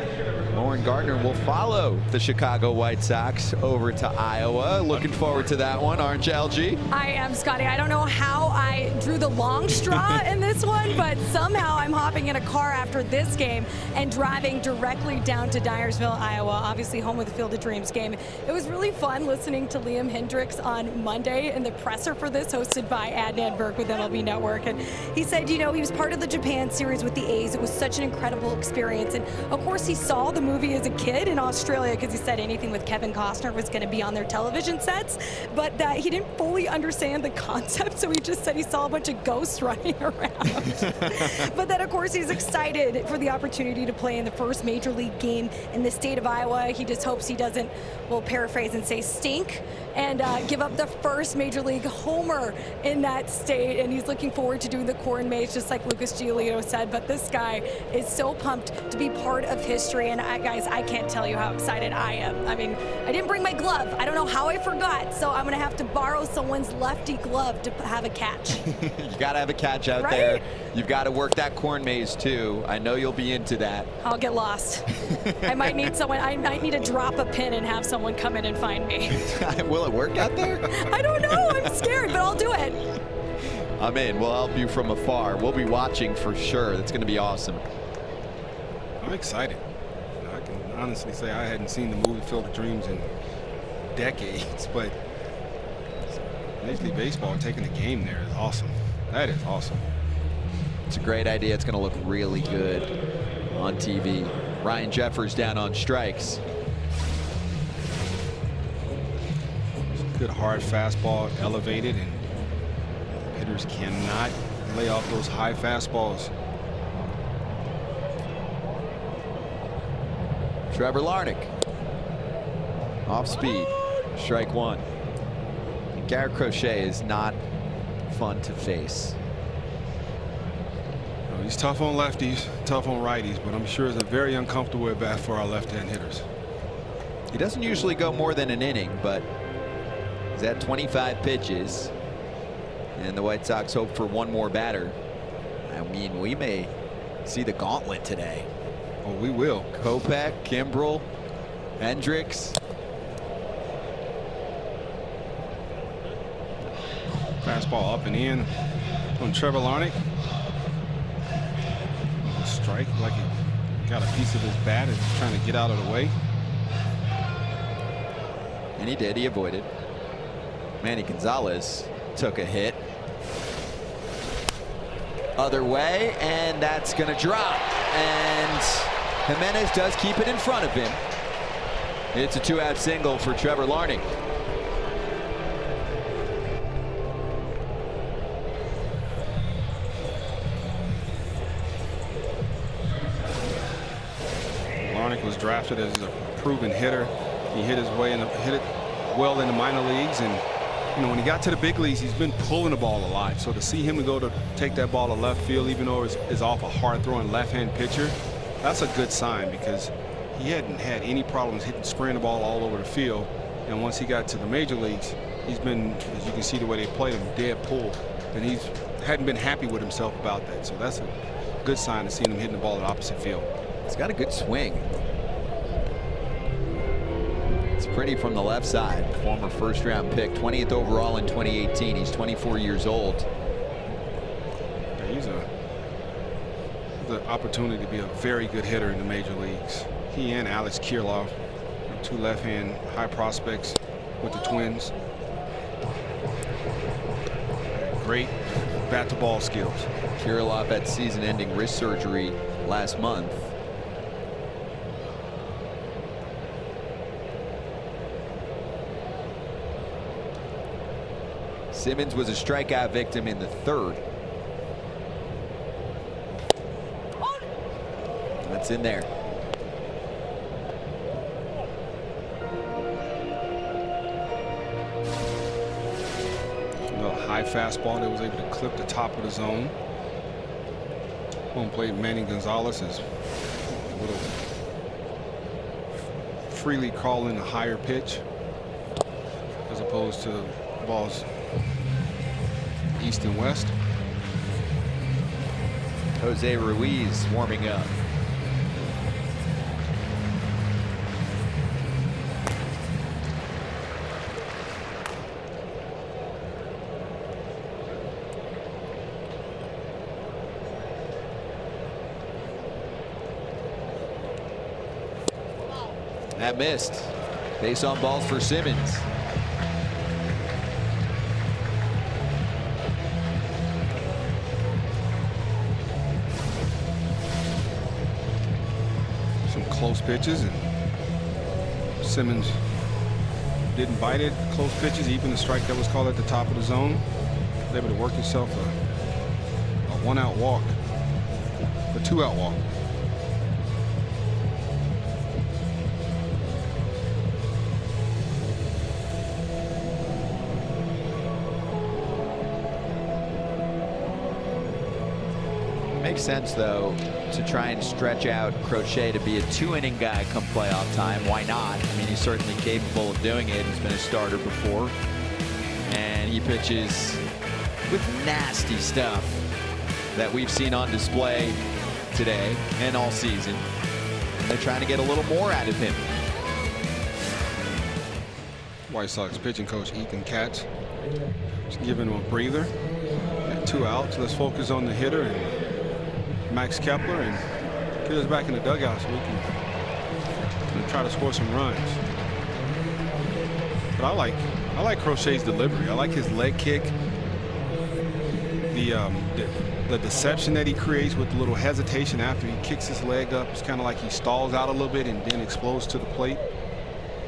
Lauren Gardner will follow the Chicago White Sox over to Iowa. Looking forward to that one, aren't you, LG? I am, Scotty. I don't know how I drew the long straw in this one, but somehow I'm hopping in a car after this game and driving directly down to Dyersville, Iowa, obviously home of the Field of Dreams game. It was really fun listening to Liam Hendriks on Monday in the presser for this, hosted by Adnan Burke with MLB Network. And he said, you know, he was part of the Japan series with the A's. It was such an incredible experience. And of course, he saw the movie as a kid in Australia because he said anything with Kevin Costner was going to be on their television sets, but that he didn't fully understand the concept. So he just said he saw a bunch of ghosts running around. But then, of course, he's excited for the opportunity to play in the first Major League game in the state of Iowa. He just hopes he doesn't, we'll paraphrase and say stink, and give up the first Major League homer in that state. And he's looking forward to doing the corn maze just like Lucas Giolito said, but this guy is so pumped to be part of history. And guys, I can't tell you how excited I am. I mean, I didn't bring my glove. I don't know how I forgot, so I'm going to have to borrow someone's lefty glove to have a catch. You got to have a catch out there. You've got to work that corn maze too. I know you'll be into that. I'll get lost. I might need someone. I might need to drop a pin and have someone come in and find me. Will it work out there? I don't know. I'm scared, but I'll do it. I'm in. We'll help you from afar. We'll be watching for sure. That's going to be awesome. I'm excited. I can honestly say I hadn't seen the movie Field of Dreams in decades, but Major League Baseball taking the game there is awesome. That is awesome. It's a great idea. It's going to look really good on TV. Ryan Jeffers down on strikes. Good hard fastball, elevated, and hitters cannot lay off those high fastballs. Trevor Larnach off speed, strike one. And Garrett Crochet is not fun to face. He's tough on lefties, tough on righties, but I'm sure it's a very uncomfortable at bat for our left-hand hitters. He doesn't usually go more than an inning, but he's at 25 pitches. And the White Sox hope for one more batter. I mean, we may see the gauntlet today. Oh, we will. Kopech, Kimbrel, Hendricks. Fastball up and in on Trevor Larnach. Strike like he got a piece of his bat and trying to get out of the way. And he did. He avoided. Manny Gonzalez took a hit. Other way, and that's going to drop. And Jimenez does keep it in front of him. It's a two-out single for Trevor Larnach. Larnach was drafted as a proven hitter. He hit his way and hit it well in the minor leagues, and you know, when he got to the big leagues, he's been pulling the ball a lot. So to see him to go to take that ball to left field, even though it's off a hard-throwing left-hand pitcher, that's a good sign, because he hadn't had any problems spraying the ball all over the field. And once he got to the major leagues, he's been, as you can see the way they played him, dead pull, and he's hadn't been happy with himself about that. So that's a good sign to see him hitting the ball at opposite field. He's got a good swing. It's pretty from the left side. Former first-round pick, 20th overall in 2018. He's 24 years old. Yeah, he's the opportunity to be a very good hitter in the major leagues. He and Alex Kirilloff, two left-hand high prospects with the Twins. Great bat-to-ball skills. Kirilloff had season-ending wrist surgery last month. Simmons was a strikeout victim in the third. That's in there. A little high fastball that was able to clip the top of the zone. Home plate Manny Gonzalez is a little freely calling a higher pitch as opposed to balls east and west. Jose Ruiz warming up. That missed. Base on balls for Simmons. Close pitches, and Simmons didn't bite it. Close pitches, even the strike that was called at the top of the zone, was able to work himself a one-out walk, a two-out walk. makes sense, though, to try and stretch out Crochet to be a 2-inning guy come playoff time. Why not? I mean, he's certainly capable of doing it. He's been a starter before. And he pitches with nasty stuff that we've seen on display today and all season. They're trying to get a little more out of him. White Sox pitching coach Ethan Katz just giving him a breather. Got 2 outs. Let's focus on the hitter and Max Kepler and get us back in the dugout so we can try to score some runs. But I like Crochet's delivery. I like his leg kick. The deception that he creates with the little hesitation after he kicks his leg up. It's kind of like he stalls out a little bit and then explodes to the plate.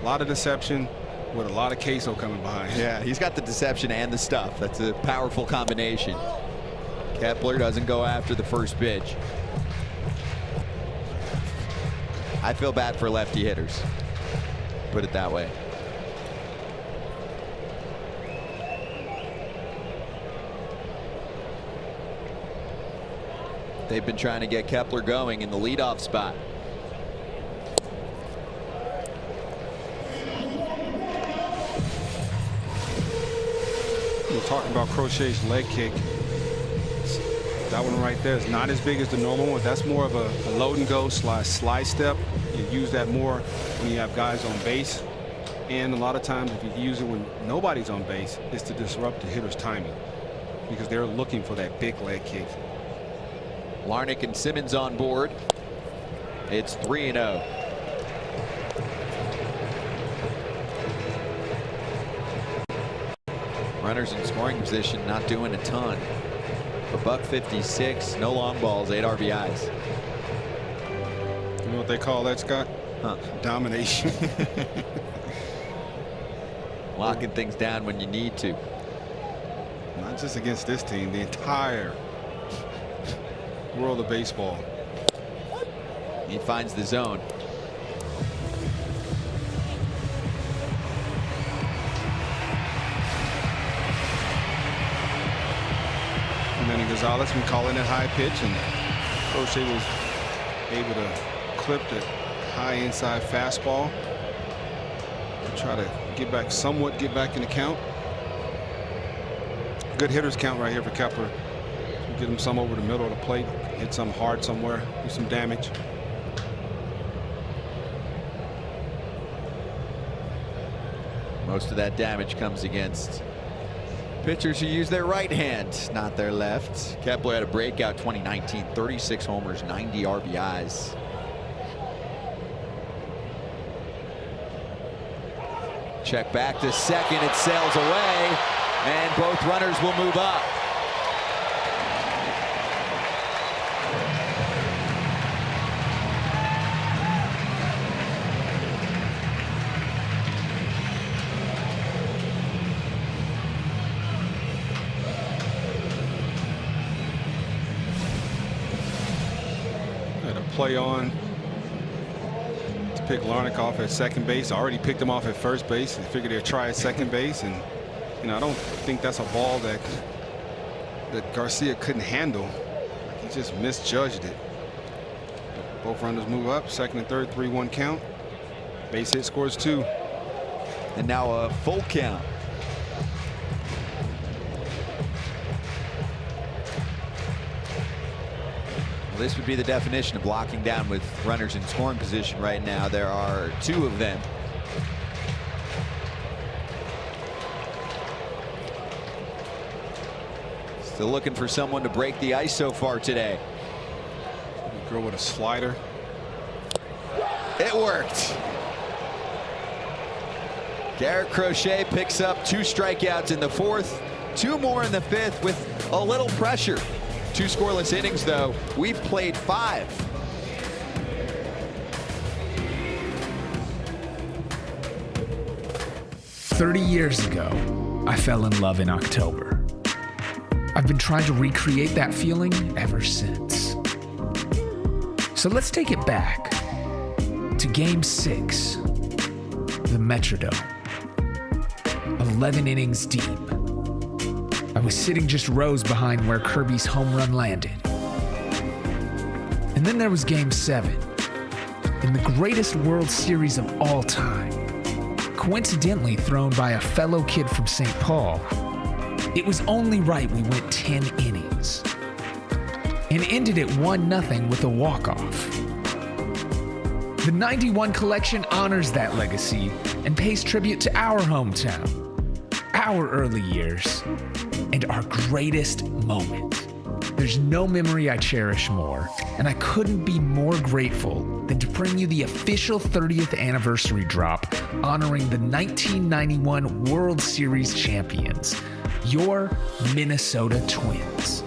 A lot of deception with a lot of queso coming behind. Yeah, he's got the deception and the stuff. That's a powerful combination. Kepler doesn't go after the first pitch. I feel bad for lefty hitters. Put it that way. They've been trying to get Kepler going in the leadoff spot. We're talking about Crochet's leg kick. That one right there is not as big as the normal one. That's more of a load and go slide step. You use that more when you have guys on base. And a lot of times if you use it when nobody's on base, it's to disrupt the hitter's timing because they're looking for that big leg kick. Larnach and Simmons on board. It's 3-0. Runners in scoring position, not doing a ton. A $156, no long balls, 8 RBIs. You know what they call that, Scott? Huh. Domination. Locking things down when you need to. Not just against this team, the entire world of baseball. He finds the zone. And then Gonzalez been calling it high pitch, and Crochet was able to clip the high inside fastball to try to get back in the count. Good hitters count right here for Kepler. Get him some over the middle of the plate, hit some hard somewhere, do some damage. Most of that damage comes against pitchers who use their right hand, not their left. Kepler had a breakout 2019, 36 homers, 90 RBIs. Check back to second, it sails away, and both runners will move up. Play on to pick Larnach off at second base. I already picked him off at first base and figured they'd try at second base, and I don't think that's a ball that Garcia couldn't handle. He just misjudged it. Both runners move up, second and third, 3-1 count. Base hit, scores 2. And now a full count. Well, this would be the definition of locking down with runners in scoring position right now. There are 2 of them. Still looking for someone to break the ice so far today. Girl with a slider. It worked. Garrett Crochet picks up 2 strikeouts in the 4th, 2 more in the 5th with a little pressure. 2 scoreless innings, though. We've played 5. "30 years ago, I fell in love in October. I've been trying to recreate that feeling ever since. So let's take it back to Game 6, the Metrodome. 11 innings deep. I was sitting just rows behind where Kirby's home run landed. And then there was Game 7, in the greatest World Series of all time. Coincidentally thrown by a fellow kid from St. Paul, it was only right we went 10 innings and ended it 1-0 with a walk-off. The 91 collection honors that legacy and pays tribute to our hometown, our early years, and our greatest moment. There's no memory I cherish more, and I couldn't be more grateful than to bring you the official 30th anniversary drop honoring the 1991 World Series champions, your Minnesota Twins.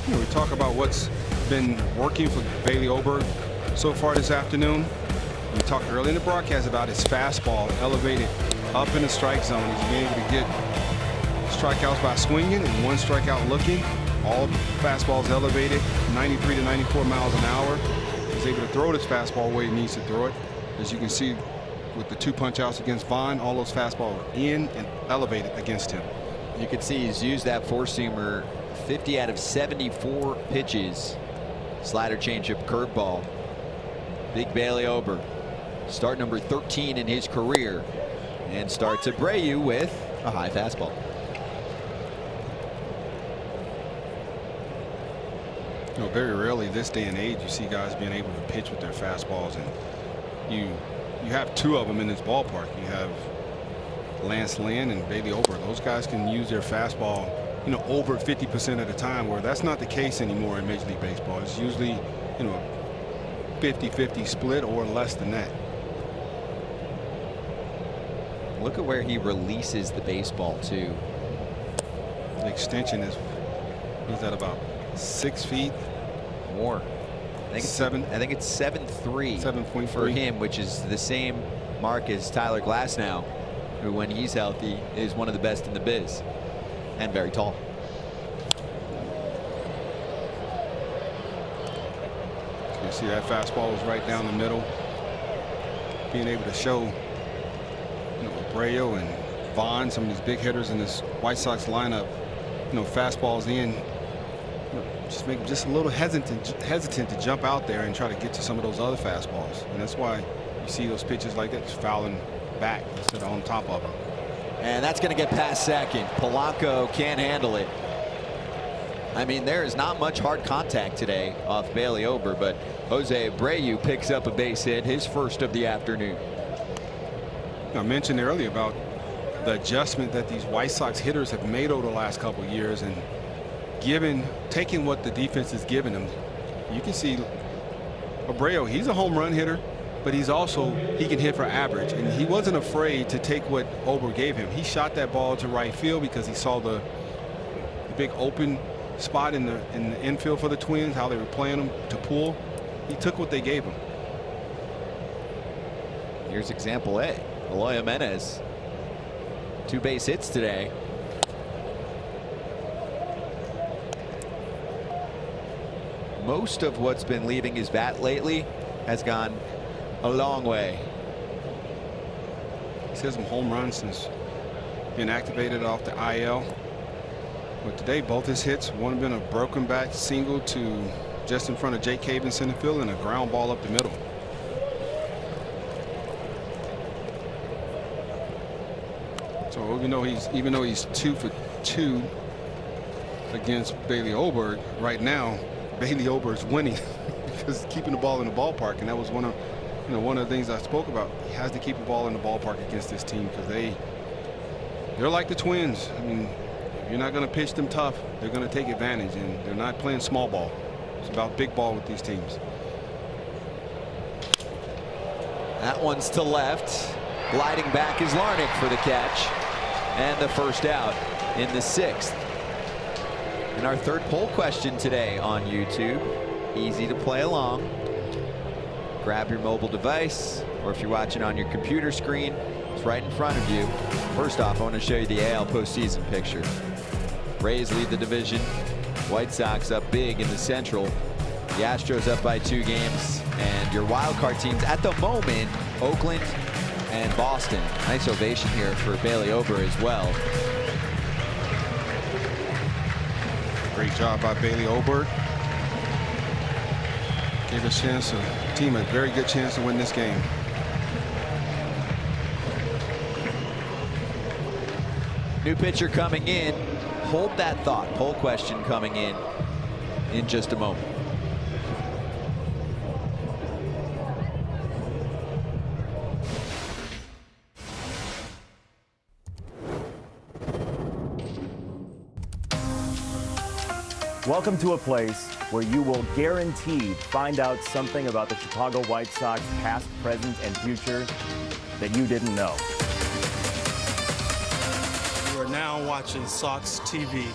We talk about what's been working for Bailey Oberg so far this afternoon. We talked early in the broadcast about his fastball elevated up in the strike zone. He's been able to get strikeouts by swinging and 1 strikeout looking. All fastballs elevated 93 to 94 miles an hour. He's able to throw this fastball where he needs to throw it. As you can see with the 2 punch outs against Vaughn, all those fastballs are in and elevated against him. You can see he's used that 4-seamer 50 out of 74 pitches. Slider, changeup, curveball. Big Bailey Oberg, start number 13 in his career, and starts Abreu with a high fastball. You know, very rarely this day and age you see guys being able to pitch with their fastballs, and you have 2 of them in this ballpark. You have Lance Lynn and Bailey Oberg. Those guys can use their fastball, you know, over 50% of the time, where that's not the case anymore in Major League Baseball. It's usually, you know, 50-50 split or less than that. Look at where he releases the baseball too. The extension is that about 6 feet more. I think it's 7.3. 7.3 for him, which is the same mark as Tyler Glasnow, who when he's healthy is one of the best in the biz and very tall. You see that fastball was right down the middle. Being able to show, you know, Abreu and Vaughn, some of these big hitters in this White Sox lineup, you know, fastballs in, you know, just make them just a little hesitant to jump out there and try to get to some of those other fastballs. And that's why you see those pitches like that just fouling back instead of on top of them. And that's going to get past second. Polanco can't handle it. I mean, there is not much hard contact today off Bailey Oberg, but Jose Abreu picks up a base hit, his first of the afternoon. I mentioned earlier about the adjustment that these White Sox hitters have made over the last couple of years, and taking what the defense is giving them. You can see Abreu, he's a home run hitter, but he can hit for average, and he wasn't afraid to take what Oberg gave him. He shot that ball to right field because he saw the big open spot in the infield for the Twins, how they were playing them to pull. He took what they gave him. Here's example A. Eloy Jimenez, 2 base hits today. Most of what's been leaving his bat lately has gone a long way. He's had some home runs since being activated off the IL. But today, both his hits, one been a broken bat single to just in front of Jake Cave in center field, and a ground ball up the middle. So even though he's 2 for 2 against Bailey Oberg, right now Bailey Oberg's winning because keeping the ball in the ballpark, and that was one of the things I spoke about. He has to keep the ball in the ballpark against this team because they're like the Twins. I mean, if you're not going to pitch them tough, they're going to take advantage, and they're not playing small ball. It's about big ball with these teams. That one's to left. Gliding back is Larnach for the catch, and the first out in the 6th. And our third poll question today on YouTube, easy to play along. Grab your mobile device, or if you're watching on your computer screen, It's right in front of you. First off, I want to show you the AL postseason picture. Rays lead the division. White Sox up big in the Central. The Astros up by 2 games. And your wild card teams at the moment, Oakland and Boston. Nice ovation here for Bailey Ober as well. Great job by Bailey Ober. Gave his team a very good chance to win this game. New pitcher coming in. Hold that thought. Poll question coming in just a moment. Welcome to a place where you will guaranteed find out something about the Chicago White Sox past, present, and future that you didn't know. You are now watching Sox TV.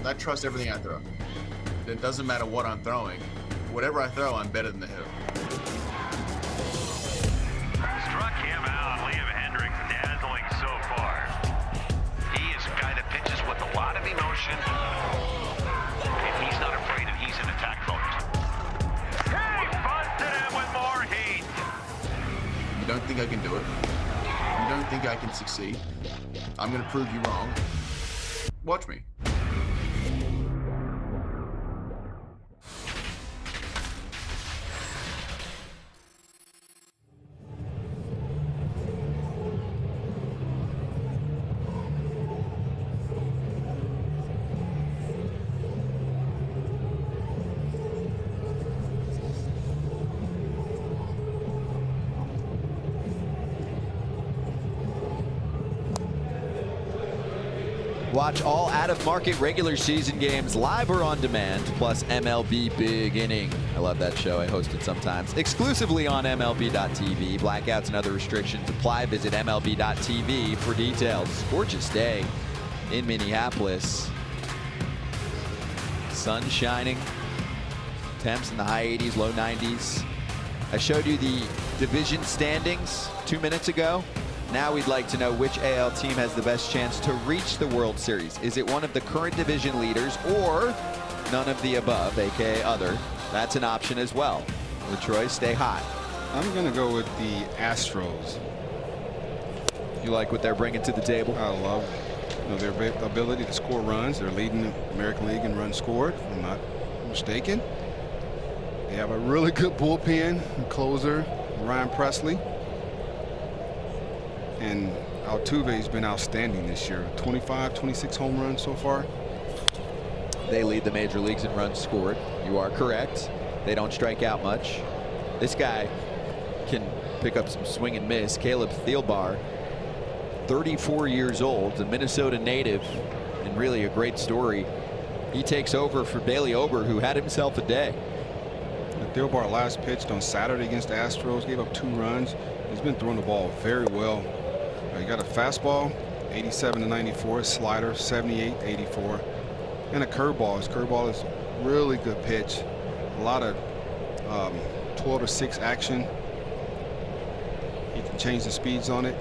I trust everything I throw. It doesn't matter what I'm throwing. Whatever I throw, I'm better than the hitter. Struck him out. Liam Hendricks dazzling so far. He is a guy that pitches with a lot of emotion. And he's not afraid and he's in attack mode. He busted him with more heat. You don't think I can do it? You don't think I can succeed? I'm going to prove you wrong. Watch me. Watch all out-of-market regular season games live or on demand, plus MLB Big Inning. I love that show. I host it sometimes. Exclusively on MLB.tv. Blackouts and other restrictions apply. Visit MLB.tv for details. Gorgeous day in Minneapolis. Sun shining. Temps in the high 80s, low 90s. I showed you the division standings 2 minutes ago. Now we'd like to know which AL team has the best chance to reach the World Series. Is it one of the current division leaders or none of the above, aka other? That's an option as well. LaTroy, stay hot. I'm going to go with the Astros. You like what they're bringing to the table? I love their ability to score runs. They're leading the American League in runs scored, if I'm not mistaken. They have a really good bullpen closer, Ryan Presley. And Altuve's been outstanding this year. 25, 26 home runs so far. They lead the major leagues in runs scored. You are correct. They don't strike out much. This guy can pick up some swing and miss. Caleb Thielbar, 34 years old, a Minnesota native, and really a great story. He takes over for Bailey Ober, who had himself a day. Thielbar last pitched on Saturday against the Astros, gave up 2 runs. He's been throwing the ball very well. He got a fastball, 87 to 94, slider, 78, 84, and a curveball. His curveball is really good pitch. A lot of 12 to 6 action. He can change the speeds on it.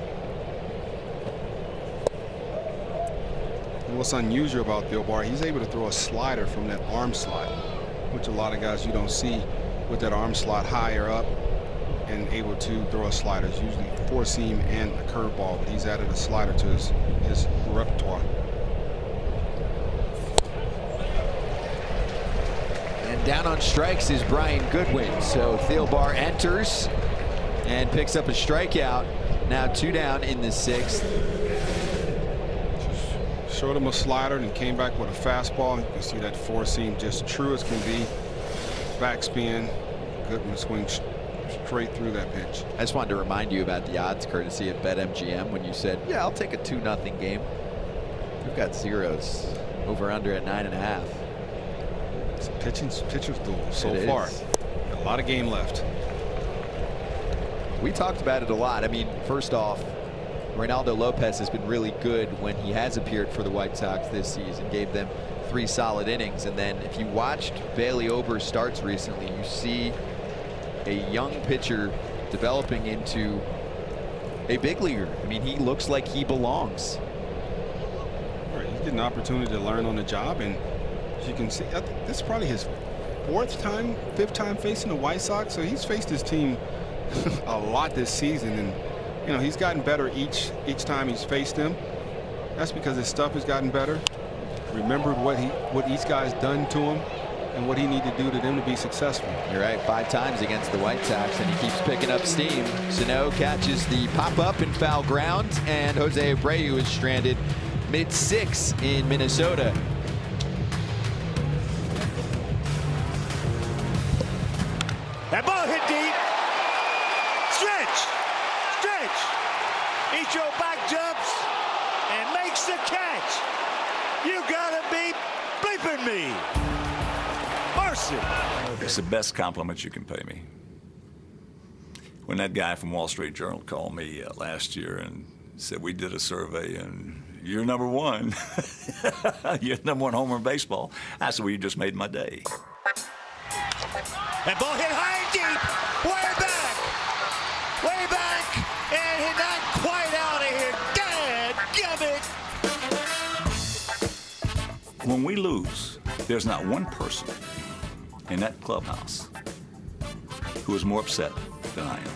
And what's unusual about Thielbar, he's able to throw a slider from that arm slot, which a lot of guys you don't see with that arm slot higher up and able to throw a slider. It's usually 4-seam and a curveball, but he's added a slider to his repertoire. And down on strikes is Brian Goodwin. So Thielbar enters and picks up a strikeout. Now 2 down in the 6th. Just showed him a slider and came back with a fastball. You can see that 4-seam just true as can be. Backspin. Goodwin swings straight through that pitch. I just wanted to remind you about the odds courtesy of BetMGM when you said, yeah, I'll take a 2-0 game. We've got zeros. Over under at 9.5. It's a pitcher's duel so It far. is. A lot of game left. We talked about it a lot. I mean, first off, Reynaldo Lopez has been really good when he has appeared for the White Sox this season, gave them 3 solid innings. And then if you watched Bailey Ober's starts recently, you see a young pitcher developing into a big leaguer. I mean, he looks like he belongs. Right, he's getting an opportunity to learn on the job, and as you can see, I think this is probably his 5th time facing the White Sox. So he's faced his team a lot this season, and you know, he's gotten better each time he's faced them. That's because his stuff has gotten better. Remembered what each guy's done to him and what he needed to do to them to be successful. You're right, 5 times against the White Sox, and he keeps picking up steam. Sano catches the pop-up in foul ground, and Jose Abreu is stranded mid-6 in Minnesota. That ball hit deep. Stretch. Icho back jumps and makes the catch. You gotta be bleeping me. Mercy. It's the best compliment you can pay me. When that guy from Wall Street Journal called me last year and said, we did a survey and you're number 1. You're number 1 homer in baseball. I said, well, you just made my day. That ball hit high and deep. Way back, and he's not quite out of here. Dadgummit. When we lose, there's not one person in that clubhouse who is more upset than I am.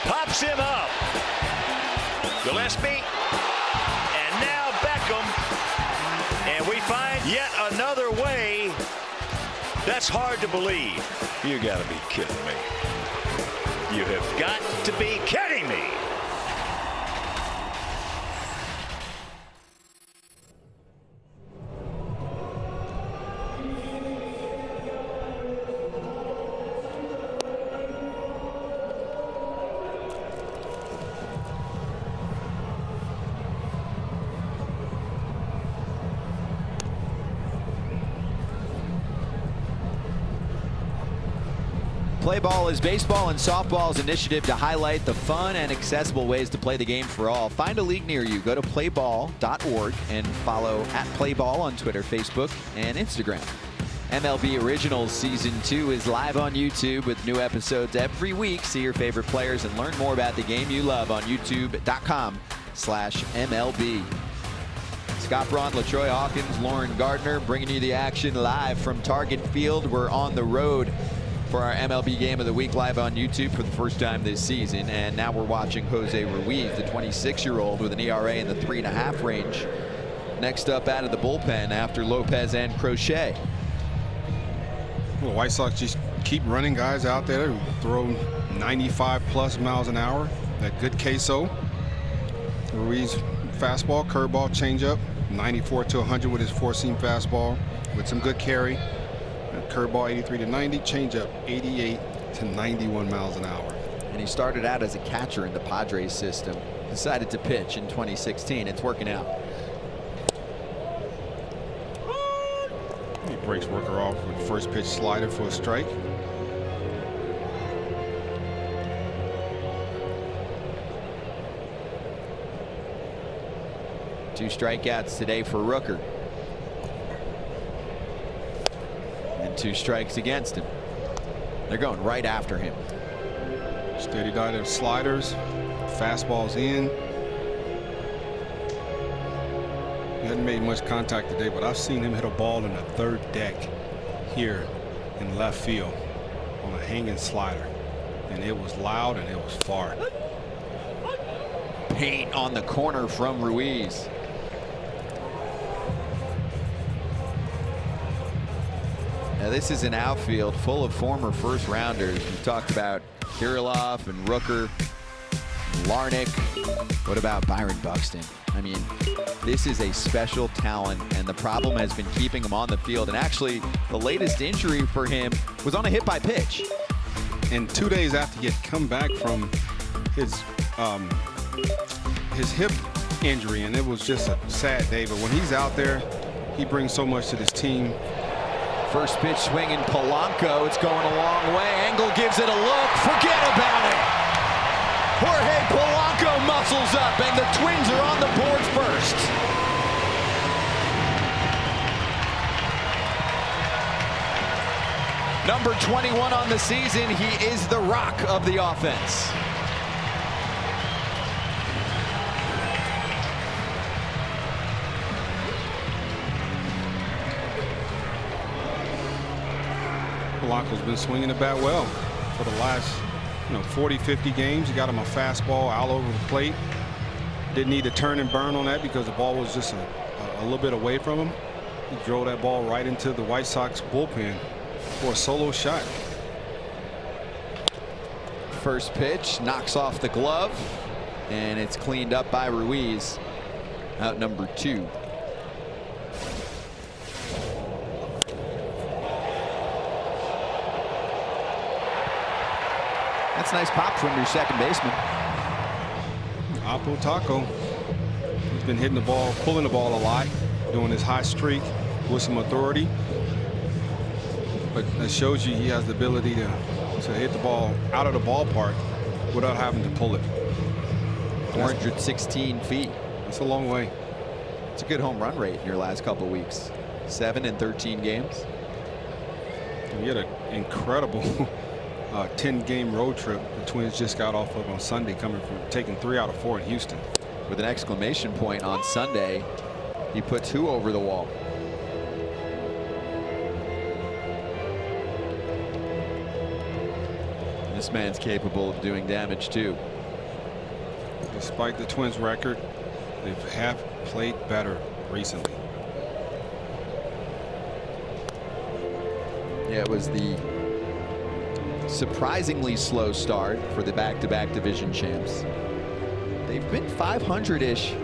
Pops him up. Gillespie, and now Beckham, and we find yet another way. That's hard to believe. You gotta be kidding me. You have got to be kidding me. Play Ball is baseball and softball's initiative to highlight the fun and accessible ways to play the game for all. Find a league near you. Go to playball.org and follow @playball on Twitter, Facebook, and Instagram. MLB Originals Season 2 is live on YouTube with new episodes every week. See your favorite players and learn more about the game you love on youtube.com/MLB. Scott Braun, LaTroy Hawkins, Lauren Gardner bringing you the action live from Target Field. We're on the road for our MLB Game of the Week live on YouTube for the first time this season. And now we're watching Jose Ruiz, the 26-year-old with an ERA in the 3.5 range. Next up out of the bullpen after Lopez and Crochet. Well, the White Sox just keep running guys out there who throw 95+ miles an hour. That good queso. Ruiz fastball, curveball, changeup, 94 to 100 with his 4-seam fastball with some good carry. Curveball 83 to 90, changeup 88 to 91 miles an hour. And he started out as a catcher in the Padres system. Decided to pitch in 2016. It's working out. He breaks worker off with first pitch slider for a strike. Two strikeouts today for Rooker. And 2 strikes against him. They're going right after him. Steady diet of sliders, fastballs in. He hasn't made much contact today, but I've seen him hit a ball in the 3rd deck here in left field on a hanging slider, and it was loud and it was far. Paint on the corner from Ruiz. Now this is an outfield full of former first-rounders. We talked about Kirilloff and Rooker, Larnick. What about Byron Buxton? I mean, this is a special talent, and the problem has been keeping him on the field. And actually, the latest injury for him was on a hit by pitch. And 2 days after he had come back from his hip injury, and it was just a sad day. But when he's out there, he brings so much to this team. First pitch swinging Polanco. It's going a long way. Engel gives it a look. Forget about it. Jorge Polanco muscles number 21 on the season. He is the rock of the offense. Polanco's been swinging the bat well for the last 40, 50 games. He got him a fastball all over the plate. Didn't need to turn and burn on that because the ball was just a little bit away from him. He drove that ball right into the White Sox bullpen for a solo shot. First pitch knocks off the glove, and it's cleaned up by Ruiz. Out number 2. That's a nice pop from your second baseman. Apo Taco. He's been hitting the ball, pulling the ball a lot, doing his high streak with some authority. But that shows you he has the ability to hit the ball out of the ballpark without having to pull it. 416 feet. That's a long way. It's a good home run rate in your last couple of weeks. 7 in 13 games. You had an incredible 10-game road trip the Twins just got off of on Sunday, coming from taking 3 out of 4 in Houston. With an exclamation point on Sunday, he put 2 over the wall. This man's capable of doing damage too. Despite the Twins record, they have played better recently. Yeah, it was the surprisingly slow start for the back-to-back division champs. They've been 500-ish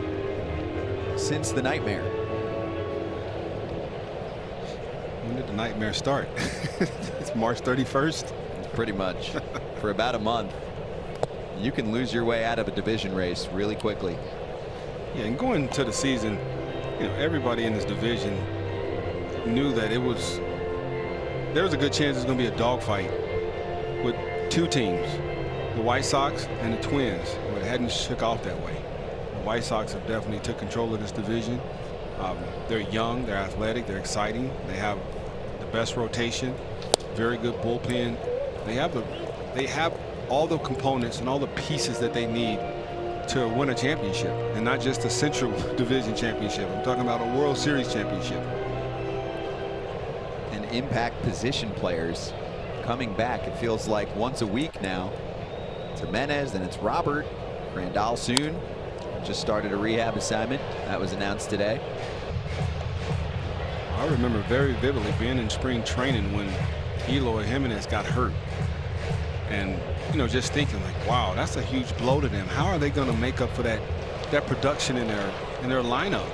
since the nightmare. When did the nightmare start? It's March 31st. Pretty much. For about a month. You can lose your way out of a division race really quickly. Yeah, and going into the season, everybody in this division knew that there was a good chance it's going to be a dogfight with 2 teams, the White Sox and the Twins. But it hadn't shook off that way. The White Sox have definitely took control of this division. They're young, they're athletic, they're exciting. They have the best rotation, very good bullpen. They have all the components and all the pieces that they need to win a championship, and not just a Central Division championship. I'm talking about a World Series championship. And impact position players coming back. It feels like once a week now. It's Jimenez, then it's Robert. Grandal soon. Just started a rehab assignment. That was announced today. I remember very vividly being in spring training when Eloy Jimenez got hurt. And just thinking like, wow, that's a huge blow to them. How are they going to make up for that production in their lineup?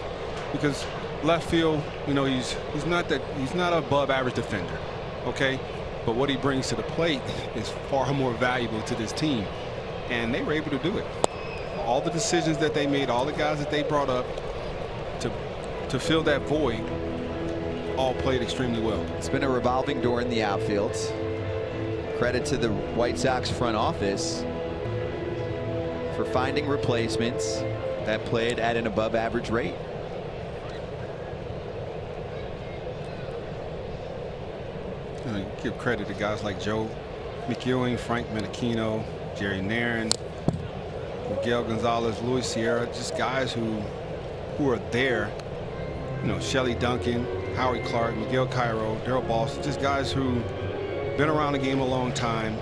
Because left field, he's not above average defender, okay? But what he brings to the plate is far more valuable to this team, and they were able to do it. All the decisions that they made, all the guys that they brought up to fill that void, all played extremely well. It's been a revolving door in the outfield. Credit to the White Sox front office for finding replacements that played at an above average rate. Give credit to guys like Joe McEwing, Frank Menachino, Jerry Nairn, Miguel Gonzalez, Luis Sierra, just guys who are there. Shelly Duncan, Howie Clark, Miguel Cairo, Darryl Boston, just guys who been around the game a long time,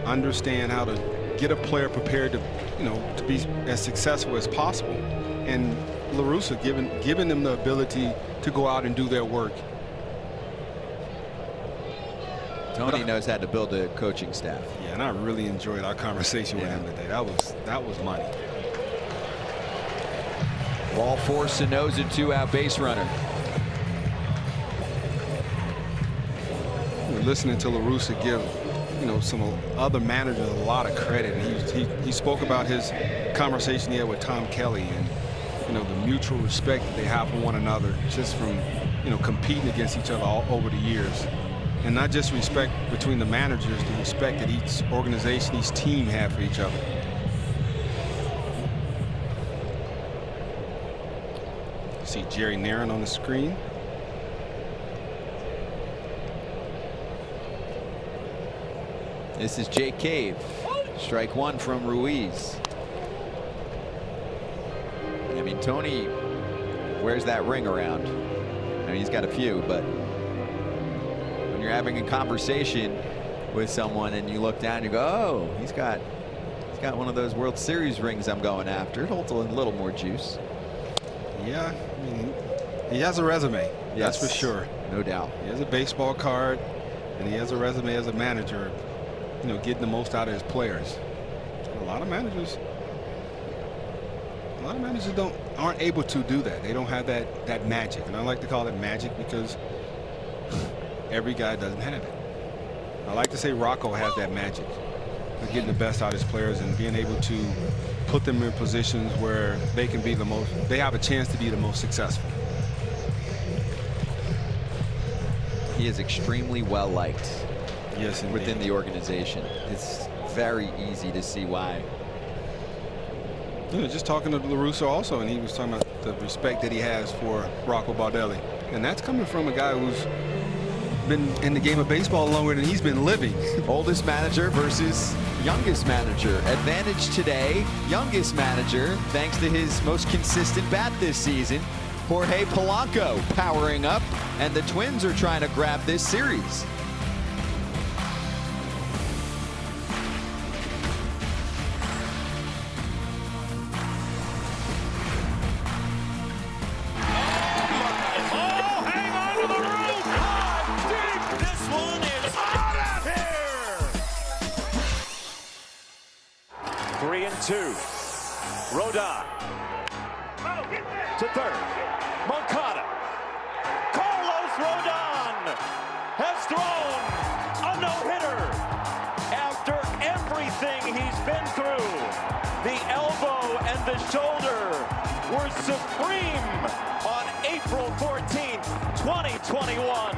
understand how to get a player prepared to be as successful as possible, and La Russa giving them the ability to go out and do their work. Tony knows how to build a coaching staff. Yeah, and I really enjoyed our conversation with him today. That was money. Ball four, Sano's a 2-out base runner. We're listening to La Russa give some other managers a lot of credit. And he spoke about his conversation he had with Tom Kelly and the mutual respect that they have for one another, just from competing against each other all over the years. And not just respect between the managers, the respect that each organization, each team have for each other. You see Jerry Nairn on the screen. This is Jake Cave. Strike one from Ruiz. I mean, Tony wears that ring around. I mean, he's got a few, but when you're having a conversation with someone and you look down, you go, oh, he's got one of those World Series rings I'm going after. It holds a little more juice. Yeah, I mean, he has a resume. Yes, that's for sure. No doubt. He has a baseball card, and he has a resume as a manager, you know, getting the most out of his players. A lot of managers aren't able to do that. They don't have that magic, and I like to call it magic because every guy doesn't have it. I like to say Rocco has that magic of getting the best out of his players and being able to put them in positions where they can be they have a chance to be the most successful. He is extremely well liked. Yes, indeed. Within the organization. It's very easy to see why. You know, just talking to LaRusso also, and he was talking about the respect that he has for Rocco Baldelli, and that's coming from a guy who's been in the game of baseball longer than he's been living. Oldest manager versus youngest manager. Advantage today, youngest manager, thanks to his most consistent bat this season, Jorge Polanco powering up, and the Twins are trying to grab this series. Rodon to third. Moncada. Carlos Rodon has thrown a no-hitter after everything he's been through. The elbow and the shoulder were supreme on April 14th, 2021.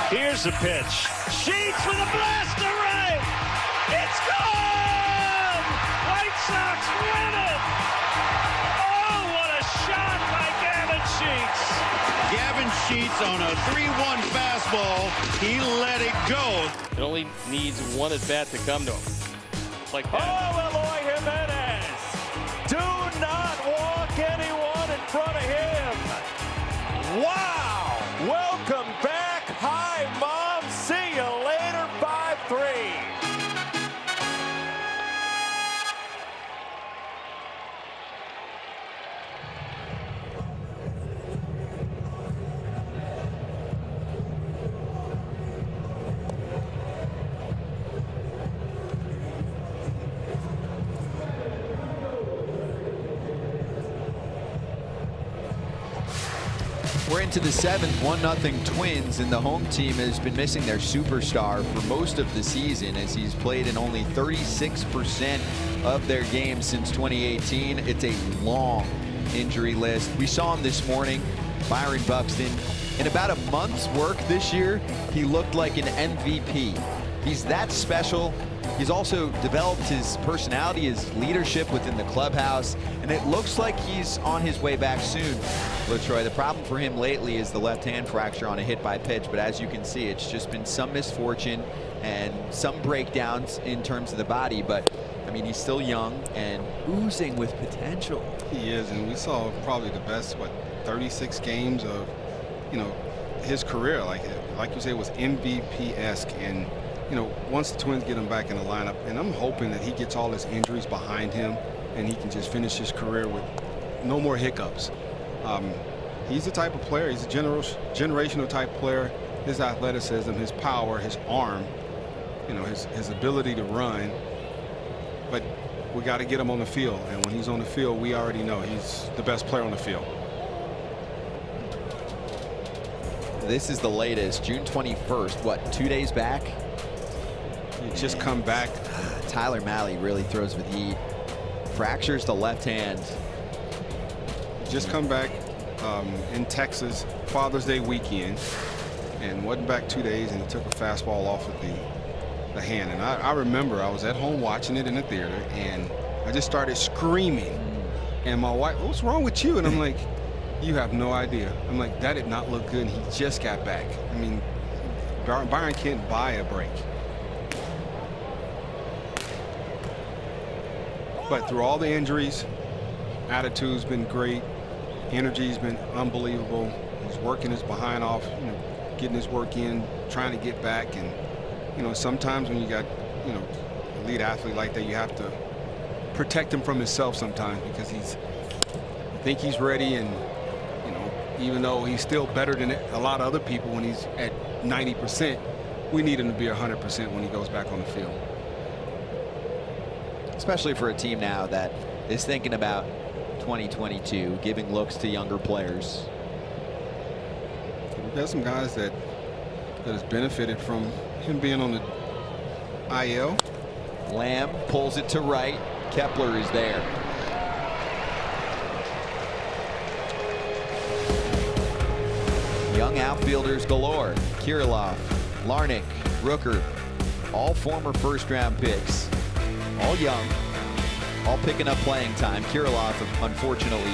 Here's the pitch. Sheets with a blast to right. It's gone! White Sox win it! Oh, what a shot by Gavin Sheets! Gavin Sheets on a 3-1 fastball. He let it go. It only needs one at bat to come to him. Like that. Oh, Eloy Jimenez! Do not walk anyone in front of him. Wow! Welcome back. Hi, Mom. See you later. 5-3. We're into the seventh, 1-0 Twins, and the home team has been missing their superstar for most of the season as he's played in only 36% of their games since 2018. It's a long injury list. We saw him this morning, Byron Buxton. In about a month's work this year, he looked like an MVP. He's that special. He's also developed his personality, his leadership within the clubhouse, and it looks like he's on his way back soon. LaTroy, the problem for him lately is the left hand fracture on a hit by pitch, but as you can see, it's just been some misfortune and some breakdowns in terms of the body, but I mean, he's still young and oozing with potential. He is, and we saw probably the best, 36 games of, his career. Like you say, it was MVP-esque, and once the Twins get him back in the lineup, and I'm hoping that he gets all his injuries behind him and he can just finish his career with no more hiccups. He's the type of player, he's a generational type player. His athleticism, his power, his arm, his ability to run. But we got to get him on the field, and when he's on the field, we already know he's the best player on the field. This is the latest, June 21st, what, 2 days back? You just come back. Tyler Mahle really throws with heat. Fractures the left hand. Just come back in Texas, Father's Day weekend, and wasn't back 2 days, and he took a fastball off of the hand. And I remember I was at home watching it in the theater, and I just started screaming. And my wife, what's wrong with you? And I'm like, you have no idea. I'm like, that did not look good, and he just got back. I mean, Byron can't buy a break. But through all the injuries, attitude's been great. Energy's been unbelievable. He's working his behind off, getting his work in, trying to get back. And, sometimes when you got, an elite athlete like that, you have to protect him from himself sometimes, because you think he's ready, and, even though he's still better than a lot of other people when he's at 90%, we need him to be 100% when he goes back on the field. Especially for a team now that is thinking about 2022, giving looks to younger players. We've got some guys that has benefited from him being on the IL. Lamb pulls it to right. Kepler is there. Young outfielders galore. Kirilloff, Larnach, Rooker, all former first-round picks, all young, all picking up playing time. Kirilloff, unfortunately,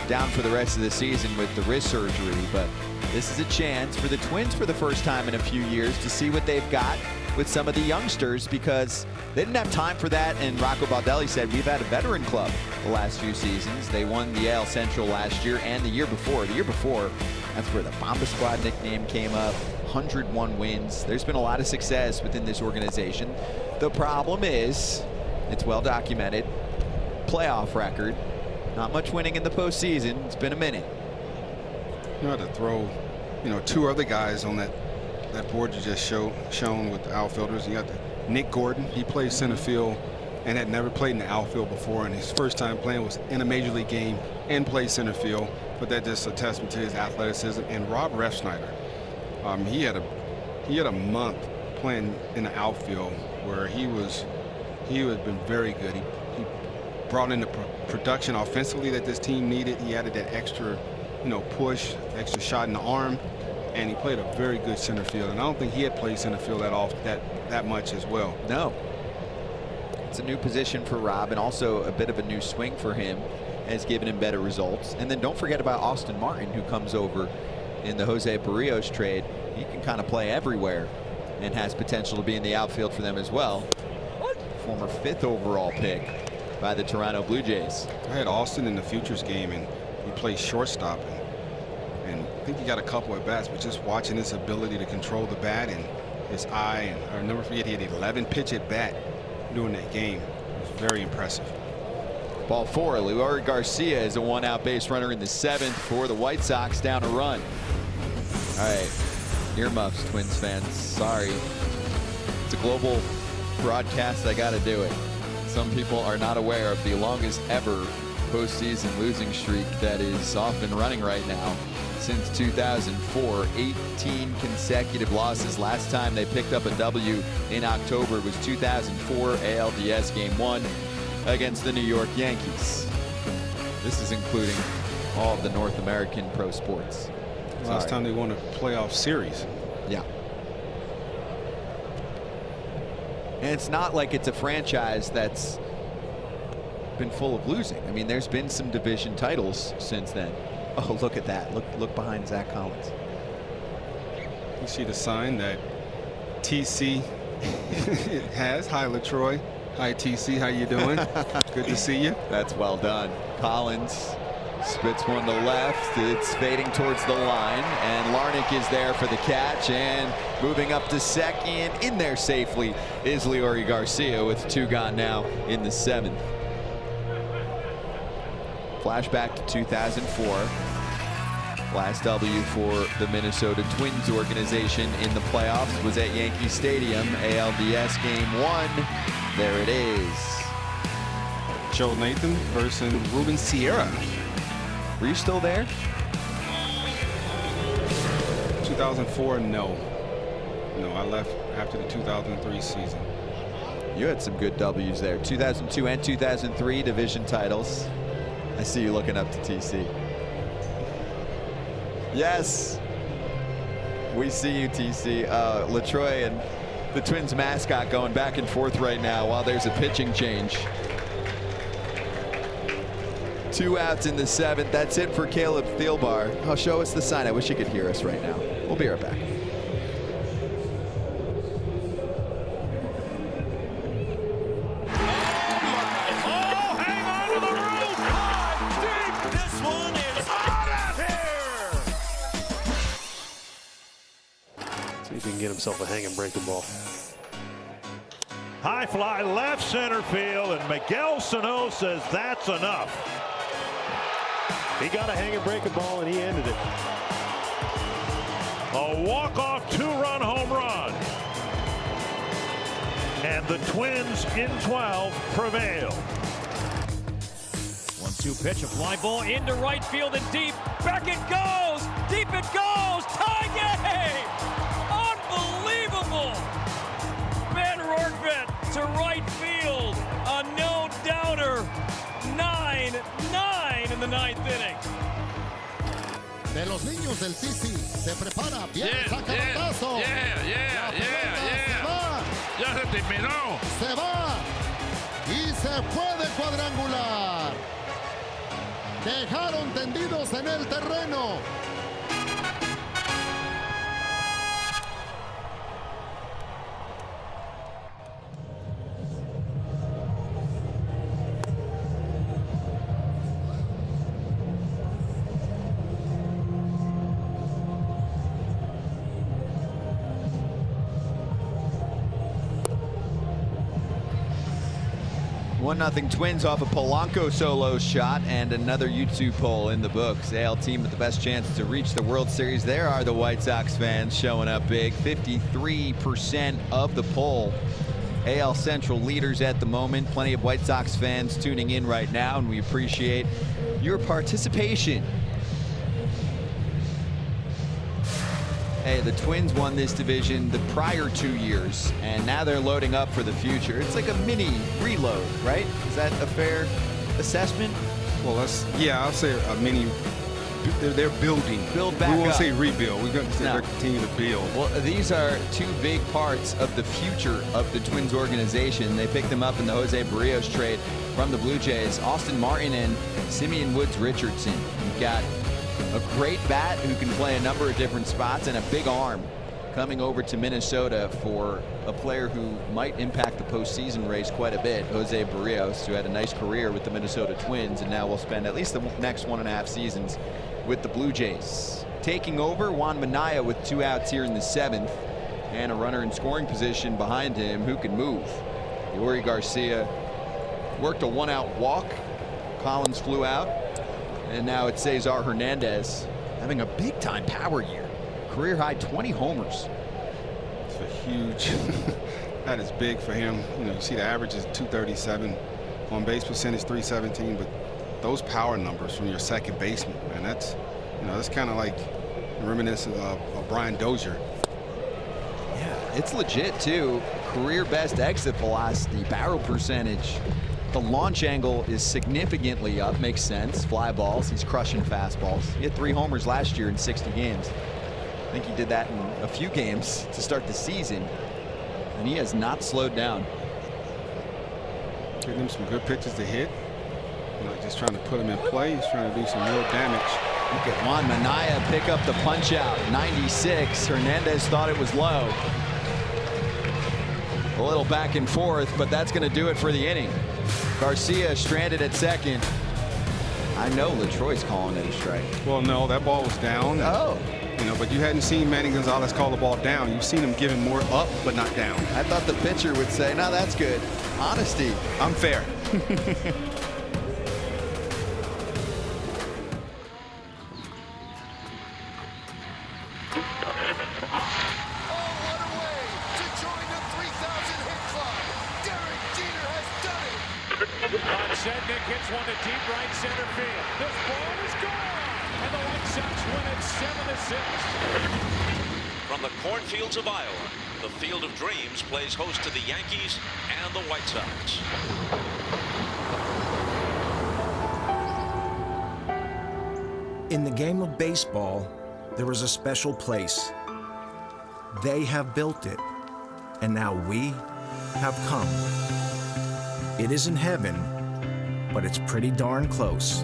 down for the rest of the season with the wrist surgery, but this is a chance for the Twins for the first time in a few years to see what they've got with some of the youngsters, because they didn't have time for that. And Rocco Baldelli said, we've had a veteran club the last few seasons. They won the AL Central last year and the year before. The year before, that's where the Bomba Squad nickname came up. 101 wins. There's been a lot of success within this organization. The problem is, it's well documented, playoff record. Not much winning in the postseason. It's been a minute. You had to throw, two other guys on that board you just shown with the outfielders. You got Nick Gordon. He plays center field and had never played in the outfield before, and his first time playing was in a major league game and played center field. But that just a testament to his athleticism. And Rob Refsnyder, he had a month playing in the outfield where he had been very good. He brought in the production offensively that this team needed. He added that extra, push, extra shot in the arm, and he played a very good center field. And I don't think he had played center field that much as well. No. It's a new position for Rob, and also a bit of a new swing for him, has given him better results. And then don't forget about Austin Martin, who comes over in the Jose Barrios trade. He can kind of play everywhere and has potential to be in the outfield for them as well. Former 5th overall pick by the Toronto Blue Jays. I had Austin in the futures game, and he plays shortstop, and I think he got a couple at bats, but just watching his ability to control the bat and his eye, and I'll never forget, he had 11 pitch at bat during that game. It was very impressive. Ball 4. Leury Garcia is a 1-out base runner in the 7th for the White Sox, down a run. All right, earmuffs, Twins fans. Sorry, it's a global broadcast. I got to do it. Some people are not aware of the longest ever postseason losing streak that is off and running right now since 2004. 18 consecutive losses. Last time they picked up a W in October was 2004 ALDS Game 1 against the New York Yankees. This is including all of the North American pro sports. Last time they won a playoff series. Yeah. And it's not like it's a franchise that's been full of losing. I mean, there's been some division titles since then. Oh, look at that. Look behind Zach Collins. You see the sign that TC has. Hi, LaTroy. Hi, TC. How you doing? Good to see you. That's well done. Collins spits one to left. It's fading towards the line, and Larnach is there for the catch, and moving up to second in there safely is Leury Garcia with 2 gone now in the 7th. Flashback to 2004. Last W for the Minnesota Twins organization in the playoffs was at Yankee Stadium. ALDS Game 1. There it is. Joe Nathan versus Ruben Sierra. Were you still there? 2004, no. No, I left after the 2003 season. You had some good W's there. 2002 and 2003 division titles. I see you looking up to TC. Yes. We see you, TC. LaTroy and the Twins mascot going back and forth right now while there's a pitching change. 2 outs in the 7th. That's it for Caleb Thielbar. Oh, show us the sign. I wish you could hear us right now. We'll be right back. get himself a hanging breaking ball. High fly left center field, and Miguel Sano says that's enough. He got a hanging breaking ball, and he ended it. A walk-off two-run home run. And the Twins in 12 prevail. 1-2 pitch, a fly ball into right field and deep. Back it goes! Deep it goes! Tie game! Unbelievable! Van Rortvedt to right field. A no-doubter. 9-9 in the 9th inning. De los niños del TC se prepara, viene saca batazo. Ya se terminó. Se va y se puede cuadrangular. Dejaron tendidos en el terreno. Nothing Twins off a Polanco solo shot and another YouTube poll in the books. AL team with the best chance to reach the World Series. There are the White Sox fans showing up big. 53% of the poll. AL Central leaders at the moment. Plenty of White Sox fans tuning in right now, and we appreciate your participation. Hey, the Twins won this division the prior 2 years, and now they're loading up for the future. It's like a mini reload, right? Is that a fair assessment? Well, I'll say a mini. They're building. Build back up. We won't say rebuild. We're going to say they're continuing to build. Well, these are two big parts of the future of the Twins organization. They picked them up in the Jose Barrios trade from the Blue Jays. Austin Martin and Simeon Woods Richardson. You've got a great bat who can play a number of different spots, and a big arm coming over to Minnesota for a player who might impact the postseason race quite a bit. Jose Barrios, who had a nice career with the Minnesota Twins and now will spend at least the next 1.5 seasons with the Blue Jays. Taking over, Juan Minaya with 2 outs here in the 7th, and a runner in scoring position behind him who can move. Yuri Garcia worked a 1-out walk. Collins flew out. And now it's Cesar Hernandez having a big-time power year. Career high 20 homers. It's a huge. That is big for him. You know, you see the average is 237, on base percentage 317, but those power numbers from your second baseman, man, that's kind of like reminiscent of Brian Dozier. Yeah, it's legit too. Career best exit velocity, barrel percentage. The launch angle is significantly up. Makes sense. Fly balls. He's crushing fastballs. He had 3 homers last year in 60 games. I think he did that in a few games to start the season. And he has not slowed down. Getting him some good pitches to hit. Not just trying to put him in play. He's trying to do some real damage. Look at Juan Minaya pick up the punch out. 96. Hernandez thought it was low. A little back and forth, but that's going to do it for the inning. Garcia stranded at second. I know LaTroy's calling it a strike. Well, no, that ball was down. Oh. You know, but you hadn't seen Manny Gonzalez call the ball down. You've seen him give him more up, but not down. I thought the pitcher would say, no, that's good. Honesty. I'm fair. Sednick hits one to deep right center field. This ball is gone, and the White Sox win it 7-6. From the cornfields of Iowa, the Field of Dreams plays host to the Yankees and the White Sox. In the game of baseball, there is a special place. They have built it, and now we have come. It isn't heaven, but it's pretty darn close.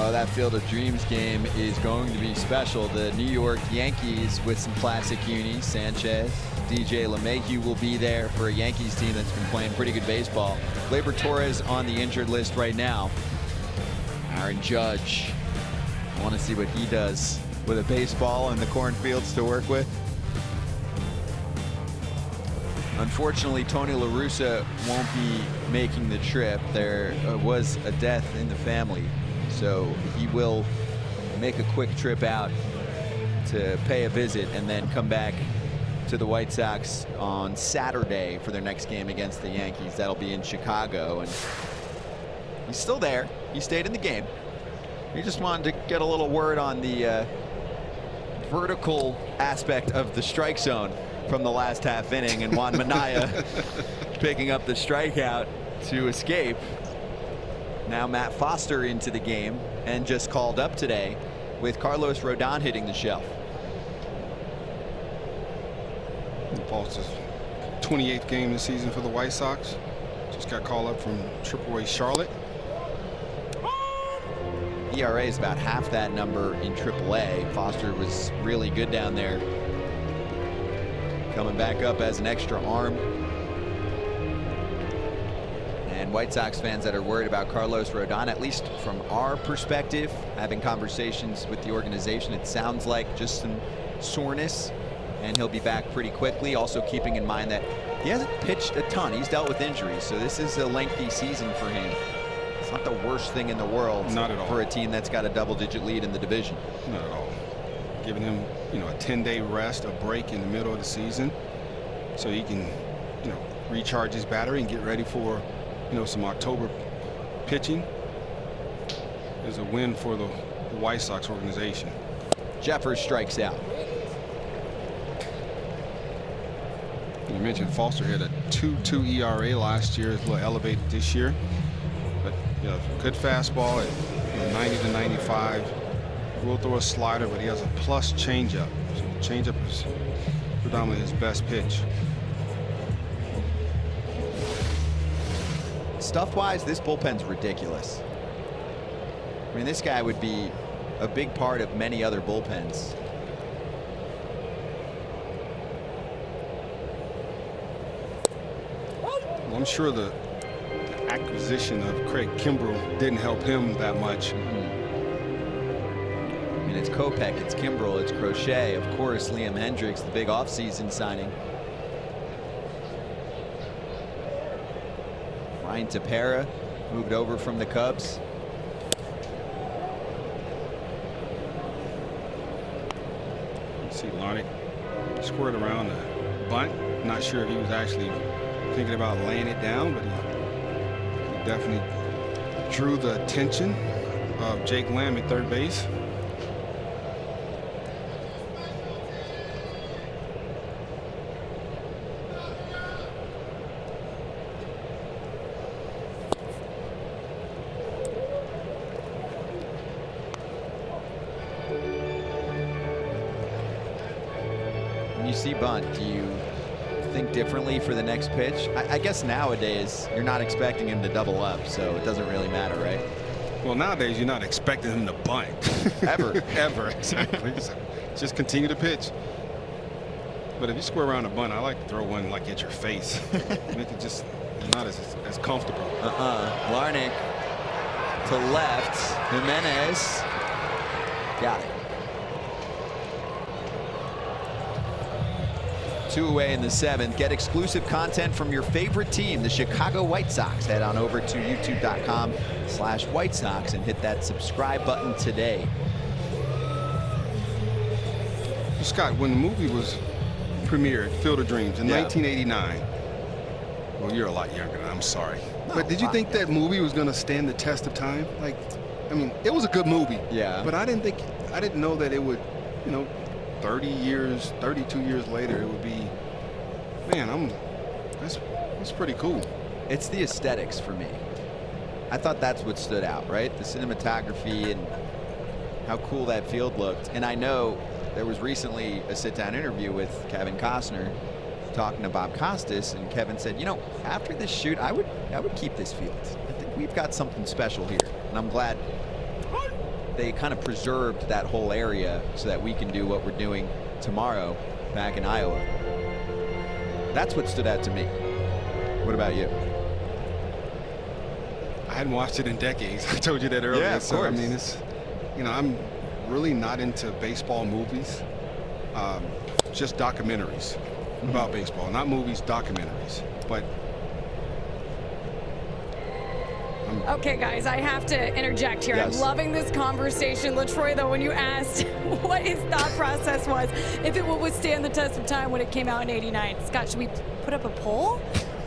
Oh, that Field of Dreams game is going to be special. The New York Yankees with some classic unis. Sanchez, DJ LeMahieu will be there for a Yankees team that's been playing pretty good baseball. Gleyber Torres on the injured list right now. Aaron Judge. I want to see what he does with a baseball and the cornfields to work with. Unfortunately, Tony La Russa won't be making the trip. There was a death in the family, so he will make a quick trip out to pay a visit and then come back to the White Sox on Saturday for their next game against the Yankees. That'll be in Chicago, and he's still there. He stayed in the game. He just wanted to get a little word on the vertical aspect of the strike zone from the last half inning, and Juan Minaya picking up the strikeout to escape. Now Matt Foster into the game and just called up today with Carlos Rodon hitting the shelf. Foster's 28th game this season for the White Sox. Just got called up from AAA Charlotte. ERA is about half that number in AAA. Foster was really good down there. Coming back up as an extra arm. And White Sox fans that are worried about Carlos Rodon, at least from our perspective, having conversations with the organization, it sounds like just some soreness, and he'll be back pretty quickly. Also keeping in mind that he hasn't pitched a ton. He's dealt with injuries, so this is a lengthy season for him. It's not the worst thing in the world. Not at all. For a team that's got a double-digit lead in the division. Not at all. Giving him, you know, a 10-day rest, a break in the middle of the season, so he can, you know, recharge his battery and get ready for, you know, some October pitching. Is a win for the White Sox organization. Jeffers strikes out. You mentioned Foster had a 2.2 ERA last year. It's a little elevated this year, but you know, good fastball at 90 to 95. Will throw a slider, but he has a plus changeup. So changeup is predominantly his best pitch. Stuff-wise, this bullpen's ridiculous. I mean, this guy would be a big part of many other bullpens. Well, I'm sure the acquisition of Craig Kimbrell didn't help him that much. I mean, it's Kopech, it's Kimbrell, it's Crochet, of course, Liam Hendricks, the big offseason signing. Ryan Tepera moved over from the Cubs. You see Larnach squared around the bunt. Not sure if he was actually thinking about laying it down, but he definitely drew the attention of Jake Lamb at third base. You see bunt, do you think differently for the next pitch? I guess nowadays you're not expecting him to double up, so it doesn't really matter, right? Well, nowadays you're not expecting him to bunt. Ever. Ever, exactly. So just continue to pitch. But if you square around a bunt, I like to throw one like at your face. Make it just not as comfortable. Larnach to left. Jimenez got it. 2 away in the 7th. Get exclusive content from your favorite team, the Chicago White Sox. Head on over to youtube.com/White Sox and hit that subscribe button today. Scott, when the movie was premiered, Field of Dreams, in 1989. Well, you're a lot younger, I'm sorry. But did you think that movie was going to stand the test of time? Like, I mean, it was a good movie. Yeah. But I didn't know that it would, you know, 32 years later, it would be, man, that's pretty cool. It's the aesthetics for me. I thought that's what stood out, right? The cinematography and how cool that field looked. And I know there was recently a sit-down interview with Kevin Costner talking to Bob Costas, and Kevin said, you know, after this shoot, I would keep this field. I think we've got something special here, and I'm glad they kind of preserved that whole area so that we can do what we're doing tomorrow back in Iowa. That's what stood out to me. What about you? I hadn't watched it in decades. I told you that earlier. Yeah, of so course. I mean, it's, you know, I'm really not into baseball movies. Just documentaries about baseball, not movies, documentaries. But Okay, guys, I have to interject here. Yes. I'm loving this conversation. LaTroy, though, when you asked what his thought process was, if it will withstand the test of time when it came out in '89. Scott, should we put up a poll?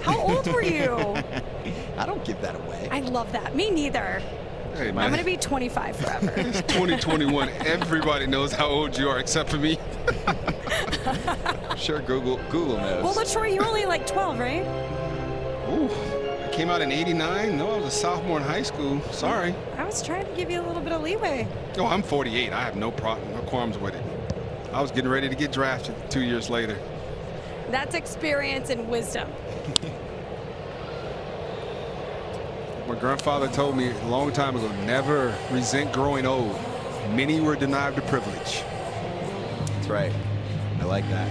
How old were you? I don't give that away. I love that. Me neither. hey, I'm man, going to be 25 forever. it's 2021. Everybody knows how old you are except for me. Sure, Google knows. Well, LaTroy, you're only like 12, right? Ooh, I came out in '89. No, I was a sophomore in high school. Sorry. I was trying to give you a little bit of leeway. Oh, I'm 48. I have no problem, no qualms with it. I was getting ready to get drafted 2 years later. That's experience and wisdom. My grandfather told me a long time ago, never resent growing old. Many were denied the privilege. That's right. I like that.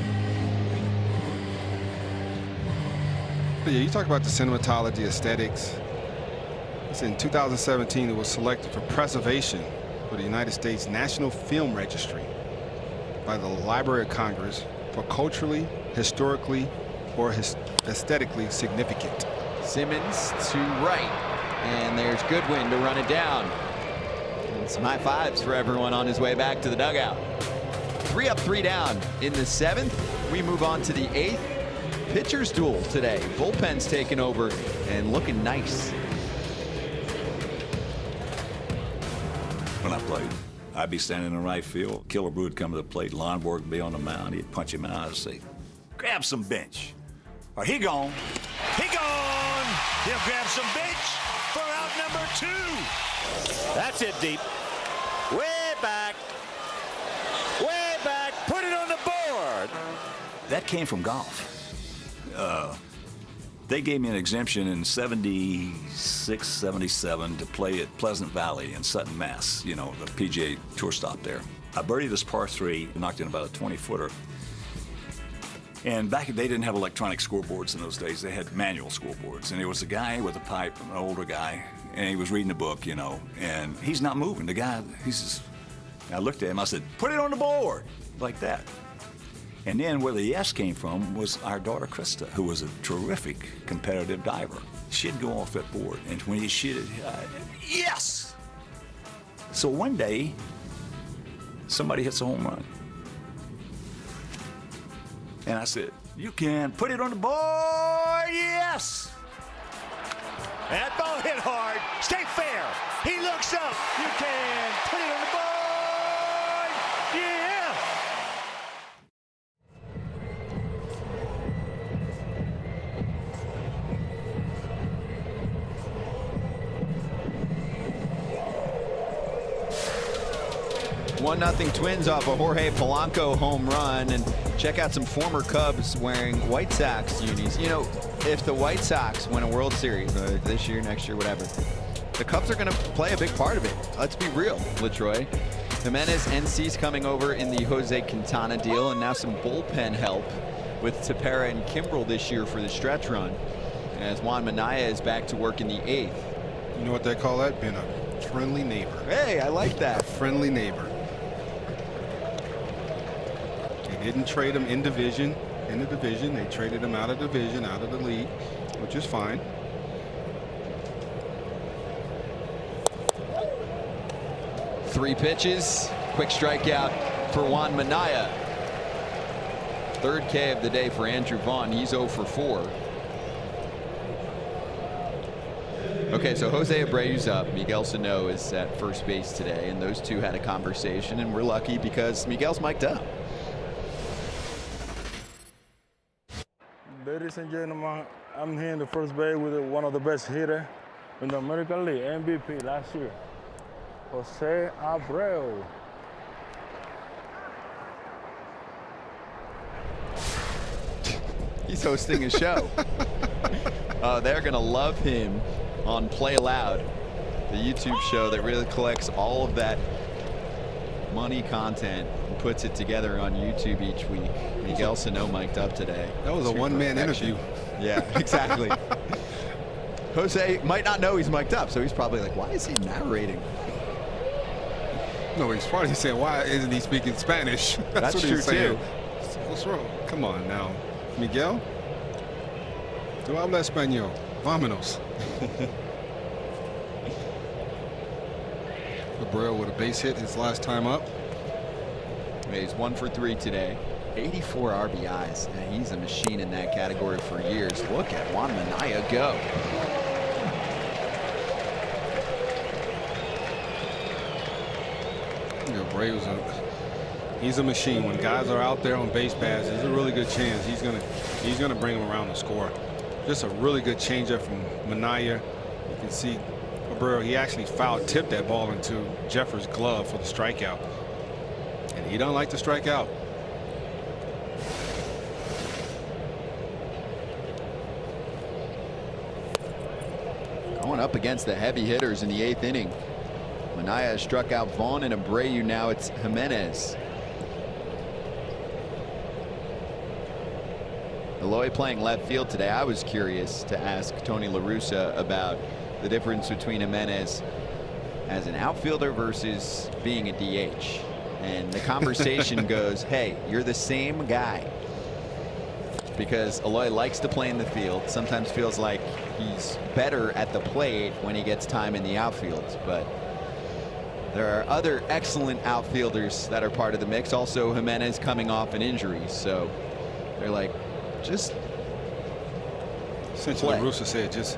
But yeah, you talk about the cinematology, aesthetics. It's in 2017, it was selected for preservation for the United States National Film Registry by the Library of Congress for culturally, historically, or aesthetically significant. Simmons to right. And there's Goodwin to run it down. And some high fives for everyone on his way back to the dugout. 3 up, 3 down in the 7th. We move on to the 8th. Pitchers duel today. Bullpen's taking over and looking nice. When I played, I'd be standing in right field. Killer Brew would come to the plate. Lonborg would be on the mound. He'd punch him out and say, grab some bench. Or he gone. He gone. He'll grab some bench for out number 2. That's it deep. Way back. Way back. Put it on the board. That came from golf. They gave me an exemption in 76, 77 to play at Pleasant Valley in Sutton, Mass. You know, the PGA Tour stop there. I birdied this par 3, knocked in about a 20-footer. And back, they didn't have electronic scoreboards in those days. They had manual scoreboards. And it was a guy with a pipe, an older guy, and he was reading a book, you know, and he's not moving. The guy, he's just, I looked at him, I said, put it on the board, like that. And then where the yes came from was our daughter, Krista, who was a terrific competitive diver. She'd go off that board, and when she'd, yes! So one day, somebody hits a home run. And I said, you can put it on the board, yes! That ball hit hard. Stay fair. He looks up. You can put it on the board. Yeah! One 1-0 Twins off a Jorge Polanco home run. And check out some former Cubs wearing White Sox unis. You know, if the White Sox win a World Series this year, next year, whatever, the Cubs are going to play a big part of it. Let's be real, LaTroy. Jimenez and Cease coming over in the Jose Quintana deal, and now some bullpen help with Tepera and Kimbrel this year for the stretch run, as Juan Minaya is back to work in the 8th. You know what they call that? Being a friendly neighbor. Hey, I like that. A friendly neighbor. They didn't trade him in the division. They traded him out of division, out of the league, which is fine. Three pitches, quick strikeout for Juan Minaya. 3rd K of the day for Andrew Vaughn. He's 0 for 4. Okay, so Jose Abreu's up. Miguel Sano is at first base today, and those two had a conversation, and we're lucky because Miguel's mic'd up. Ladies and gentlemen, I'm here in the first base with one of the best hitters in the American League, MVP last year, Jose Abreu. He's hosting a show. They're going to love him on Play Loud, the YouTube show that really collects all of that money content and puts it together on YouTube each week. Miguel Sano mic'd up today. That was a one-man interview. Yeah, exactly. Jose might not know he's mic'd up, so he's probably like, why is he narrating? No, he's probably saying, why isn't he speaking Spanish? That's what true he's saying. too. What's wrong? Come on now. Miguel? Tú habla español. Vámonos. Abreu with a base hit his last time up. He's 1 for 3 today. 84 RBIs. And he's a machine in that category for years. Look at Juan Minaya go. Abreu's he's a machine. When guys are out there on base paths, there's a really good chance he's gonna bring them around the score. Just a really good changeup from Minaya. You can see Abreu, he actually foul tipped that ball into Jeffers' glove for the strikeout. And he don't like to strike out. Going up against the heavy hitters in the 8th inning. Minaya struck out Vaughn and Abreu. Now it's Jimenez. Eloy playing left field today. I was curious to ask Tony La Russa about the difference between Jimenez as an outfielder versus being a DH. And the conversation goes, hey, you're the same guy. Because Eloy likes to play in the field. Sometimes feels like he's better at the plate when he gets time in the outfield. But there are other excellent outfielders that are part of the mix. Also, Jimenez coming off an injury. So they're like, just essentially La Russa said, just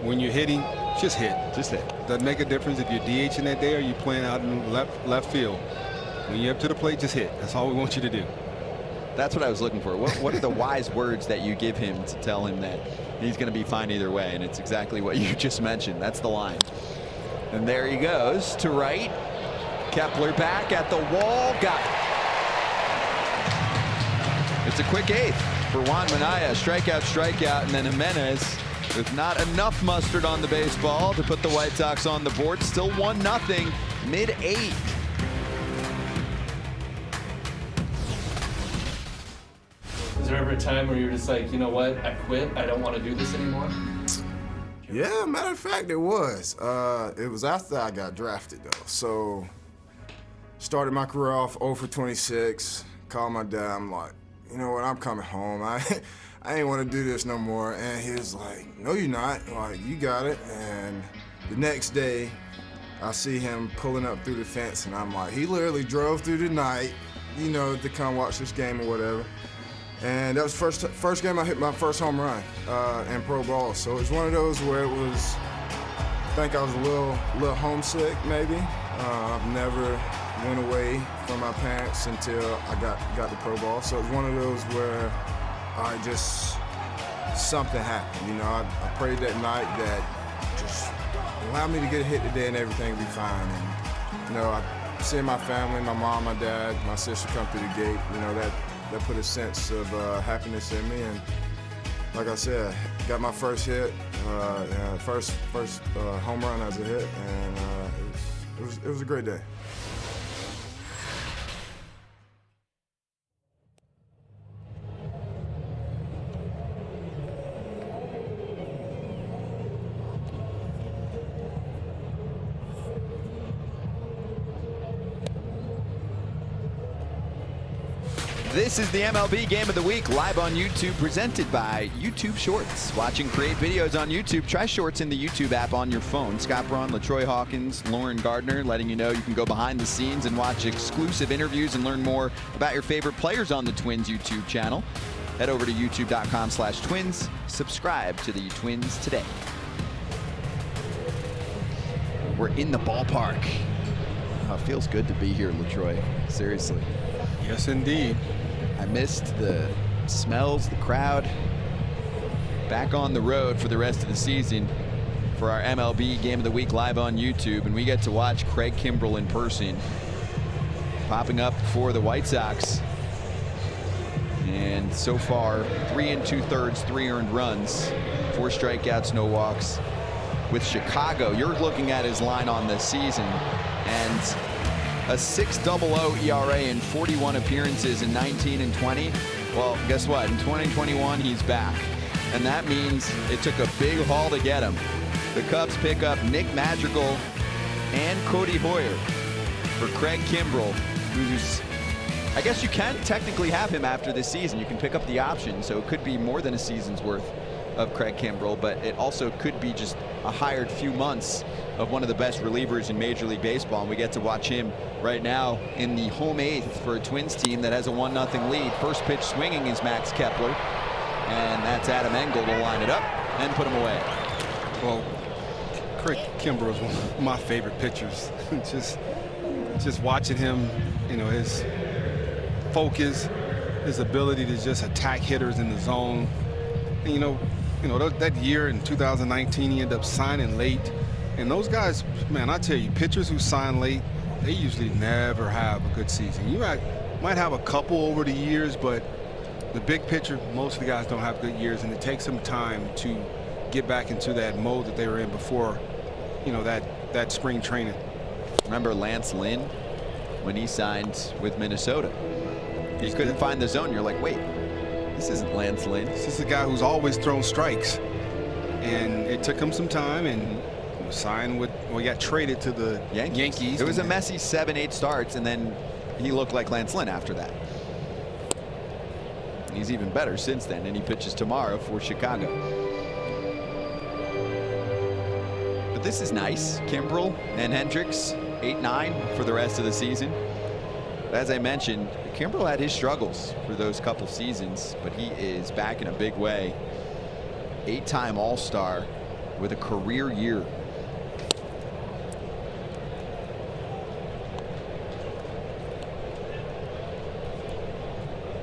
when you're hitting, just hit. Just hit. Doesn't make a difference if you're DHing that day or you're playing out in left field. When you're up to the plate, just hit. That's all we want you to do. That's what I was looking for. What are the wise words that you give him to tell him that he's going to be fine either way? And it's exactly what you just mentioned. That's the line. And there he goes to right. Kepler back at the wall. Got it. It's a quick 8th for Juan Minaya. Strikeout, and then Jimenez with not enough mustard on the baseball to put the White Sox on the board. Still 1-0, mid-8th. Is there ever a time where you're just like, you know what, I quit, I don't want to do this anymore? Yeah, matter of fact, it was. It was after I got drafted, though. So, started my career off 0 for 26. Called my dad. I'm like, you know what? I'm coming home. I ain't want to do this no more. And he was like, no, you're not. Like, you got it. And the next day, I see him pulling up through the fence, and I'm like, he literally drove through the night, you know, to come watch this game or whatever. And that was first game I hit my first home run in pro ball. So it was one of those where it was, I think I was a little homesick maybe. I've never went away from my parents until I got to pro ball. So it was one of those where I just, something happened. You know, I prayed that night that just allow me to get a hit today and everything will be fine. And, you know, I see my family, my mom, my dad, my sister come through the gate, you know, that put a sense of happiness in me. And like I said, got my first hit, first home run as a hit, and it was a great day. This is the MLB Game of the Week, live on YouTube, presented by YouTube Shorts. Watching great videos on YouTube, try Shorts in the YouTube app on your phone. Scott Braun, LaTroy Hawkins, Lauren Gardner, letting you know you can go behind the scenes and watch exclusive interviews and learn more about your favorite players on the Twins YouTube channel. Head over to youtube.com/twins. Subscribe to the Twins today. We're in the ballpark. Oh, it feels good to be here, LaTroy. Seriously. Yes, indeed. I missed the smells, the crowd. Back on the road for the rest of the season for our MLB Game of the Week live on YouTube, and we get to watch Craig Kimbrell in person, popping up for the White Sox. And so far, 3 2/3, 3 earned runs, 4 strikeouts, no walks. With Chicago, you're looking at his line on the season, and a 6.00 ERA in 41 appearances in 19 and 20. Well, guess what? In 2021, he's back. And that means it took a big haul to get him. The Cubs pick up Nick Madrigal and Cody Hoyer for Craig Kimbrell, who's, I guess you can technically have him after this season. You can pick up the option, so it could be more than a season's worth of Craig Kimbrell, but it also could be just a hired few months of one of the best relievers in Major League Baseball, and we get to watch him right now in the home eighth for a Twins team that has a 1-0 lead. First pitch swinging is Max Kepler, and that's Adam Engel to line it up and put him away. Well, Craig Kimbrell is one of my favorite pitchers. just watching him, you know, his focus, his ability to just attack hitters in the zone. And, you know that year in 2019, he ended up signing late. And those guys, man, I tell you, pitchers who sign late, they usually never have a good season. You might have a couple over the years, but the big picture, most of the guys don't have good years, and it takes some time to get back into that mode that they were in before, you know, that spring training. Remember Lance Lynn when he signed with Minnesota? He couldn't find the zone. You're like, wait, this isn't Lance Lynn. This is a guy who's always thrown strikes, and it took him some time, and signed with, well, he got traded to the Yankees. It was a messy 7-8 starts, and then he looked like Lance Lynn after that. He's even better since then, and he pitches tomorrow for Chicago. But this is nice. Kimbrell and Hendricks 8-9 for the rest of the season. As I mentioned, Kimbrell had his struggles for those couple seasons, but he is back in a big way. 8-time All-Star with a career year.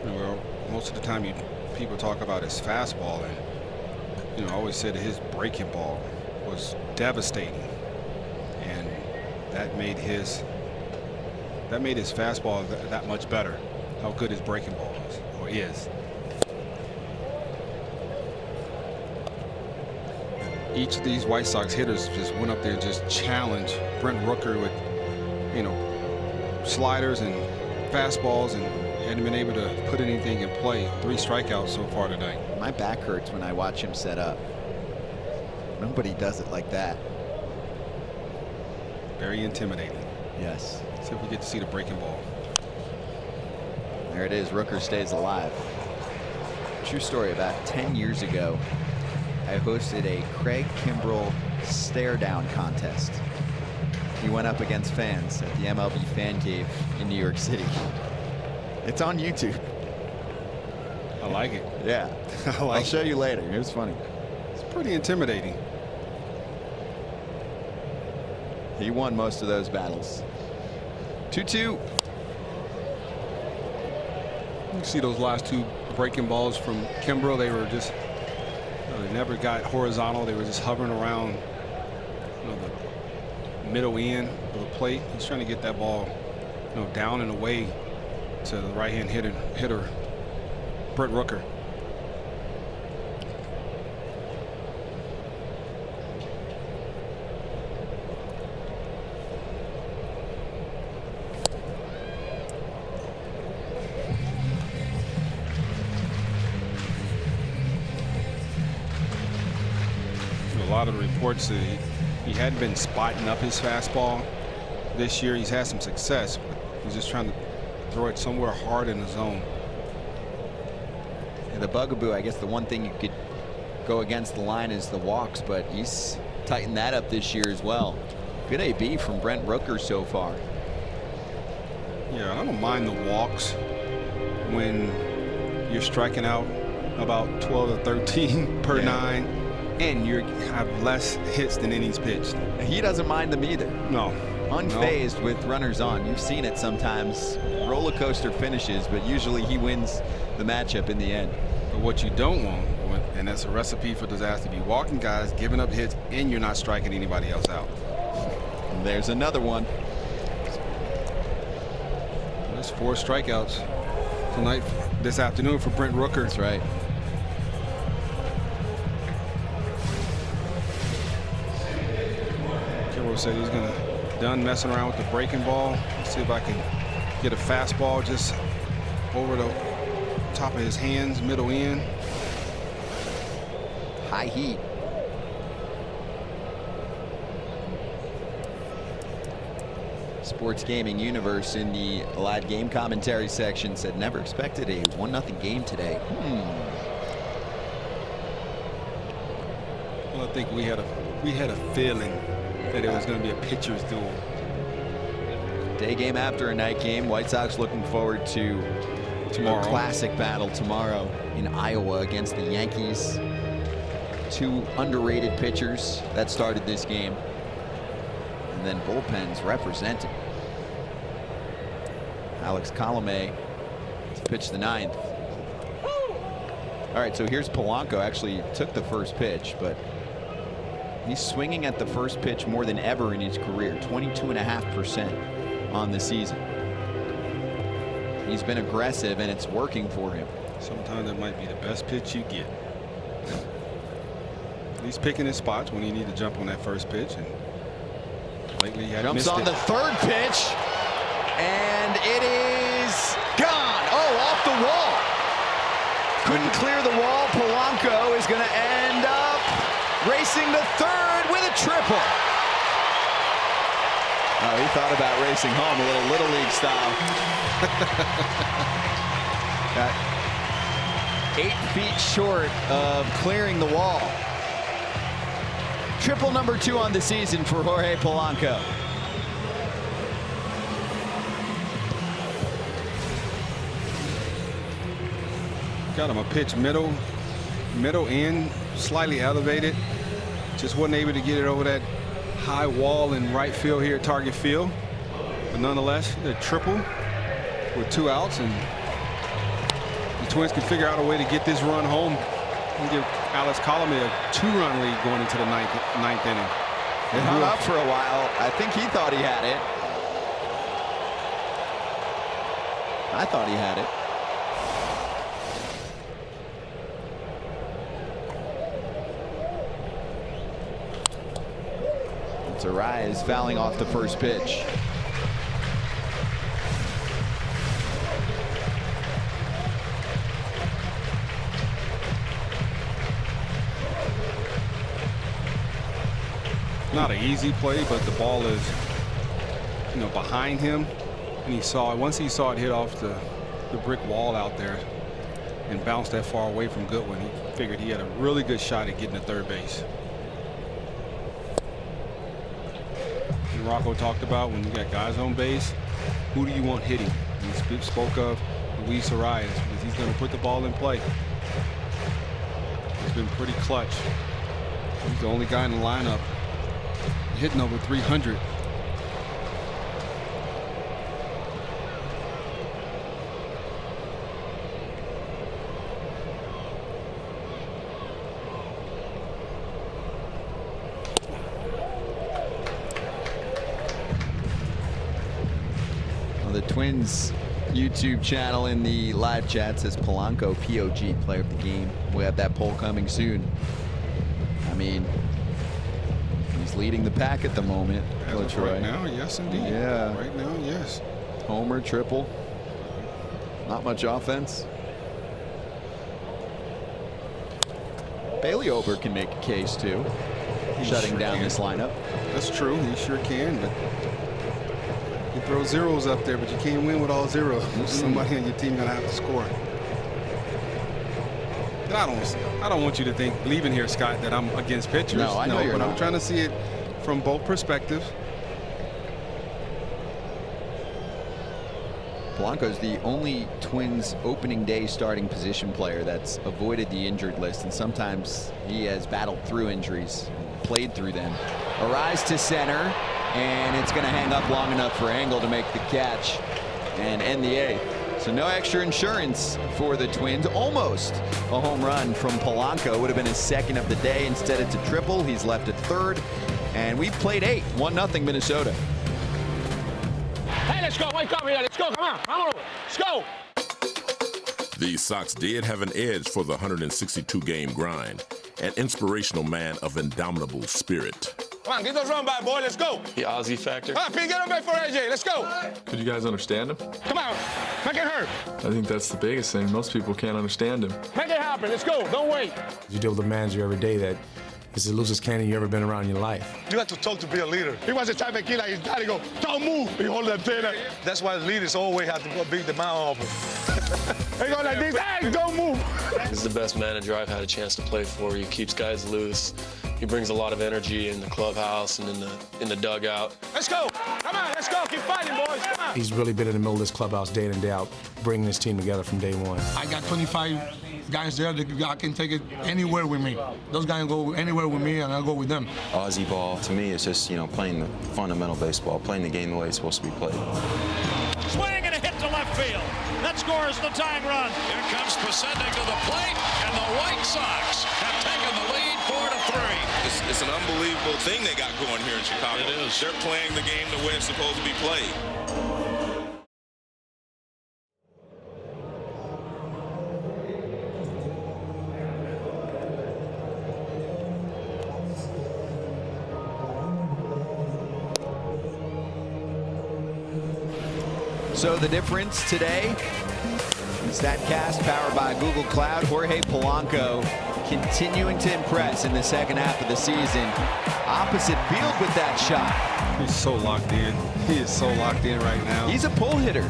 Well, most of the time people talk about his fastball, and I always said his breaking ball was devastating, and that made his fastball that much better. How good his breaking ball was, or is. Each of these White Sox hitters just went up there and just challenged Brent Rooker with, sliders and fastballs, and hadn't been able to put anything in play. 3 strikeouts so far tonight. My back hurts when I watch him set up. Nobody does it like that. Very intimidating. Yes. See if we get to see the breaking ball. There it is. Rooker stays alive. True story. About 10 years ago, I hosted a Craig Kimbrell stare down contest. He went up against fans at the MLB Fan Cave in New York City. It's on YouTube. I like it. Yeah. I'll show you later. It was funny. It's pretty intimidating. He won most of those battles. 2-2. You see those last 2 breaking balls from Kimbrell. They were just, they never got horizontal. They were just hovering around, the middle end of the plate. He's trying to get that ball, down and away to the right-hand hitter, Brent Rooker. A lot of the reports that he hadn't been spotting up his fastball this year. He's had some success, but he's just trying to throw it somewhere hard in the zone. Yeah, the bugaboo, I guess the one thing you could go against the line is the walks, but he's tightened that up this year as well. Good AB from Brent Rooker so far. Yeah, I don't mind the walks when you're striking out about 12 to 13 per 9, and you have less hits than innings pitched. He doesn't mind them either. No. Unfazed with runners on. You've seen it sometimes. Roller coaster finishes, but usually he wins the matchup in the end. But what you don't want, and that's a recipe for disaster, be walking guys, giving up hits, and you're not striking anybody else out. And there's another one. That's 4 strikeouts tonight, this afternoon for Brent Rooker. That's right. Kimbrell said he's done messing around with the breaking ball. See if I can get a fastball just over the top of his hands, middle end. High heat. Sports Gaming Universe in the live game commentary section said never expected a 1-0 game today. Well, I think we had a feeling that it was going to be a pitcher's duel. Day game after a night game. White Sox looking forward to a classic battle tomorrow in Iowa against the Yankees. Two underrated pitchers that started this game. And then bullpens representing. Alex Colomé to pitch the 9th. All right, so here's Polanco. Actually took the first pitch, but he's swinging at the first pitch more than ever in his career, 22.5% on the season. He's been aggressive, and it's working for him. Sometimes it might be the best pitch you get. He's picking his spots when he need to jump on that first pitch, and lately he had jumps on the third pitch, and it is gone. Oh, off the wall. Couldn't clear the wall. Polanco is going to end up racing to third with a triple. Oh, he thought about racing home, a little league style. Got 8 feet short of clearing the wall. Triple number 2 on the season for Jorge Polanco. Got him a pitch middle end, slightly elevated. Just wasn't able to get it over that high wall in right field here at Target Field. But nonetheless, a triple with 2 outs, and the Twins can figure out a way to get this run home and give Alex Colomé a 2-run lead going into the ninth inning. It hung up for a while. I think he thought he had it. I thought he had it. It's a rise, fouling off the first pitch. Not an easy play, but the ball is, behind him, and he saw it. Once he saw it hit off the brick wall out there and bounced that far away from Goodwin, he figured he had a really good shot at getting to third base. And Rocco talked about when you got guys on base, who do you want hitting? He spoke of Luis Arias because he's going to put the ball in play. He's been pretty clutch. He's the only guy in the lineup hitting over 300. Well, the Twins YouTube channel in the live chat says Polanco POG, player of the game. We have that poll coming soon. I mean, he's leading the pack at the moment. Right now, yes, indeed. Yeah. Right now, yes. Homer, triple. Not much offense. Bailey Ober can make a case too, shutting down this lineup. That's true. He sure can. But you throw zeros up there, but you can't win with all zeros. Somebody on your team gonna have to score. I don't want you to think, leaving here, Scott, that I'm against pitchers. No, I know you're not. I'm trying to see it from both perspectives. Polanco's the only Twins opening day starting position player that's avoided the injured list, and sometimes he has battled through injuries, played through them. A rise to center, and it's going to hang up long enough for Engel to make the catch and end the 8th. So no extra insurance for the Twins. Almost a home run from Polanco. Would have been his 2nd of the day. Instead, it's a triple. He's left at 3rd. And we've played 8. 1-0 Minnesota. Hey, let's go. Wake up here. Let's go. Come on. Come on. Let's go. The Sox did have an edge for the 162-game grind. An inspirational man of indomitable spirit. Come on, get those run by, boy. Let's go. The Aussie factor. Come on, Pete, get him back for AJ. Let's go. Could you guys understand him? Come on, make it hurt. I think that's the biggest thing. Most people can't understand him. Make it happen. Let's go. Don't wait. You deal with a manager every day that is the loosest cannon you ever been around in your life. You have to talk to be a leader. He wants to try to kid like his daddy go, don't move. He hold that thing. That's why the leaders always have to go beat the mound off him. They go like this, hey, don't move. He's the best manager I've had a chance to play for. He keeps guys loose. He brings a lot of energy in the clubhouse and in the dugout. Let's go. Come on, let's go. Keep fighting, boys. Come on. He's really been in the middle of this clubhouse day in and day out, bringing this team together from day one. I got 25 guys there that I can take it anywhere with me. Those guys go anywhere with me, and I'll go with them. Aussie ball, to me, is just, playing the fundamental baseball, playing the game the way it's supposed to be played. Swing and a hit to left field. That scores the tying run. Here comes Pacenda to the plate, and the White Sox have taken the lead 4-3. It's an unbelievable thing they got going here in Chicago. It is. They're playing the game the way it's supposed to be played. So the difference today, StatCast powered by Google Cloud. Jorge Polanco continuing to impress in the second half of the season. Opposite field with that shot. He's so locked in. He is so locked in right now. He's a pull hitter.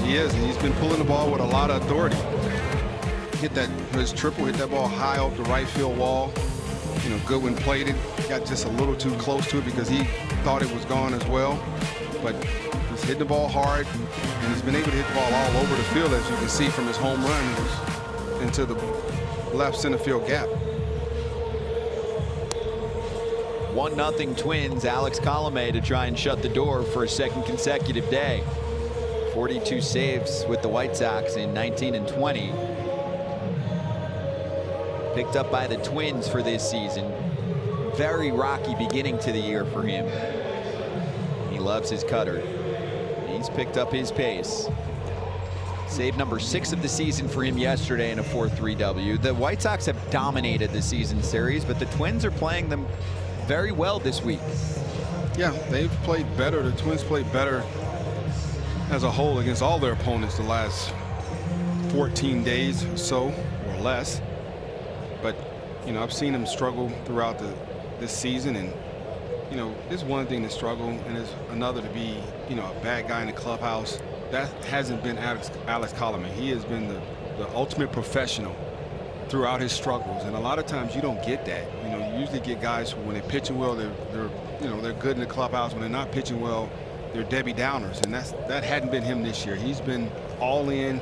He is, and he's been pulling the ball with a lot of authority. Hit his triple, hit that ball high off the right field wall. Goodwin played it, got just a little too close to it because he thought it was gone as well. But he's hitting the ball hard, and he's been able to hit the ball all over the field, as you can see from his home run into the left center field gap. 1-0 Twins. Alex Colomé to try and shut the door for a second consecutive day. 42 saves with the White Sox in 19 and 20. Picked up by the Twins for this season. Very rocky beginning to the year for him. He loves his cutter. He's picked up his pace. Save number 6 of the season for him yesterday in a 4-3 W. The White Sox have dominated the season series, but the Twins are playing them very well this week. Yeah, they've played better. The Twins played better as a whole against all their opponents the last 14 days or so, or less. But, I've seen them struggle throughout this season, and it's one thing to struggle and it's another to be, a bad guy in the clubhouse. That hasn't been Alex Colomé. He has been the ultimate professional throughout his struggles, and a lot of times you don't get that. You usually get guys who, when they're pitching well, they're good in the clubhouse. When they're not pitching well, they're Debbie Downers, and that hadn't been him this year. He's been all in,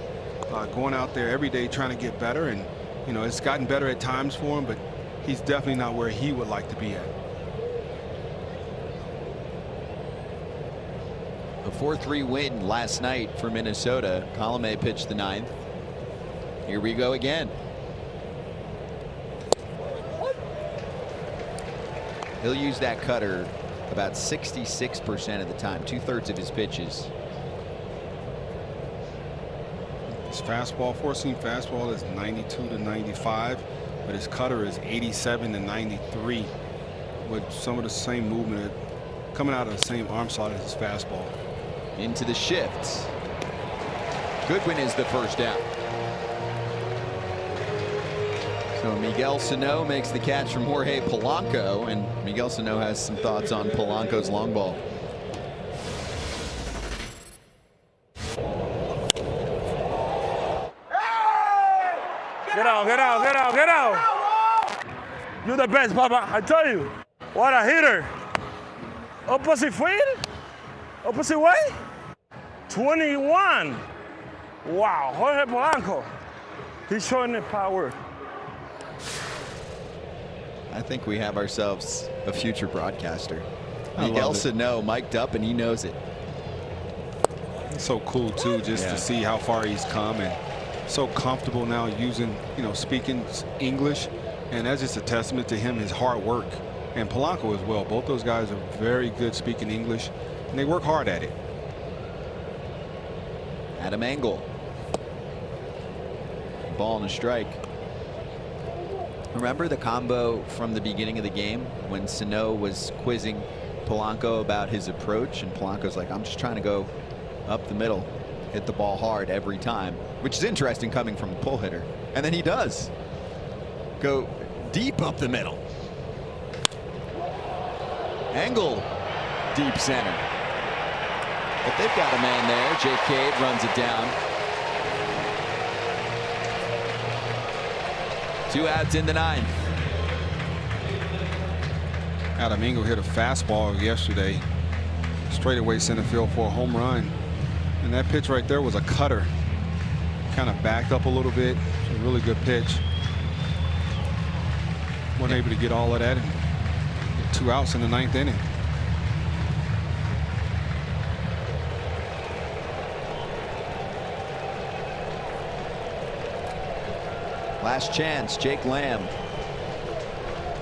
going out there every day trying to get better, and it's gotten better at times for him, but he's definitely not where he would like to be at. A 4-3 win last night for Minnesota. Colomé pitched the 9th. Here we go again. He'll use that cutter about 66% of the time, 2/3 of his pitches. His fastball, four-seam fastball, is 92 to 95, but his cutter is 87 to 93, with some of the same movement coming out of the same arm slot as his fastball. Into the shifts. Goodwin is the first out. So Miguel Sano makes the catch from Jorge Polanco, and Miguel Sano has some thoughts on Polanco's long ball. Get out, get out, get out, get out. You're the best, Papa. I tell you. What a hitter. Opposite field? Opposite way? 21. Wow, Jorge Polanco. He's showing the power. I think we have ourselves a future broadcaster. Miguel Sano mic'd up, and he knows it. It's so cool too, just to see how far he's come, and so comfortable now using, speaking English, and that's just a testament to him, his hard work, and Polanco as well. Both those guys are very good speaking English, and they work hard at it. Adam Engel. Ball and a strike. Remember the combo from the beginning of the game when Sano was quizzing Polanco about his approach, and Polanco's like, I'm just trying to go up the middle, hit the ball hard every time, which is interesting coming from a pull hitter. And then he does go deep up the middle. Angle deep center. But they've got a man there. Jake Cade runs it down. 2 outs in the 9th. Adam Engel hit a fastball yesterday, straightaway center field for a home run. And that pitch right there was a cutter. Kind of backed up a little bit. It's a really good pitch. Wasn't able to get all of that and get 2 outs in the 9th inning. Last chance, Jake Lamb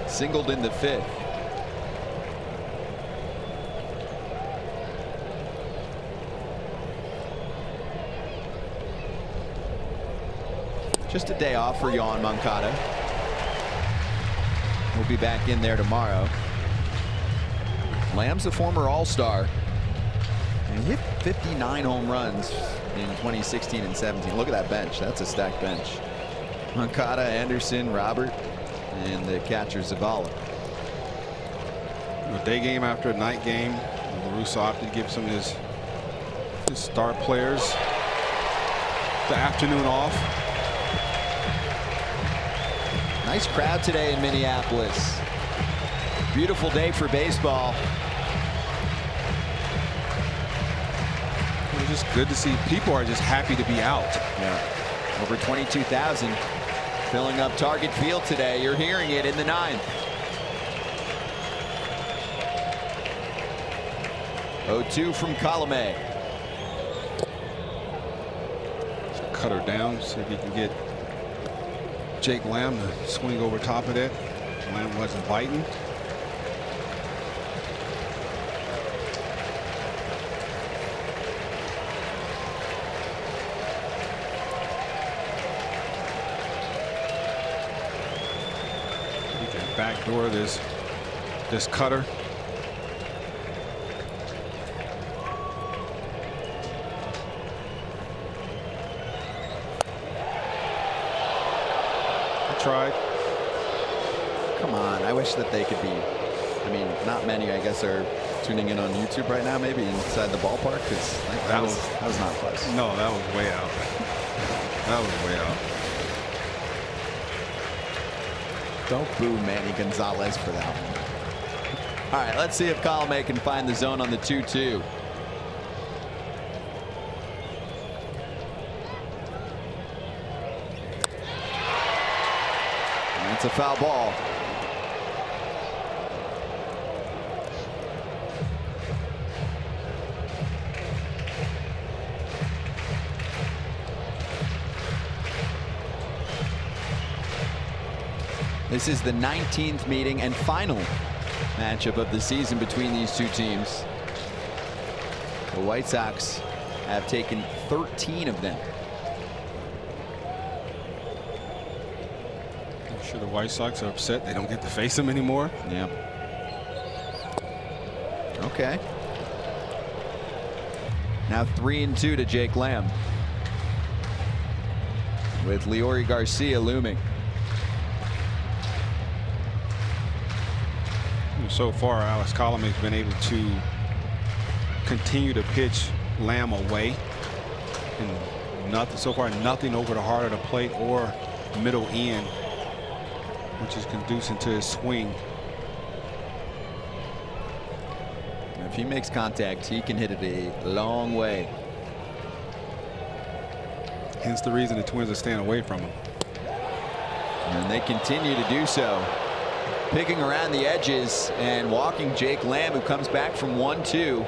singled in the 5th. Just a day off for Yohan Moncada. We'll be back in there tomorrow. Lamb's a former All-Star. And he hit 59 home runs in 2016 and 17. Look at that bench. That's a stacked bench. Moncada, Anderson, Robert, and the catcher Zavala. A day game after a night game. La Russa opted to give some of his star players the afternoon off. Nice crowd today in Minneapolis. Beautiful day for baseball. It's just good to see people are just happy to be out. Yeah. Over 22,000 filling up Target Field today. You're hearing it in the 9th. 0-2 from Colomé. Cut her down, see if he can get Jake Lamb to swing over top of that. Lamb wasn't biting. He can backdoor this cutter. Tried. Come on, I wish that they could be. I mean, not many, I guess, are tuning in on YouTube right now, maybe inside the ballpark, because that was not close. No, that was way out. That was way out. Don't boo Manny Gonzalez for that one. All right, let's see if Colomé can find the zone on the 2-2. It's a foul ball. This is the 19th meeting and final matchup of the season between these two teams. The White Sox have taken 13 of them. Sure, the White Sox are upset they don't get to face them anymore. Yeah. Okay. Now 3-2 to Jake Lamb, with Leori Garcia looming. So far, Alex Colomé's been able to continue to pitch Lamb away, and nothing so far, nothing over the heart of the plate or middle end, which is conducive to his swing. If he makes contact, he can hit it a long way. Hence the reason the Twins are staying away from him. And they continue to do so. Picking around the edges and walking Jake Lamb, who comes back from 1-2.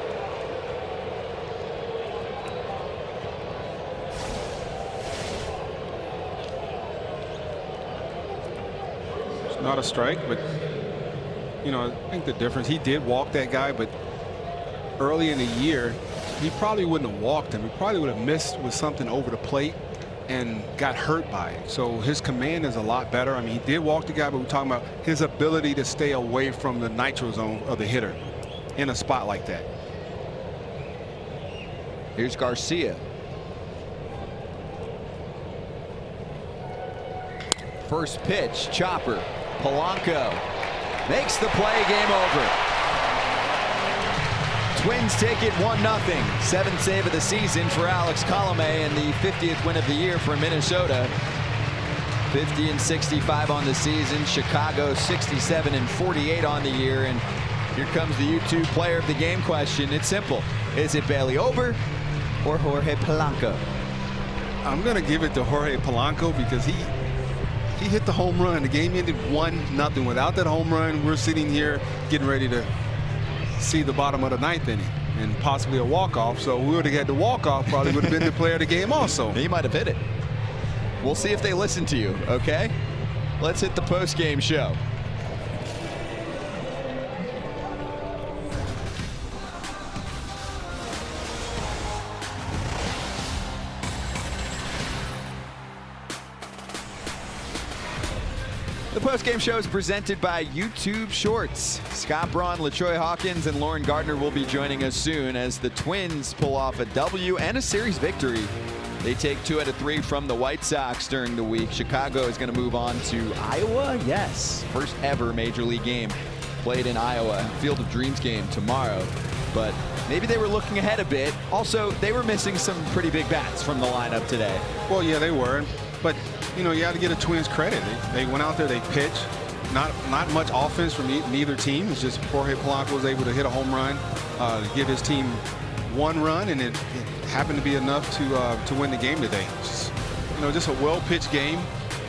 Not a strike, but you know, I think the difference, he did walk that guy, but early in the year he probably wouldn't have walked him. He probably would have missed with something over the plate and got hurt by it. So his command is a lot better. I mean, he did walk the guy, but we're talking about his ability to stay away from the nitro zone of the hitter in a spot like that. Here's Garcia. First pitch, chopper. Polanco makes the play, game over. Twins take it 1-0. Seventh save of the season for Alex Colomé and the 50th win of the year for Minnesota. 50 and 65 on the season. Chicago 67 and 48 on the year. And here comes the YouTube player of the game question. It's simple. Is it Bailey Ober or Jorge Polanco? I'm going to give it to Jorge Polanco because he hit the home run. The game ended 1-0. Without that home run, we're sitting here getting ready to see the bottom of the ninth inning and possibly a walk-off. So we would have had the walk-off, probably would have been the player of the game also. He might have hit it. We'll see if they listen to you, okay? Let's hit the post-game show. The post-game show is presented by YouTube Shorts. Scott Braun, LaTroy Hawkins, and Lauren Gardner will be joining us soon as the Twins pull off a W and a series victory. They take 2 out of 3 from the White Sox during the week. Chicago is going to move on to Iowa. Yes, first ever Major League game played in Iowa. Field of Dreams game tomorrow. But maybe they were looking ahead a bit. Also, they were missing some pretty big bats from the lineup today. Well, yeah, they were. But, you know, you got to give the Twins credit. They went out there, they pitched. Not much offense from neither team. It's just Jorge Polanco was able to hit a home run, to give his team 1 run, and it happened to be enough to win the game today. Just a well-pitched game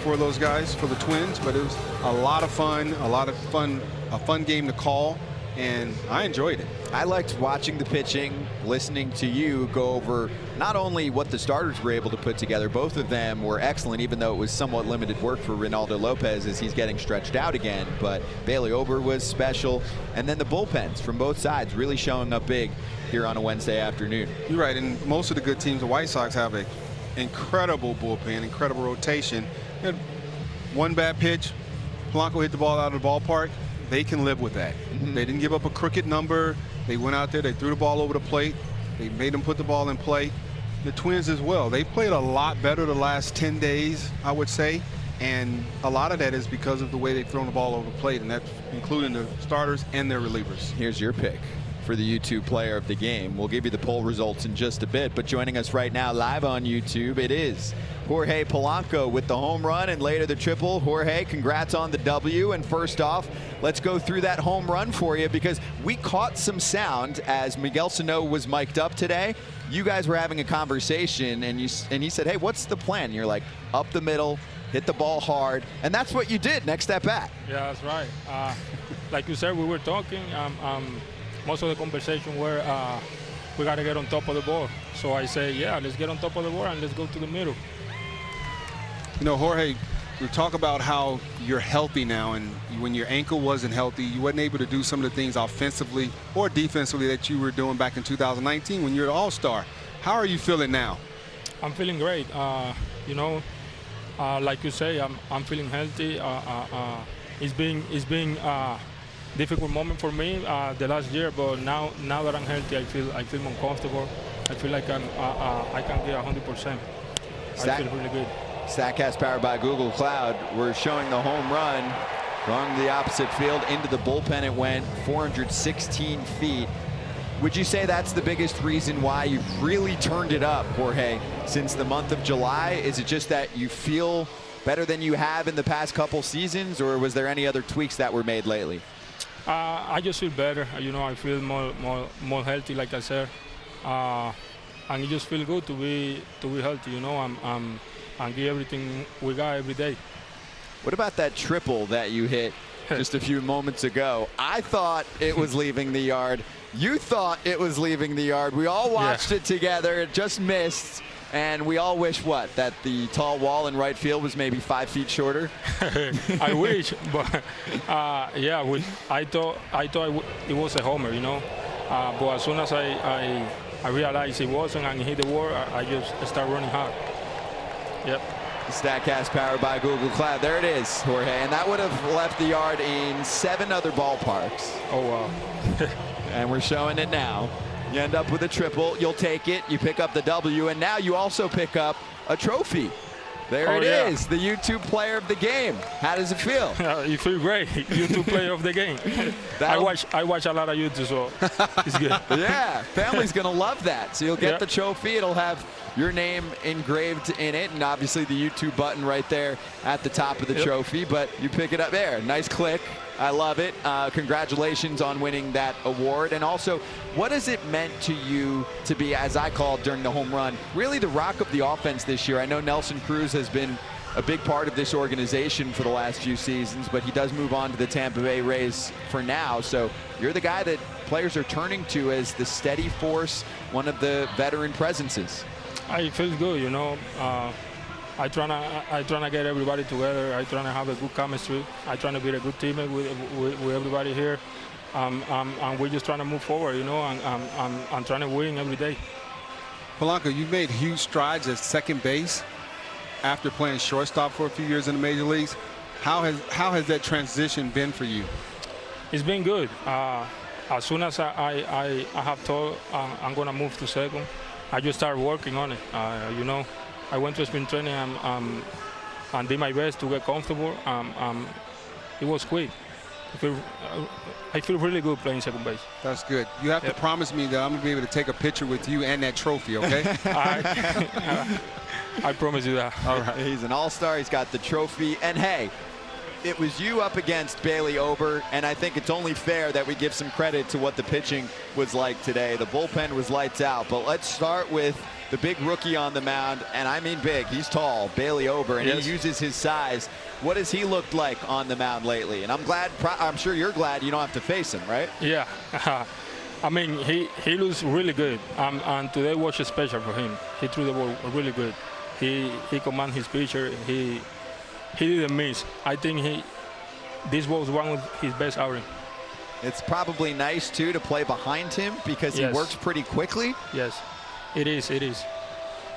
for those guys, for the Twins, but it was a lot of fun, a fun game to call, and I enjoyed it. I liked watching the pitching, listening to you go over not only what the starters were able to put together, both of them were excellent, even though it was somewhat limited work for Reynaldo Lopez as he's getting stretched out again, but Bailey Ober was special, and then the bullpens from both sides really showing up big here on a Wednesday afternoon. You're right, and most of the good teams, the White Sox, have an incredible bullpen, incredible rotation. You had 1 bad pitch, Polanco hit the ball out of the ballpark. They can live with that. They didn't give up a crooked number. They went out there, they threw the ball over the plate. They made them put the ball in play. The Twins as well. They played a lot better the last 10 days, I would say. And a lot of that is because of the way they've thrown the ball over the plate, and that's including the starters and their relievers. Here's your pick for the YouTube player of the game. We'll give you the poll results in just a bit, but joining us right now live on YouTube, it is Jorge Polanco with the home run and later the triple. Jorge, congrats on the W. And first off, let's go through that home run for you, because we caught some sound as Miguel Sano was mic'd up today. You guys were having a conversation, and he said, hey, what's the plan? And you're like, up the middle, hit the ball hard, and that's what you did next at bat. Yeah, that's right. Like you said, we were talking. Most of the conversation were we got to get on top of the ball. So I say, yeah, let's get on top of the ball and let's go to the middle. You know, Jorge, we talk about how you're healthy now, and when your ankle wasn't healthy, you wasn't able to do some of the things offensively or defensively that you were doing back in 2019 when you're an all-star. How are you feeling now? I'm feeling great. You know, like you say, I'm feeling healthy. It's been difficult moment for me the last year, but now that I'm healthy, I feel more comfortable. I feel like I can get 100%. I feel really good. Statcast powered by Google Cloud. We're showing the home run along the opposite field into the bullpen. It went 416 feet. Would you say that's the biggest reason why you've really turned it up, Jorge, since the month of July? Is it just that you feel better than you have in the past couple seasons, or was there any other tweaks that were made lately? I just feel better. You know, I feel more healthy, like I said, and it just feel good to be healthy. You know, and give everything we got every day. What about that triple that you hit just a few moments ago? I thought it was leaving the yard. You thought it was leaving the yard. We all watched it together. It just missed. And we all wish, what, that the tall wall in right field was maybe 5 feet shorter? I wish, but yeah, I thought it was a homer, you know. But as soon as I realized it wasn't and hit the wall, I just started running hard. Yep. StatCast powered by Google Cloud. There it is, Jorge. And that would have left the yard in 7 other ballparks. Oh, wow. And we're showing it now. You end up with a triple. You'll take it. You pick up the W. And now you also pick up a trophy. There it is, the YouTube Player of the Game. How does it feel? You feel great. YouTube Player of the Game. I watch a lot of YouTube, so it's good. Yeah, family's going to love that. So you'll get the trophy. It'll have your name engraved in it, and obviously the YouTube button right there at the top of the trophy. But you pick it up there. Nice click. I love it. Congratulations on winning that award. And also, what has it meant to you to be, as I called during the home run, really the rock of the offense this year? I know Nelson Cruz has been a big part of this organization for the last few seasons, but he does move on to the Tampa Bay Rays for now. So you're the guy that players are turning to as the steady force, one of the veteran presences. I feel good, you know. I tryna get everybody together. I tryna have a good chemistry. I tryna build a good team with everybody here. And we're just trying to move forward, you know, and I'm trying to win every day. Polanco, you've made huge strides at second base after playing shortstop for a few years in the major leagues. How has that transition been for you? It's been good. As soon as I have told I'm gonna move to second, I just started working on it. You know, I went to spring training and did my best to get comfortable. It was quick. I feel really good playing second base. That's good. You have to promise me that I'm going to be able to take a picture with you and that trophy, okay? I promise you that. All right. He's an all-star. He's got the trophy. And, hey, it was you up against Bailey Ober, and I think it's only fair that we give some credit to what the pitching was like today. The bullpen was lights out. But let's start with the big rookie on the mound, and I mean big. He's tall, Bailey Ober, and he uses his size. What has he looked like on the mound lately? And I'm sure you're glad you don't have to face him, right? Yeah. I mean, he looks really good, and today was special for him. He threw the ball really good. He commanded his pitcher. He didn't miss. I think this was one of his best outings. It's probably nice too to play behind him because he works pretty quickly. Yes, it is. It is.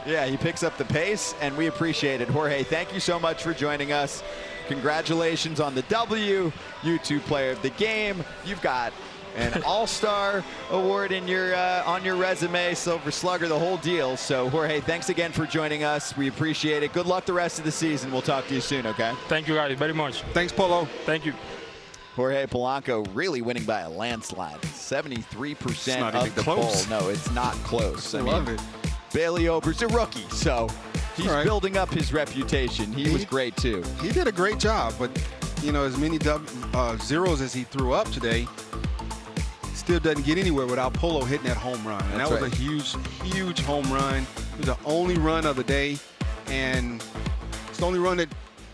Yeah, he picks up the pace, and we appreciate it. Jorge, thank you so much for joining us. Congratulations on the W, YouTube Player of the Game. You've got an All-Star award in your on your resume, Silver Slugger, the whole deal. So, Jorge, thanks again for joining us. We appreciate it. Good luck the rest of the season. We'll talk to you soon, okay? Thank you, guys, very much. Thanks, Polo. Thank you. Jorge Polanco really winning by a landslide. 73% of the poll. No, it's not close. I love it. Bailey Ober's a rookie, so he's building up his reputation. He was great, too. He did a great job, but, you know, as many zeros as he threw up today, still doesn't get anywhere without Polo hitting that home run. And that was a huge, huge home run. It was the only run of the day, and it's the only run that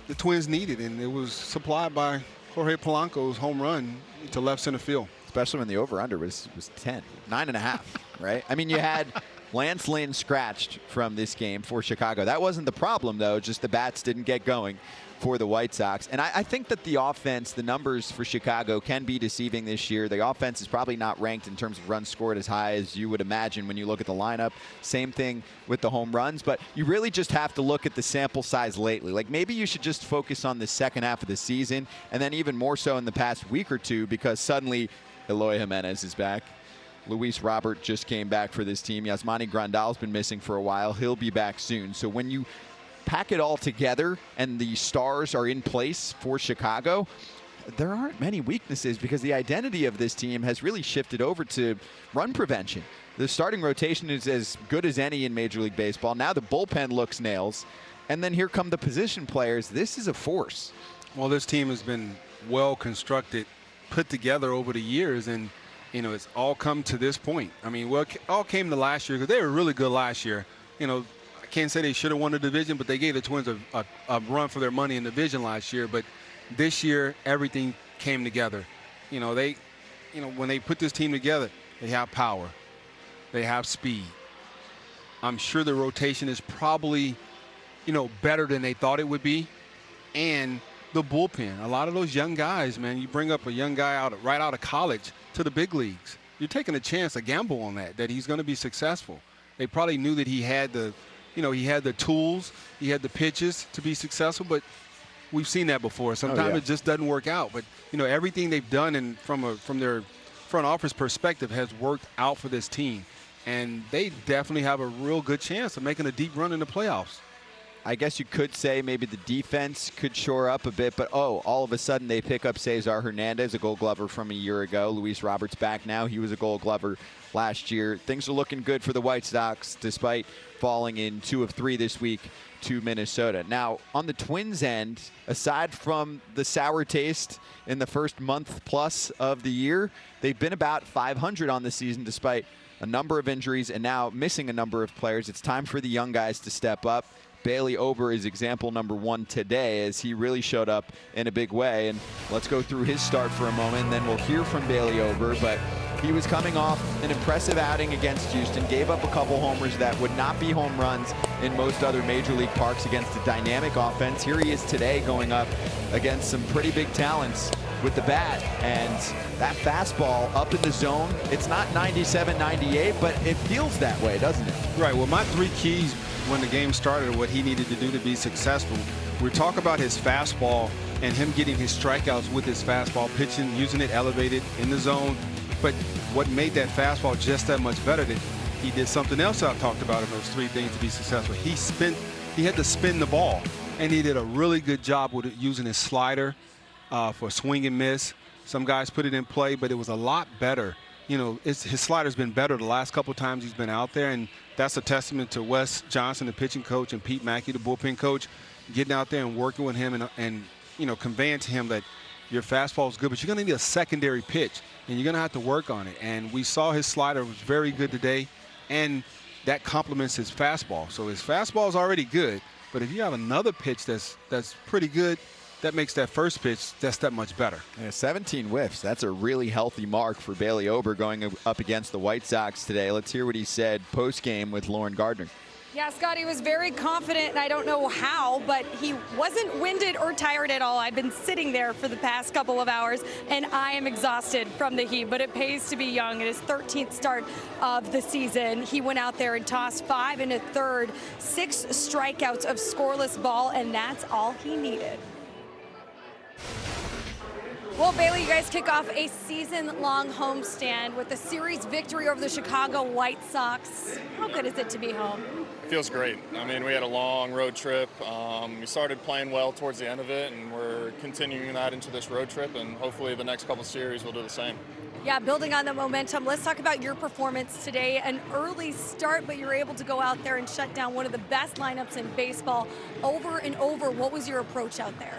the Twins needed, and it was supplied by Jorge Polanco's home run to left center field. Especially when the over-under was 10, 9.5, right? I mean, you had Lance Lynn scratched from this game for Chicago. That wasn't the problem, though, just the bats didn't get going for the White Sox. And I think that the offense, the numbers for Chicago can be deceiving this year. The offense is probably not ranked in terms of runs scored as high as you would imagine when you look at the lineup. Same thing with the home runs, but you really just have to look at the sample size lately. Like, maybe you should just focus on the second half of the season, and then even more so in the past week or two, because suddenly Eloy Jimenez is back. Luis Robert just came back for this team. Yasmani Grandal's been missing for a while. He'll be back soon. So when you pack it all together and the stars are in place for Chicago, there aren't many weaknesses because the identity of this team has really shifted over to run prevention. The starting rotation is as good as any in Major League Baseball. Now the bullpen looks nails. And then here come the position players. This is a force. Well, this team has been well constructed, put together over the years, and you know, it's all come to this point. I mean, well, it all came to last year because they were really good last year. You know, I can't say they should have won the division, but they gave the Twins a run for their money in the division last year. But this year, everything came together. You know, when they put this team together, they have power. They have speed. I'm sure the rotation is probably, you know, better than they thought it would be. And the bullpen, a lot of those young guys, man, you bring up a young guy right out of college to the big leagues. You're taking a chance, a gamble on that he's going to be successful. They probably knew that he had the you know, he had the tools, he had the pitches to be successful, but we've seen that before. Sometimes it just doesn't work out. But, you know, everything they've done and from their front office perspective has worked out for this team. And they definitely have a real good chance of making a deep run in the playoffs. I guess you could say maybe the defense could shore up a bit, but all of a sudden they pick up Cesar Hernandez, a Gold Glover from a year ago. Luis Roberts back now. He was a Gold Glover last year. Things are looking good for the White Sox despite falling in 2 of 3 this week to Minnesota. Now, on the Twins end, aside from the sour taste in the first month plus of the year, they've been about 500 on the season despite a number of injuries and now missing a number of players. It's time for the young guys to step up. Bailey Ober is example number 1 today as he really showed up in a big way. And let's go through his start for a moment, and then we'll hear from Bailey Ober. But he was coming off an impressive outing against Houston, gave up a couple homers that would not be home runs in most other major league parks against a dynamic offense. Here he is today going up against some pretty big talents with the bat, and that fastball up in the zone, it's not 97, 98, but it feels that way, doesn't it? Right. Well, my 3 keys when the game started, what he needed to do to be successful. We talk about his fastball and him getting his strikeouts with his fastball, pitching, using it elevated in the zone. But what made that fastball just that much better, that he did something else I've talked about in those 3 things to be successful. He had to spin the ball, and he did a really good job with it, using his slider for swing and miss. Some guys put it in play, but it was a lot better. You know, his slider's been better the last couple of times he's been out there, and that's a testament to Wes Johnson, the pitching coach, and Pete Mackey, the bullpen coach, getting out there and working with him and you know, conveying to him that your fastball is good, but you're going to need a secondary pitch, and you're going to have to work on it. And we saw his slider was very good today, and that complements his fastball. So his fastball is already good, but if you have another pitch that's pretty good, that makes that first pitch just that much better. Yeah, 17 whiffs. That's a really healthy mark for Bailey Ober going up against the White Sox today. Let's hear what he said post-game with Lauren Gardner. Yeah, Scotty was very confident, and I don't know how, but he wasn't winded or tired at all. I've been sitting there for the past couple of hours, and I am exhausted from the heat, but it pays to be young. In his 13th start of the season, he went out there and tossed 5 1/3, 6 strikeouts of scoreless ball, and that's all he needed. Well, Bailey, you guys kick off a season-long homestand with a series victory over the Chicago White Sox. How good is it to be home? Feels great. I mean, we had a long road trip. We started playing well towards the end of it, and we're continuing that into this road trip, and hopefully the next couple series will do the same. Yeah, building on the momentum, let's talk about your performance today. An early start, but you were able to go out there and shut down one of the best lineups in baseball over and over. What was your approach out there?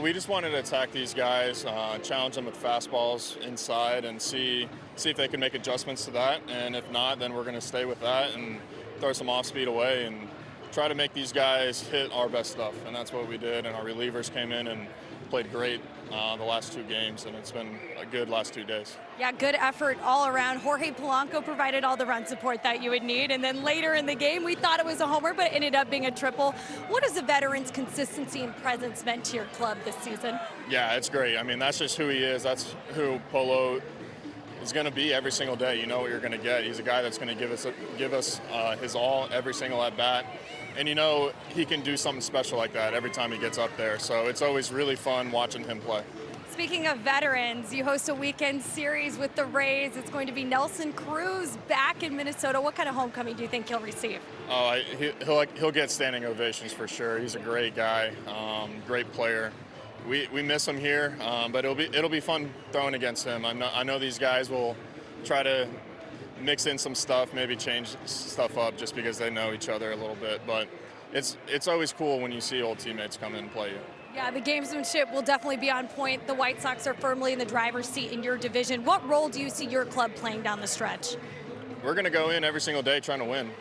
We just wanted to attack these guys, challenge them with fastballs inside, and see if they can make adjustments to that. And if not, then we're going to stay with that and throw some off-speed away and try to make these guys hit our best stuff. And that's what we did. And our relievers came in and played great the last 2 games, and it's been a good last 2 days. Yeah, good effort all around. Jorge Polanco provided all the run support that you would need, and then later in the game, we thought it was a homer, but it ended up being a triple. What has the veteran's consistency and presence meant to your club this season? Yeah, it's great. I mean, that's just who he is. That's who Polo is going to be every single day. You know what you're going to get. He's a guy that's going to give us his all every single at-bat. And you know he can do something special like that every time he gets up there. So it's always really fun watching him play. Speaking of veterans, you host a weekend series with the Rays. It's going to be Nelson Cruz back in Minnesota. What kind of homecoming do you think he'll receive? Oh, he'll get standing ovations for sure. He's a great guy, great player. We miss him here, but it'll be fun throwing against him. I know these guys will try to mix in some stuff, maybe change stuff up just because they know each other a little bit. But it's always cool when you see old teammates come in and play you. Yeah, the gamesmanship will definitely be on point. The White Sox are firmly in the driver's seat in your division. What role do you see your club playing down the stretch? We're going to go in every single day trying to win.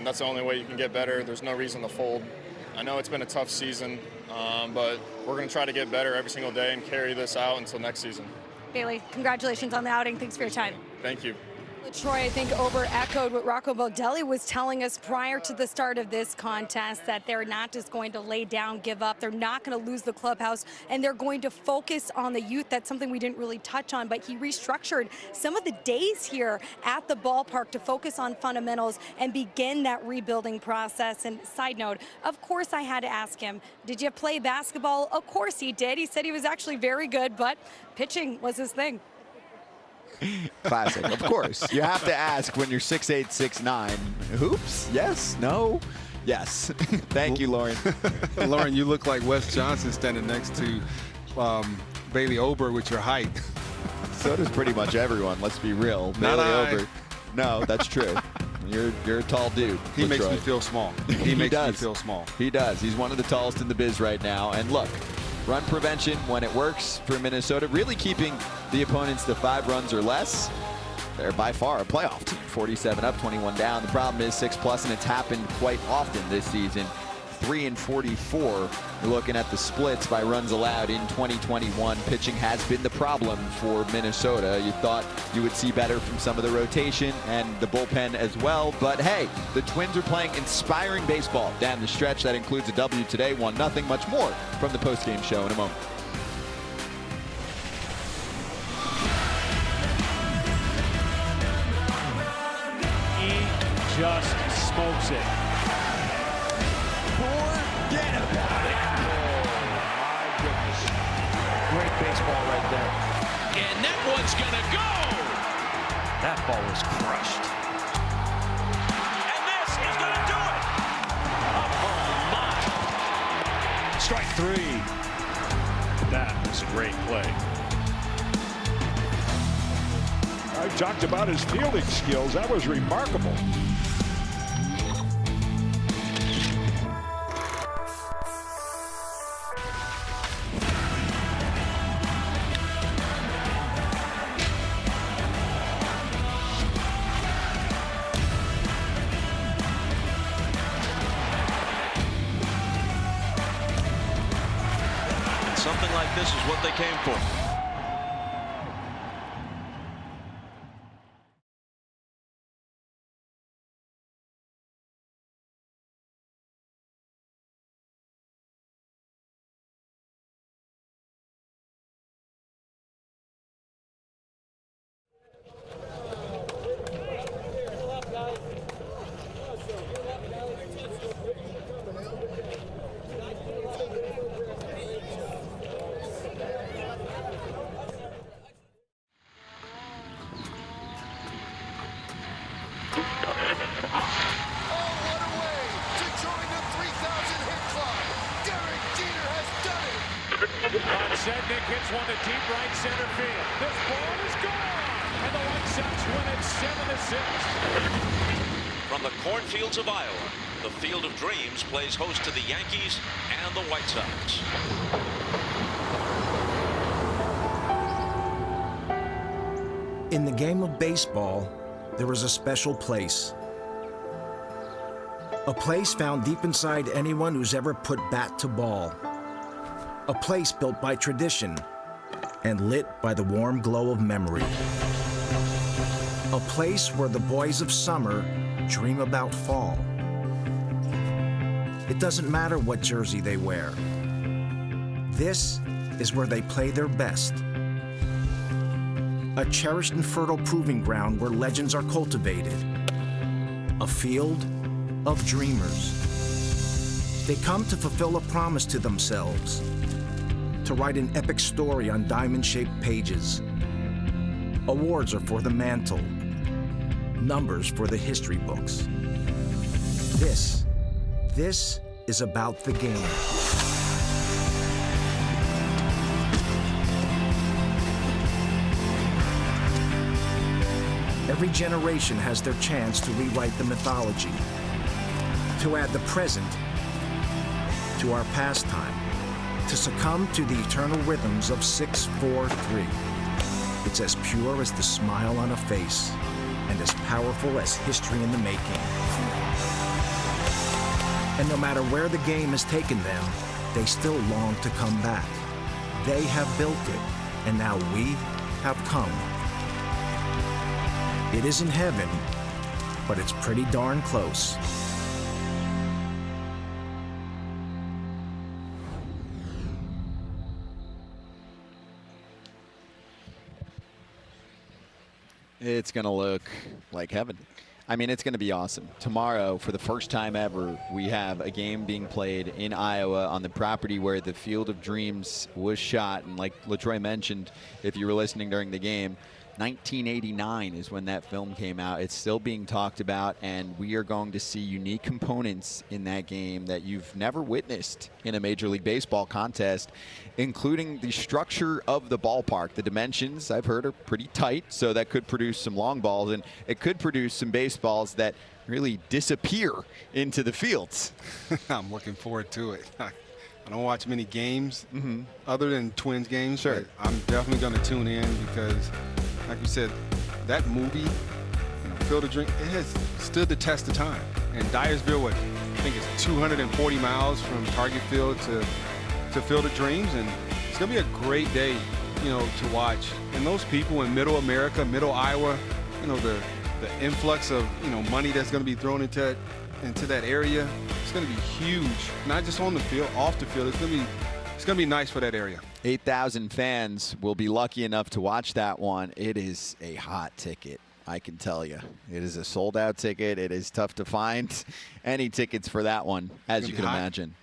That's the only way you can get better. There's no reason to fold. I know it's been a tough season, but we're going to try to get better every single day and carry this out until next season. Bailey, congratulations on the outing. Thanks for your time. Thank you. Troy, I think, over-echoed what Rocco Baldelli was telling us prior to the start of this contest, that they're not just going to lay down, give up. They're not going to lose the clubhouse, and they're going to focus on the youth. That's something we didn't really touch on, but he restructured some of the days here at the ballpark to focus on fundamentals and begin that rebuilding process. And side note, of course I had to ask him, did you play basketball? Of course he did. He said he was actually very good, but pitching was his thing. Classic. Of course. You have to ask when you're 6'8", 6'9". Hoops? Yes? No? Yes. Thank you, Lauren. Lauren, you look like Wes Johnson standing next to Bailey Ober with your height. So does pretty much everyone. Let's be real. Not Bailey I. Ober. No, that's true. You're a tall dude. He makes me feel small. He makes me feel small. He does. He's one of the tallest in the biz right now. And look, run prevention, when it works for Minnesota, really keeping the opponents to 5 runs or less. They're by far a playoff team. 47 up, 21 down. The problem is 6+, and it's happened quite often this season. 3 and 44. You're looking at the splits by runs allowed in 2021. Pitching has been the problem for Minnesota. You thought you would see better from some of the rotation and the bullpen as well. But hey, the Twins are playing inspiring baseball down the stretch. That includes a W today, 1-0. Much more from the postgame show in a moment. He just smokes it. Forget about it. Oh, my goodness. Great baseball right there. And that one's going to go. That ball was crushed. And this is going to do it. Oh, my. Strike 3. That was a great play. I talked about his fielding skills. That was remarkable. Something like this is what they came for. Nick hits one to deep right center field. This ball is gone, and the White Sox win it 7-6. From the cornfields of Iowa, the Field of Dreams plays host to the Yankees and the White Sox. In the game of baseball, there is a special place. A place found deep inside anyone who's ever put bat to ball. A place built by tradition and lit by the warm glow of memory. A place where the boys of summer dream about fall. It doesn't matter what jersey they wear. This is where they play their best. A cherished and fertile proving ground where legends are cultivated. A field of dreamers. They come to fulfill a promise to themselves, to write an epic story on diamond-shaped pages. Awards are for the mantle, numbers for the history books. This is about the game. Every generation has their chance to rewrite the mythology, to add the present to our pastime, to succumb to the eternal rhythms of 6-4-3. It's as pure as the smile on a face and as powerful as history in the making. And no matter where the game has taken them, they still long to come back. They have built it, and now we have come. It isn't heaven, but it's pretty darn close. It's going to look like heaven. I mean, it's going to be awesome. Tomorrow, for the first time ever, we have a game being played in Iowa on the property where the Field of Dreams was shot. And like LaTroy mentioned, if you were listening during the game, 1989 is when that film came out. It's still being talked about, and we are going to see unique components in that game that you've never witnessed in a Major League Baseball contest, including the structure of the ballpark. The dimensions, I've heard, are pretty tight, so that could produce some long balls, and it could produce some baseballs that really disappear into the fields. I'm looking forward to it. I don't watch many games other than Twins games. Sure. But I'm definitely going to tune in because, like you said, that movie, Field of Dreams, it has stood the test of time. And Dyersville, I think it's 240 miles from Target Field to Field of Dreams, and it's going to be a great day, to watch. And those people in Middle America, Middle Iowa, the influx of money that's going to be thrown into that area, it's going to be huge. Not just on the field, off the field. It's going to be nice for that area. 8,000 fans will be lucky enough to watch that one. It is a hot ticket, I can tell you. It is a sold-out ticket. It is tough to find any tickets for that one, as you can imagine.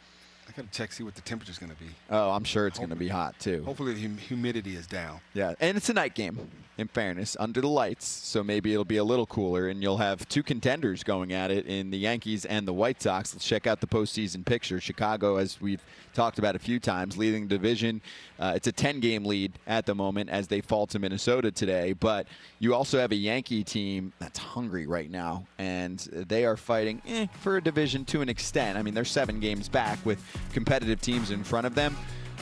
I got to check, see what the temperature's going to be. Oh, I'm sure it's going to be hot, too. Hopefully the humidity is down. Yeah, and it's a night game, in fairness, under the lights, so maybe it'll be a little cooler, and you'll have two contenders going at it in the Yankees and the White Sox. Let's check out the postseason picture. Chicago, as we've talked about a few times, leading the division. It's a 10-game lead at the moment as they fall to Minnesota today, but you also have a Yankee team that's hungry right now, and they are fighting for a division to an extent. I mean, they're 7 games back with competitive teams in front of them,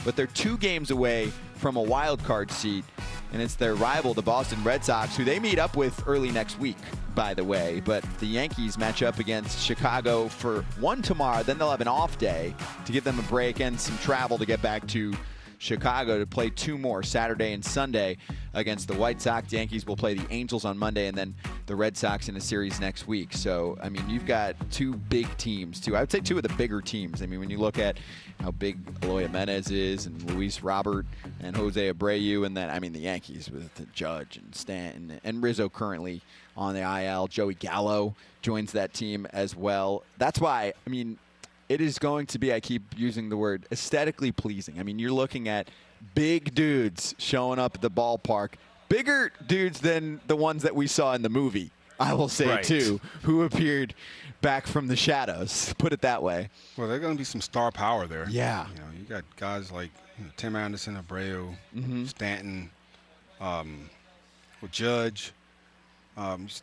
but they're 2 games away from a wild card seat, and it's their rival, the Boston Red Sox, who they meet up with early next week, by the way. But the Yankees match up against Chicago for one tomorrow. Then they'll have an off day to give them a break and some travel to get back to Chicago to play 2 more, Saturday and Sunday, against the White Sox. The Yankees will play the Angels on Monday and then the Red Sox in a series next week. So, I mean, you've got 2 big teams, too. I would say 2 of the bigger teams. I mean, when you look at how big Eloy Jimenez is and Luis Robert and Jose Abreu, and then, I mean, the Yankees with the Judge and Stanton and Rizzo currently on the IL. Joey Gallo joins that team as well. That's why, I mean, it is going to be, I keep using the word, aesthetically pleasing. I mean, you're looking at big dudes showing up at the ballpark, bigger dudes than the ones that we saw in the movie, I will say, too, who appeared back from the shadows, put it that way. Well, there's going to be some star power there. Yeah. You got guys like Tim Anderson, Abreu, Stanton, Judge.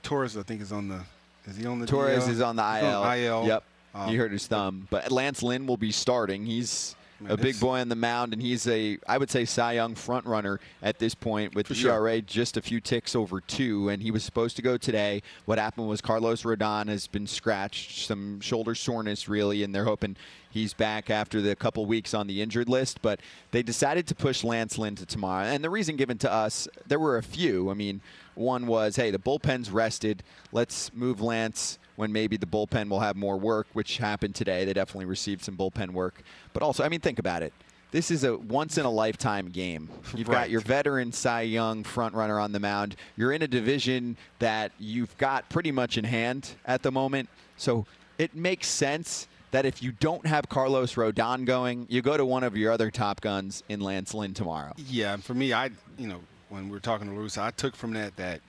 Torres, I think, is on the Torres is on the IL. Yep. He hurt his thumb. But Lance Lynn will be starting. He's a big boy on the mound, and he's I would say, Cy Young front runner at this point with the ERA just a few ticks over 2, and he was supposed to go today. What happened was Carlos Rodon has been scratched, some shoulder soreness really, and they're hoping he's back after the couple weeks on the injured list. But they decided to push Lance Lynn to tomorrow. And the reason given to us, there were a few. I mean, one was, hey, the bullpen's rested. Let's move Lance when maybe the bullpen will have more work, which happened today. They definitely received some bullpen work. But also, I mean, think about it. This is a once-in-a-lifetime game. You've got your veteran Cy Young frontrunner on the mound. You're in a division that you've got pretty much in hand at the moment. So it makes sense that if you don't have Carlos Rodon going, you go to one of your other top guns in Lance Lynn tomorrow. Yeah, for me, when we were talking to Luis, I took from that,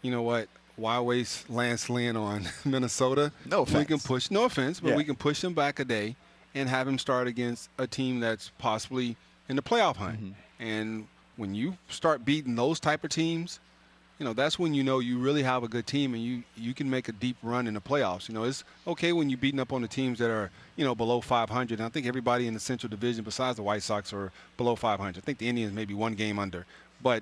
you know what, why waste Lance Lynn on Minnesota? No offense. We can push, no offense, but we can push him back a day and have him start against a team that's possibly in the playoff hunt. And when you start beating those type of teams, that's when you really have a good team and you can make a deep run in the playoffs. It's okay when you're beating up on the teams that are, below 500. And I think everybody in the Central Division besides the White Sox are below 500. I think the Indians may be 1 game under. But,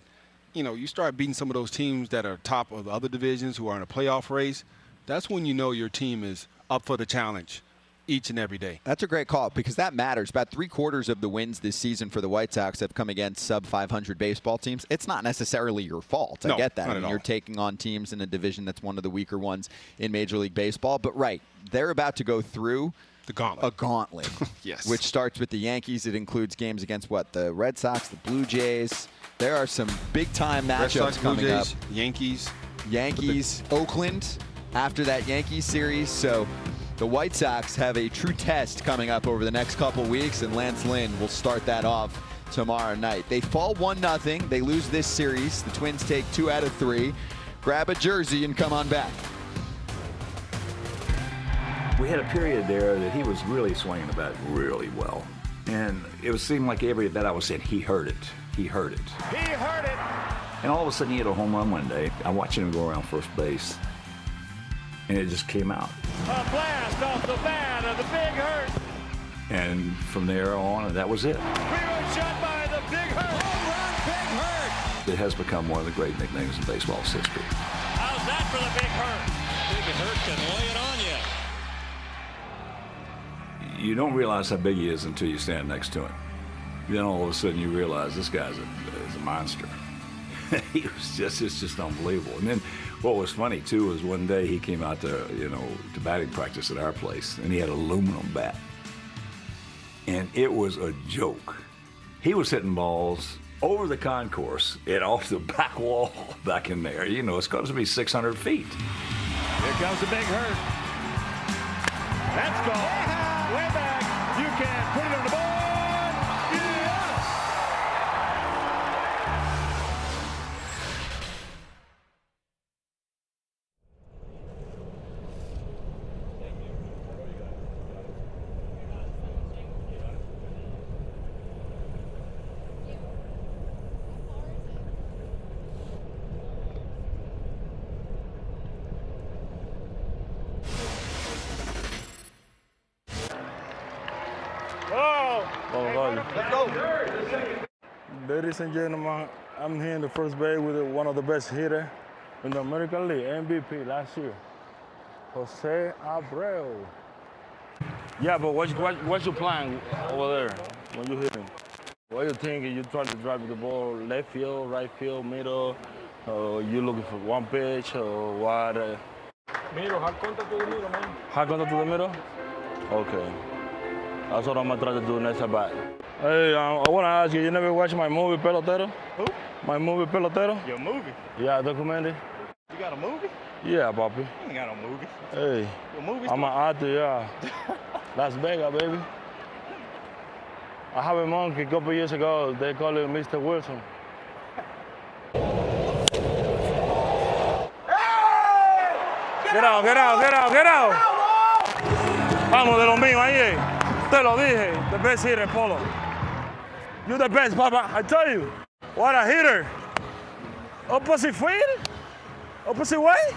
you start beating some of those teams that are top of the other divisions who are in a playoff race, that's when your team is up for the challenge each and every day. That's a great call because that matters. About 3/4 of the wins this season for the White Sox have come against sub-500 baseball teams. It's not necessarily your fault. I get that. Not at all. You're taking on teams in a division that's one of the weaker ones in Major League Baseball. But right, they're about to go through a gauntlet. Yes. Which starts with the Yankees. It includes games against what? The Red Sox, the Blue Jays. There are some big-time matchups Red Sox, coming Blue up. Jays, Yankees, Oakland after that Yankees series. So the White Sox have a true test coming up over the next couple weeks, and Lance Lynn will start that off tomorrow night. They fall 1-0. They lose this series. The Twins take 2 out of 3. Grab a jersey and come on back. We had a period there that he was really swinging the bat really well. And it seemed like every at bat I was saying, he heard it. He heard it. He heard it. And all of a sudden he hit a home run one day. I'm watching him go around first base. And it just came out. A blast off the bat of the Big Hurt. And from there on, that was it. Three-run shot by the Big Hurt. Home run, Big Hurt. It has become one of the great nicknames in baseball's history. How's that for the Big Hurt? Big Hurt can lay it on you. You don't realize how big he is until you stand next to him. Then all of a sudden you realize this guy's a monster. He was just, it's just unbelievable. And then what was funny too was one day he came out to, to batting practice at our place, and he had an aluminum bat. And it was a joke. He was hitting balls over the concourse and off the back wall back in there. It's supposed to be 600 feet. Here comes the Big Hurt. That's gone. Way back. You can put it on the board. Yes! Ladies and gentlemen, I'm here in the first base with one of the best hitters in the American League, MVP last year, Jose Abreu. Yeah, but what's your plan over there when you hit him? What are you thinking? You try to drive the ball left field, right field, middle, or you looking for one pitch, or what? Middle, hard contact to the middle, man. Hard contact to the middle? Okay. That's what I'm going to try to do next at bat. Hey, I want to ask you never watch my movie, Pelotero? Who? My movie, Pelotero? Your movie? Yeah, documentary. You got a movie? Yeah, papi. You ain't got no movie. Hey. Your movie? I'm an actor, yeah. Las Vegas, baby. I have a monkey a couple years ago. They call it Mr. Wilson. Get out, get out, get out, get out. Vamos de lo mío ahí. Te lo dije. The best hitter, Polo. You the best, Papa. I tell you. What a hitter. Opposite field? Opposite way?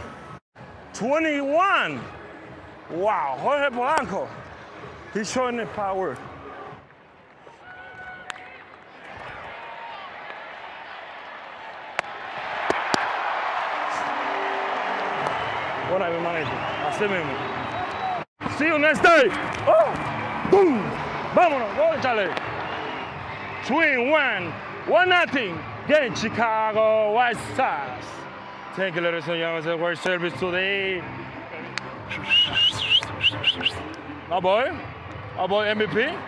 21. Wow, Jorge Polanco. He's showing the power. Buena, mi hermanito. Así mismo. See you next day. Oh, boom. Vámonos, go, échale. Swing one. 1-0. Game Chicago White Sox. Thank you, ladies and gentlemen. The world service today. Our boy MVP.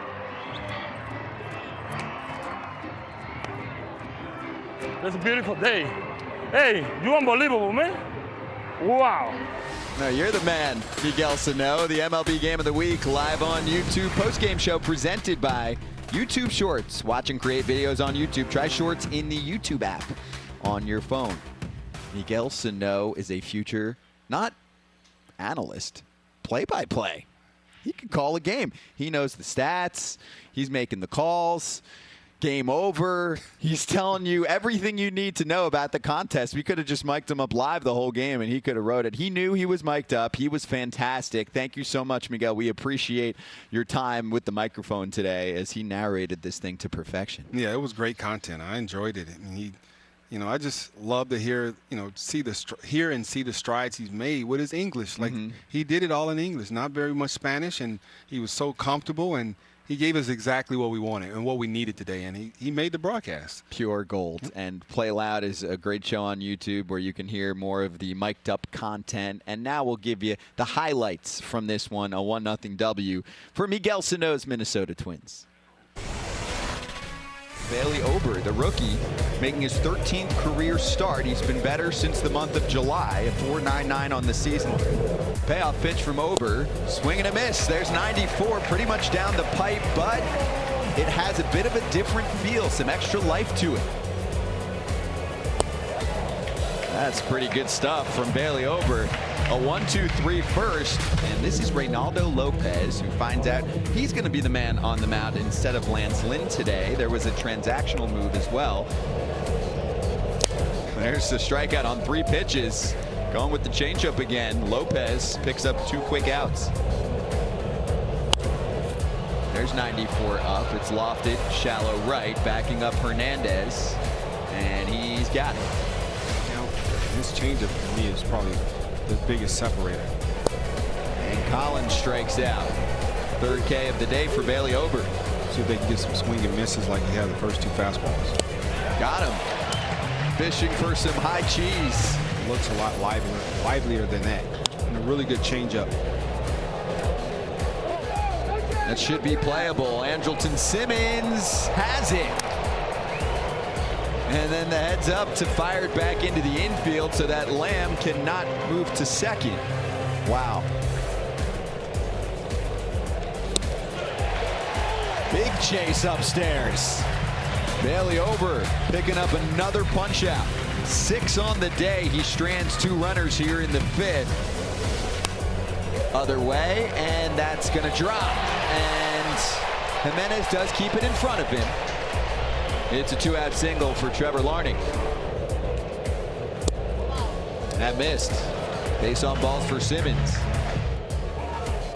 It's a beautiful day. Hey, you unbelievable, man. Wow. No, you're the man, Miguel Sano. The MLB Game of the Week live on YouTube. Postgame show presented by YouTube Shorts. Watch and create videos on YouTube. Try Shorts in the YouTube app on your phone. Miguel Sano is a future, not analyst, play-by-play. He can call a game. He knows the stats. He's making the calls. Game over. He's telling you everything you need to know about the contest. We could have just mic'd him up live the whole game, and he could have wrote it. He knew he was mic'd up. He was fantastic. Thank you so much, Miguel. We appreciate your time with the microphone today as he narrated this thing to perfection. Yeah, it was great content. I enjoyed it. I mean, You know, I just love to hear, you know, hear and see the strides he's made with his English. Like, he did it all in English, not very much Spanish, and he was so comfortable, and he gave us exactly what we wanted and what we needed today, and he made the broadcast. Pure gold. And Play Loud is a great show on YouTube where you can hear more of the mic'd up content. And now we'll give you the highlights from this one, a 1-0 W for Miguel Sano's Minnesota Twins. Bailey Ober, the rookie, making his 13th career start. He's been better since the month of July, a 4.99 on the season. Payoff pitch from Ober, swing and a miss. There's 94, pretty much down the pipe, but it has a bit of a different feel, some extra life to it. That's pretty good stuff from Bailey Ober. A 1-2-3 first, and this is Reynaldo Lopez, who finds out he's going to be the man on the mound instead of Lance Lynn today. There was a transactional move as well. There's the strikeout on 3 pitches. Going with the changeup again. Lopez picks up 2 quick outs. There's 94 up. It's lofted, shallow right, backing up Hernandez, and he's got it. Now, this changeup for me is probably the biggest separator. And Collins strikes out. 3rd K of the day for Bailey Ober. See if they can get some swing and misses like he had the first 2 fastballs. Got him. Fishing for some high cheese. Looks a lot livelier than that. And a really good changeup. That should be playable. Andrelton Simmons has it. And then the heads up to fire it back into the infield so that Lamb cannot move to second. Wow. Big chase upstairs. Bailey Ober picking up another punch out. 6 on the day. He strands 2 runners here in the 5th. Other way, and that's going to drop. And Jimenez does keep it in front of him. It's a 2-out single for Trevor Larney. That missed. Base on balls for Simmons.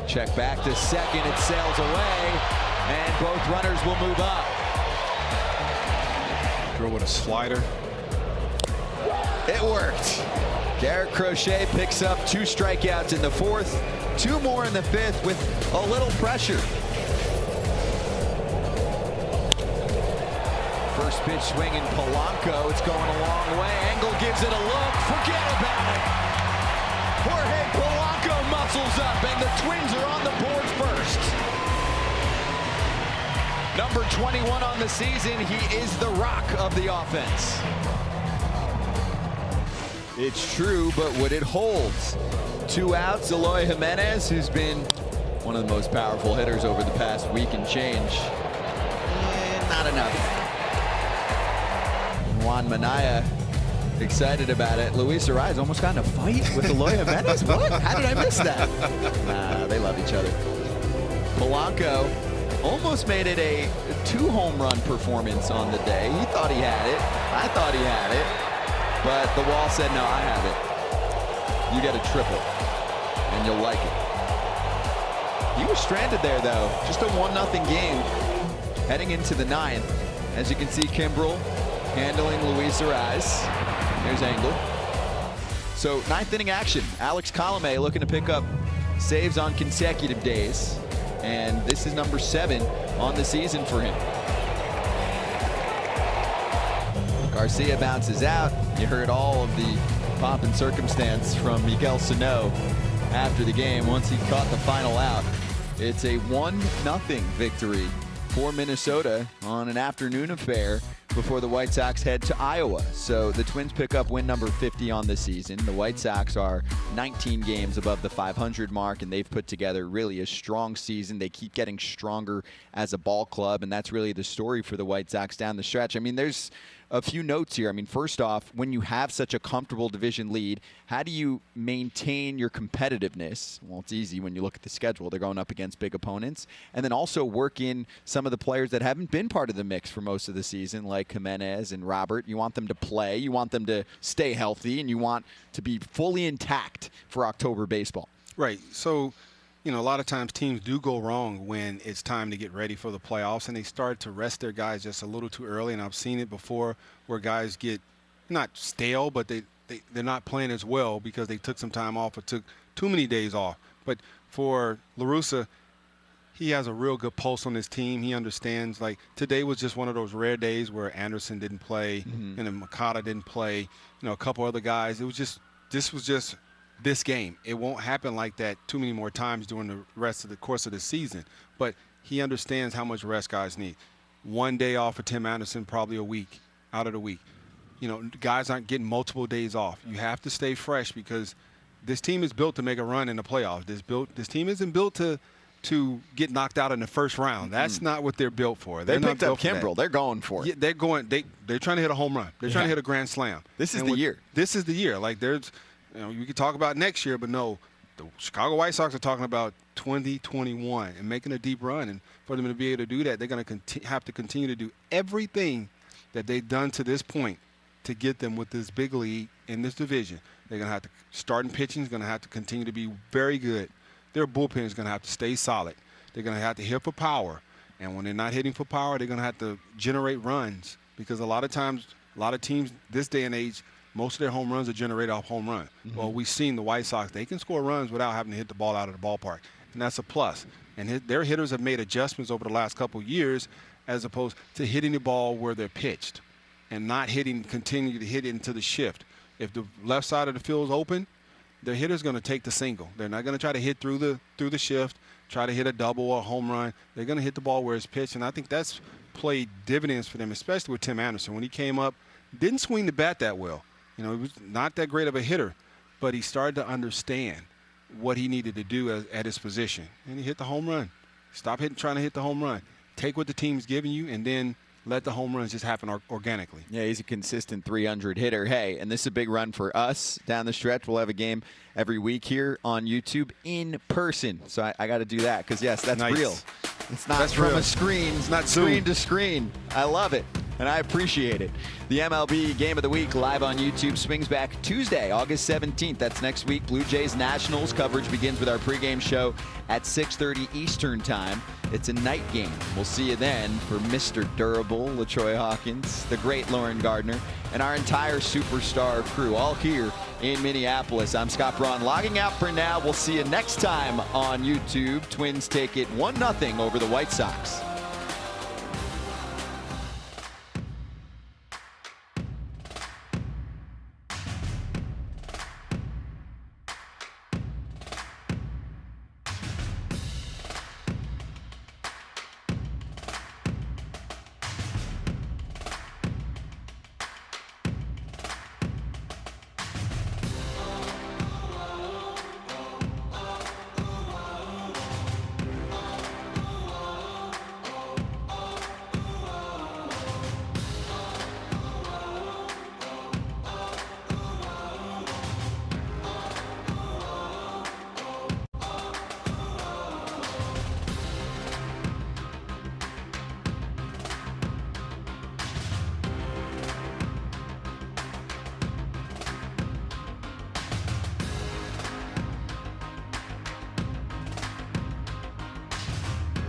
Check back to second. It sails away, and both runners will move up. Throw with a slider. It worked. Garrett Crochet picks up 2 strikeouts in the 4th, 2 more in the 5th with a little pressure. First pitch swinging Polanco. It's going a long way. Engel gives it a look. Forget about it. Jorge Polanco muscles up, and the Twins are on the board first. Number 21 on the season. He is the rock of the offense. It's true, but would it hold? 2 outs. Eloy Jimenez, who's been one of the most powerful hitters over the past week and change. Not enough. Juan Minaya excited about it. Luis Arraez almost got in a fight with Eloy Jimenez. What? How did I miss that? Nah, they love each other. Polanco almost made it a 2-home run performance on the day. He thought he had it. I thought he had it. But the wall said, no, I have it. You get a triple, and you'll like it. He was stranded there, though. Just a 1-0 game heading into the 9th. As you can see, Kimbrel handling Luis Arraez. There's Engel. So 9th inning action. Alex Colomé looking to pick up saves on consecutive days. And this is number 7 on the season for him. Garcia bounces out. You heard all of the pomp and circumstance from Miguel Sano after the game once he caught the final out. It's a 1-0 victory for Minnesota on an afternoon affair before the White Sox head to Iowa. So the Twins pick up win number 50 on the season. The White Sox are 19 games above the 500 mark, and they've put together really a strong season. They keep getting stronger as a ball club, and that's really the story for the White Sox down the stretch. I mean, there's a few notes here. I mean, first off, when you have such a comfortable division lead, how do you maintain your competitiveness? Well, it's easy when you look at the schedule. They're going up against big opponents. And then also work in some of the players that haven't been part of the mix for most of the season, like Jimenez and Robert. You want them to play. You want them to stay healthy, and you want to be fully intact for October baseball. Right. So, you know, a lot of times teams do go wrong when it's time to get ready for the playoffs, and they start to rest their guys just a little too early. And I've seen it before where guys get not stale, but they're not playing as well because they took some time off or took too many days off. But for La Russa, he has a real good pulse on his team. He understands, like, today was just one of those rare days where Anderson didn't play and then Makata didn't play, a couple other guys. This was just this game. It won't happen like that too many more times during the rest of the course of the season. But he understands how much rest guys need. 1 day off for Tim Anderson, probably a week, out of the week. Guys aren't getting multiple days off. You have to stay fresh because this team is built to make a run in the playoffs. This team isn't built to get knocked out in the first round. That's not what they're built for. They picked up Kimbrel. They're going for it. Yeah, they're trying to hit a home run. They're trying to hit a grand slam. This is the year. This is the year. Like, there's, you could talk about next year, but no, the Chicago White Sox are talking about 2021 and making a deep run. And for them to be able to do that, they're going to have to continue to do everything that they've done to this point to get them with this big lead in this division. They're going to have to start in pitching is going to have to continue to be very good. Their bullpen is going to have to stay solid. They're going to have to hit for power. And when they're not hitting for power, they're going to have to generate runs because a lot of times, a lot of teams this day and age, most of their home runs are generated off home run. Well, we've seen the White Sox. They can score runs without having to hit the ball out of the ballpark, and that's a plus. And their hitters have made adjustments over the last couple of years as opposed to hitting the ball where they're pitched and not continue to hit it into the shift. If the left side of the field is open, their hitter's going to take the single. They're not going to try to hit through the shift, try to hit a double or a home run. They're going to hit the ball where it's pitched, and I think that's played dividends for them, especially with Tim Anderson. When he came up, didn't swing the bat that well. He was not that great of a hitter, but he started to understand what he needed to do at his position, and he hit the home run. Stop trying to hit the home run. Take what the team's giving you, and then let the home runs just happen organically. Yeah, he's a consistent 300 hitter. Hey, and this is a big run for us down the stretch. We'll have a game every week here on YouTube in person. So I got to do that because, yes, that's real. It's not from a screen. It's not screen to screen. I love it, and I appreciate it. The MLB Game of the Week live on YouTube swings back Tuesday, August 17th. That's next week. Blue Jays Nationals coverage begins with our pregame show at 6:30 Eastern Time. It's a night game. We'll see you then for Mr. Durable, LaTroy Hawkins, the great Lauren Gardner, and our entire superstar crew, all here in Minneapolis. I'm Scott Braun logging out for now. We'll see you next time on YouTube. Twins take it 1-0 over the White Sox.